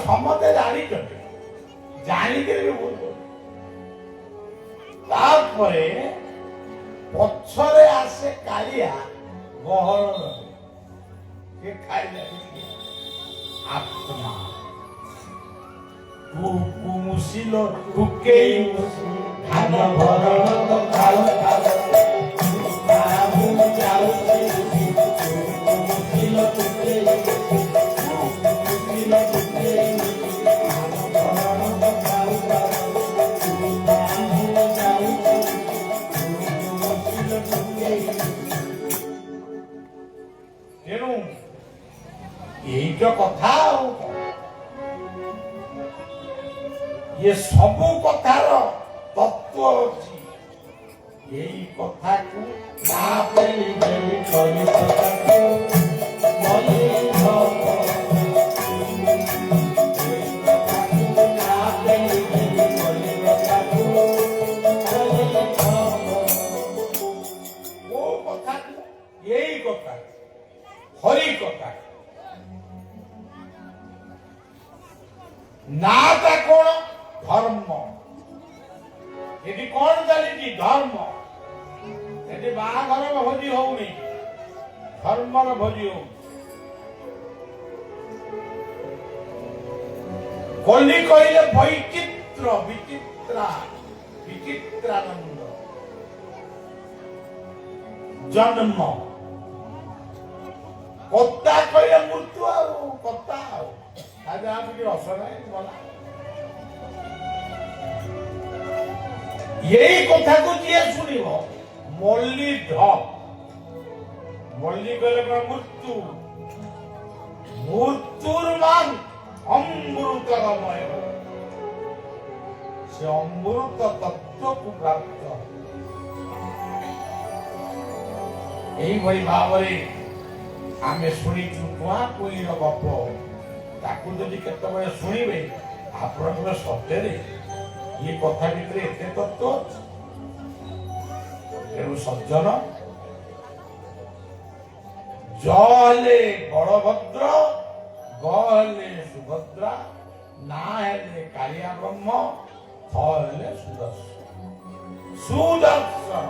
ସମସ୍ତେ ଜାଣିଛନ୍ତି, ଜାଣିକିରି ବି ଭୁଲ କରୁଛନ୍ତି। ତାପରେ ପଛରେ ଆସେ କାଳିଆ ଗହଳ, ସେ ଖାଇଲେ ଆତ୍ମା ମୁସିଲ ଟୁକେଇ ଧାନ ଭରଣ ଖାଉ ଖାଉ ତେଣୁ ଏଇ ଯୋ କଥା ଆଉ ये सबू कथार तत्व अछि। यही कथा को ना पेली देवी कहि सकते मली धो ना पेली देवी कहि सकते मली धो वो कथा यही कथा हरि कथा नाटा कोण धर्म। यदि कौन चली धर्म, यदि बाहाघर भोजी होनी धर्म भोजी हो कली कहले वैचित्र विचित्रा विचित्रानंद जन्म कत्ता कहले मृत्यु कत्ता आज आप रस नहीं गला। यही कथा को जी शुणव मल्ली ढप मल्ली कहले मृत्यु मृत्युर मान अमृतमय से अमृत तत्व को प्राप्त यही भाई भाव आम शुणी कुआ कुई गप ताकू जदि केतबे शुणिबे आपन सत्य ये कथा भीतर एते तत्व तेणु सज्जन जले बलभद्र गले सुभद्रा ना हेले कालिया ब्रह्म हेले सुदर्शन सुदर्शन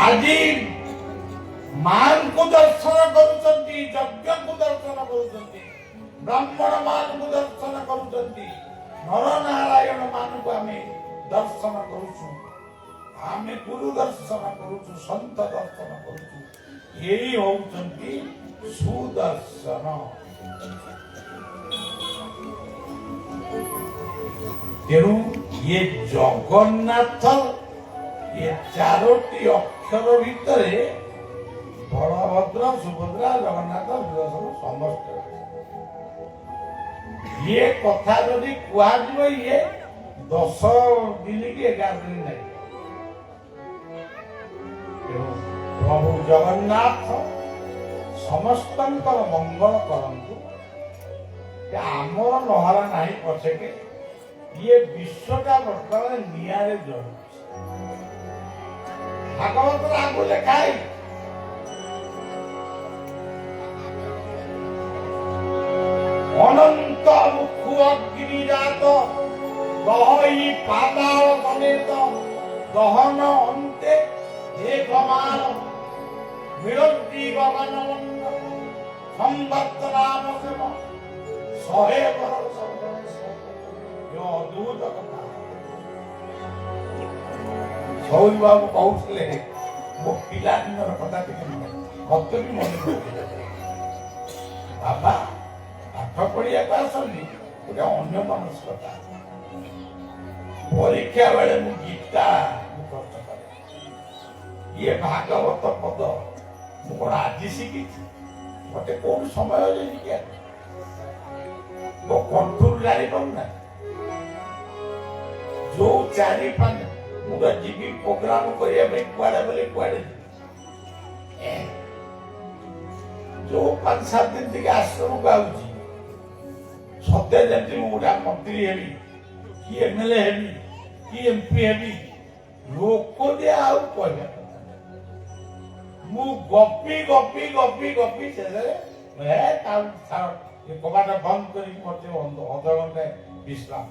आदि मान को दर्शन करुचंती यज्ञ को दर्शन करुचंती ब्राह्मण मान को दर्शन करुचंती नर नारायण मान को आमे दर्शन करूछु आमे गुरु दर्शन करूछु संत दर्शन करूछु यही होउचंती सुदर्शन। तेणु ये जगन्नाथ ये चारोटी अक्षर भितरे बलभद्र सुभद्रा जगन्नाथ सुदर्शन समस्त ये कथा जदि कहब ये 10 दिन कि 11 दिन नहीं। प्रभु जगन्नाथ समस्त मंगल करंतु आमर नहरा नहीं पछे के ये विश्व का वर्तमान नियारे जड़ू भागवत आगु लेखाई अनंत मुखु अग्निजात दही पाताल समेत दहन अंते एकमान मिलती गगन मंडल संवत्सराम सेव 100 वर्ष ଅଦ୍ଭୁତ କଥା। ସୌରୀ ବାବୁ କହୁଥିଲେ ମୋ ପିଲାଦିନର କଥା ଟିକେ ମତେ ବି ମନେ ପଡୁଥିଲା। ବାବା ପାଠ ପଢିବାକୁ ଆସନ୍ତି ଗୋଟେ ଅନ୍ୟ ମାନସିକତା। ପରୀକ୍ଷା ବେଳେ ମୁଁ ଗୀତା ମୁଖସ୍ଥ କରେ। ଇଏ ଭାଗବତ ପଦ ମୁଁ କଣ ଆଜି ଶିଖିଛି? ମତେ କୋଉ ସମୟ ଶିଖିଆ ମୋ କଣ୍ଠରୁ ଜାଣିପାରୁନା। ଯୋଉ 4-5 ମୁଁ ଯିବି ପ୍ରୋଗ୍ରାମ କରିବା ପାଇଁ କୁଆଡେ ବୋଲେ କୁଆଡେ ଯୋଉ 5-7 ଦିନ ଟିକେ ଆଶ୍ରମକୁ ଆଉଛି ସତେ ଯେମିତି ମୁଁ ଗୋଟେ ମନ୍ତ୍ରୀ ହେବି କି MLA ହେବି କି MP ହେବି। ଲୋକ ଯେ ଆଉ କହିବା କଥା ମୁଁ ଗପି ଗପି ଗପି ଗପି ଶେଷରେ କବାଟ ବନ୍ଦ କରିକି ମତେ ଅଧଘଣ୍ଟେ ବିଶ୍ରାମ।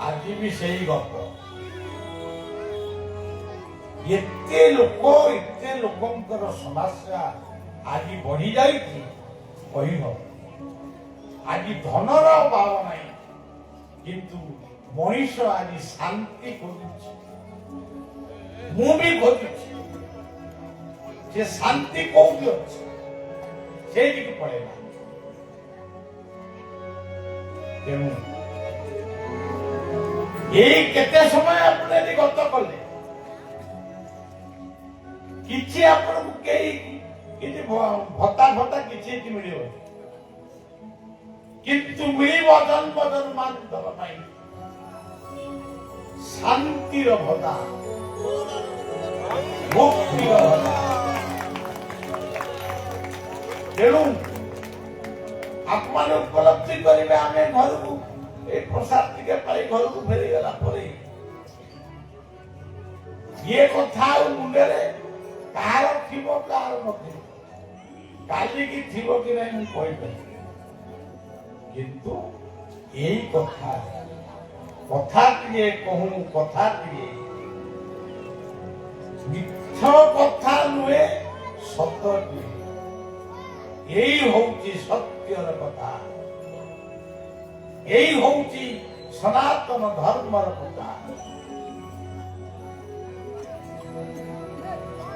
ଆଜି ବି ସେଇ ଗପ। ଏତେ ଲୋକଙ୍କର ସମସ୍ୟା ଆଜି ବଢି ଯାଇଛି କହିବ। ଆଜି ଧନର ଅଭାବ ନାହିଁ କିନ୍ତୁ ମଣିଷ ଆଜି ଶାନ୍ତି ଖୋଜୁଛି। ମୁଁ ବି ଖୋଜୁଛି। ସେ ଶାନ୍ତି କୋଉଠି ଅଛି ସେଇଠିକି ପଳେଇବା। ତେଣୁ ଏଇ କେତେ ସମୟ ଆପଣ ଏଠି ଗତ କଲେ କିଛି ଆପଣଙ୍କୁ କେହି କିଛି ଭତ୍ତା କିଛି ଏଠି ମିଳିବ କିନ୍ତୁ ମିଳିବ ଜନ୍ମଜନ୍ମାନ୍ତର ପାଇଁ ଶାନ୍ତିର ଭତ୍ତା, ମୁକ୍ତିର ଭତ୍ତା। ତେଣୁ ଆପଣମାନେ ଉପଲବ୍ଧି କରିବେ ଆମେ ଘରକୁ এই প্রসাদ থেকে পাই ঘরକୁ ফেরিগলা ପରେ ଇଏ କଥା ଆଉ ମୁଣ୍ଡରେ କାହାର ଥିବ କାହାର ନଥିବ କାଲିକି ଥିବ କି ନାହିଁ ମୁଁ କହିପାରିବି। କିନ୍ତୁ ଏଇ କଥାଟିଏ କହୁଁ କଥାଟିଏ ମିଛ କଥା ନୁହେଁ ସତଟିଏ। ଏଇ ହଉଛି ସତ୍ୟର କଥା। এই হଉଛି ସନାତନ ଧର୍ମର କଥା।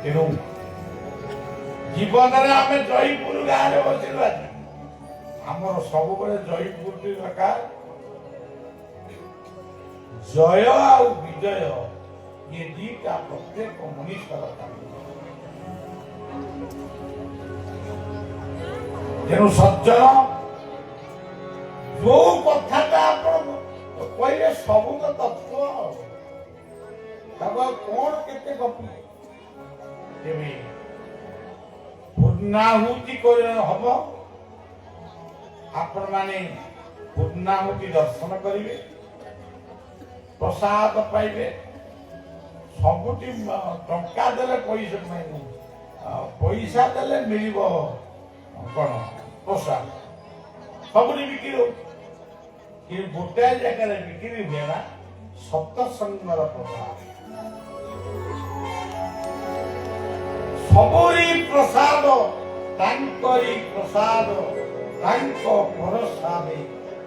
ତେଣୁ ଜୀବନରେ ଆମେ ଜୟପୁର ଗାଁରେ ବସିଲୁ। ଆଜି ଆମର ସବୁବେଳେ ଜୟପୁରଟି ଦରକାର। ଜୟ ଆଉ ବିଜୟ ଇଏ ଦିଟା ପ୍ରତ୍ୟେକ ମଣିଷର କାମ। ତେଣୁ ସଜ୍ଜନ ଯୋଉ କଥାଟା ଆପଣ କହିଲେ ସବୁ ତ ତତ୍ତ୍ୱ ତାକୁ ଆଉ କଣ କେତେ ଗପି ତେବେ ପୂର୍ଣ୍ଣାହୁତି ହବ। ଆପଣ ମାନେ ପୂର୍ଣ୍ଣାହୁତି ଦର୍ଶନ କରିବେ, ପ୍ରସାଦ ପାଇବେ। ସବୁଠି ଟଙ୍କା ଦେଲେ ପଇସା ପାଇବ, ପଇସା ଦେଲେ ମିଳିବ କଣ ପ୍ରସାଦ। ସବୁଠି ବିକ୍ରି ହଉଛି କିନ୍ତୁ ଗୋଟାଏ ଜାଗାରେ ବିକ୍ରି ହୁଏ ନା ସତ୍ସଙ୍ଗର ପ୍ରସାଦ। ସବୁରି ପ୍ରସାଦ ତାଙ୍କରି ପ୍ରସାଦ ତାଙ୍କ ଭରସାରେ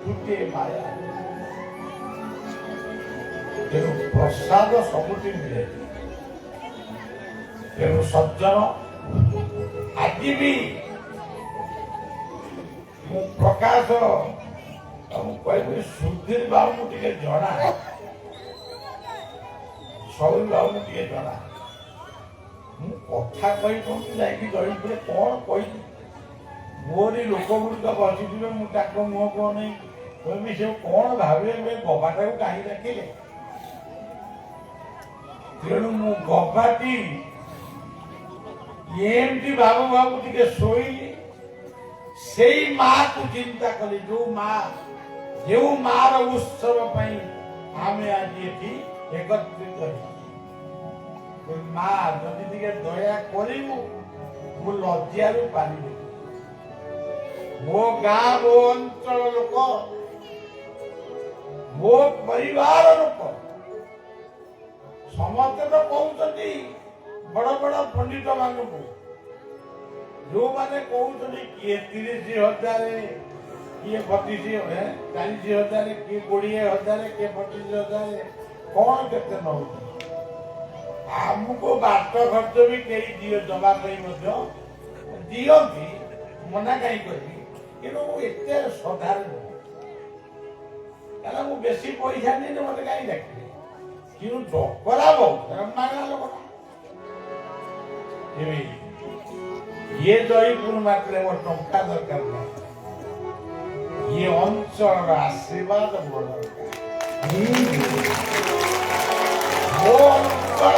ତୁଟେ ମାୟା। ତେଣୁ ପ୍ରସାଦ ସବୁଠି ମିଳେ। ତେଣୁ ସଜ୍ଜନ ଆଜି ବି ମୁଁ ପ୍ରକାଶ ମୁଁ କହିବି ସୁଧୀର ବାବୁଙ୍କୁ ଟିକେ ଜଣା, ସୌରୀ ବାବୁଙ୍କୁ ଟିକେ ଜଣା। ମୁଁ କଥା କହିପାରୁନି ଯାଇକି ଜୟପୁରରେ କଣ କହିବି। ମୋରି ଲୋକ ଗୁଡ଼ିକ ବସିଥିବେ, ମୁଁ ତାଙ୍କ ମୁହଁ କଣ ନେଇ କହିବି ସେ କଣ ଭାବିବେ ଗବାଟାକୁ କାହିଁ ଡାକିଲେ। ତେଣୁ ମୁଁ ଗବାଟି ଏମିତି ଭାବୁ ଭାବୁ ଟିକେ ଶୋଇଲି। ସେଇ ମାକୁ ଚିନ୍ତା କଲି ଯେଉଁ ମାର ଉତ୍ସବ ପାଇଁ ଆମେ ଆଜି ଏଠି ଏକତ୍ରିତ ହେଇଛୁ। ମା ଯଦି ଟିକେ ଦୟା କରିବୁ ମୁଁ ଲଜ୍ଜାରୁ ପାରିବି। ମୋ ଗାଁ ମୋ ଅଞ୍ଚଳ ଲୋକ ମୋ ପରିବାର ଲୋକ ସମସ୍ତେ ତ କହୁଛନ୍ତି ବଡ ବଡ ପଣ୍ଡିତ ମାନଙ୍କୁ, ଯୋଉମାନେ କହୁଛନ୍ତି କିଏ 30,000 किए 40,000 किए 20,000 किए 25,000 कौन केते नौ आमको बाट खर्च भी कई दियो दबा कई दियंती मना कहीं करी कि एते साधारण कारण मु बेसी पैसा नहीं मत कहीं देखिए कि डकरा बहुत मागना लोक ये जयपुर मात्र मोर टंका दरकार नहीं ये अंचल आशीर्वाद मोर दरकार वो अंचल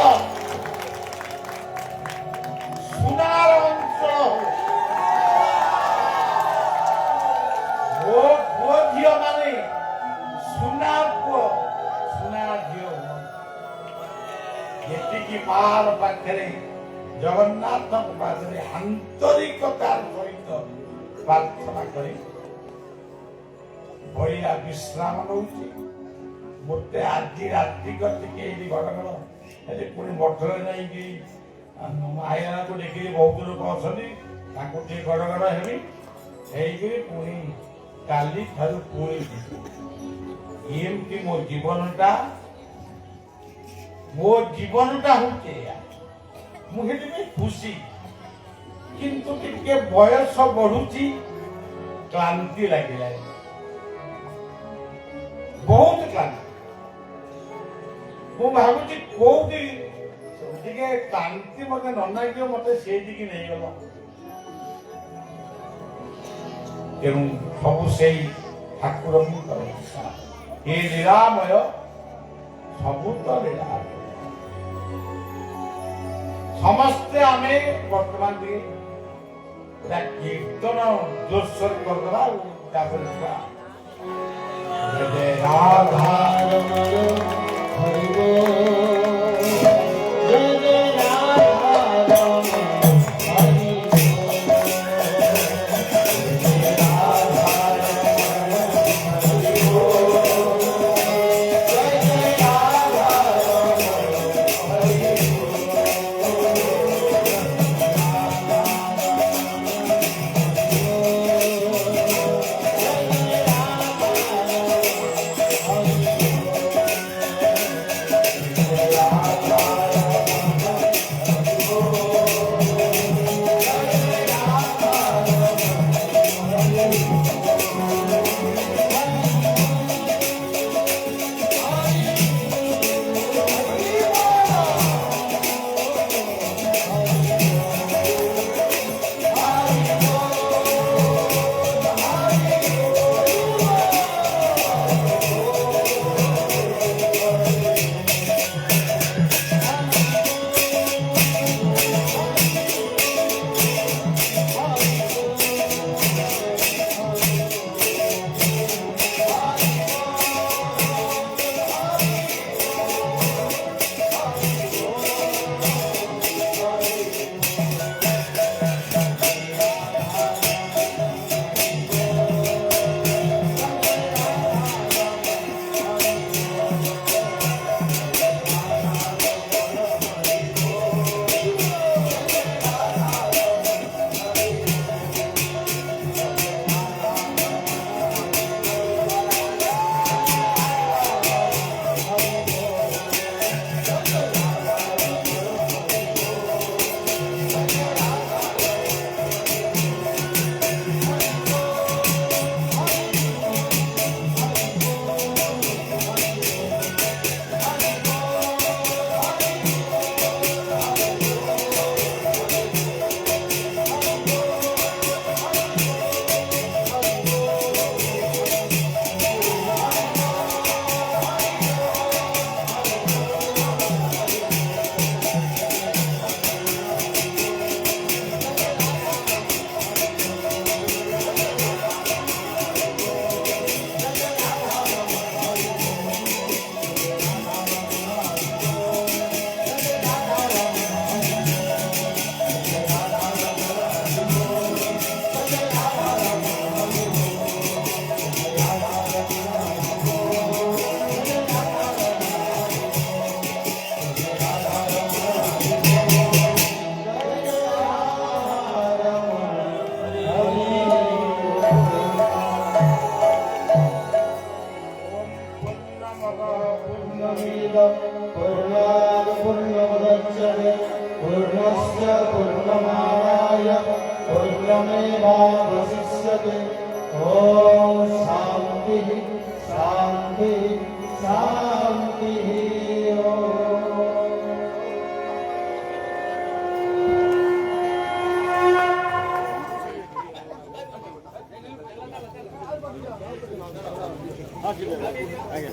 सुनार अंचल वो झील माने सुना पुओ सुना झील ये मार पाखे जगन्नाथ पाखे आंतरिकतार सहित प्रार्थना करी बढ़िया विश्राम नौची मत आज राति टे घटघट पुणी मठर नहीं आईना को देखिए बहुत लोग अच्छा टे घटघट हेबी पुणी काली ठार पुणी एमती मो जीवनटा हूँ मुझे खुशी किंतु टिके बयस बढ़ुची क्लांति लगे बहुत क्लांति मु भावुची कोठी टिके क्लांति मते न नागियो मते से दिकी नहीं गलो तेणु सब से ठाकुर ये लीलामय सबू तो लीला समस्ते आमे वर्तमान कीर्तन जोरसोर करदबा जय राधा हरि पूर्णात् पूर्णमुदच्यते पूर्णस्य पूर्णमादाय पूर्णमेवावशिष्यते ॐ शान्तिः शान्तिः शान्तिः ॐ আগে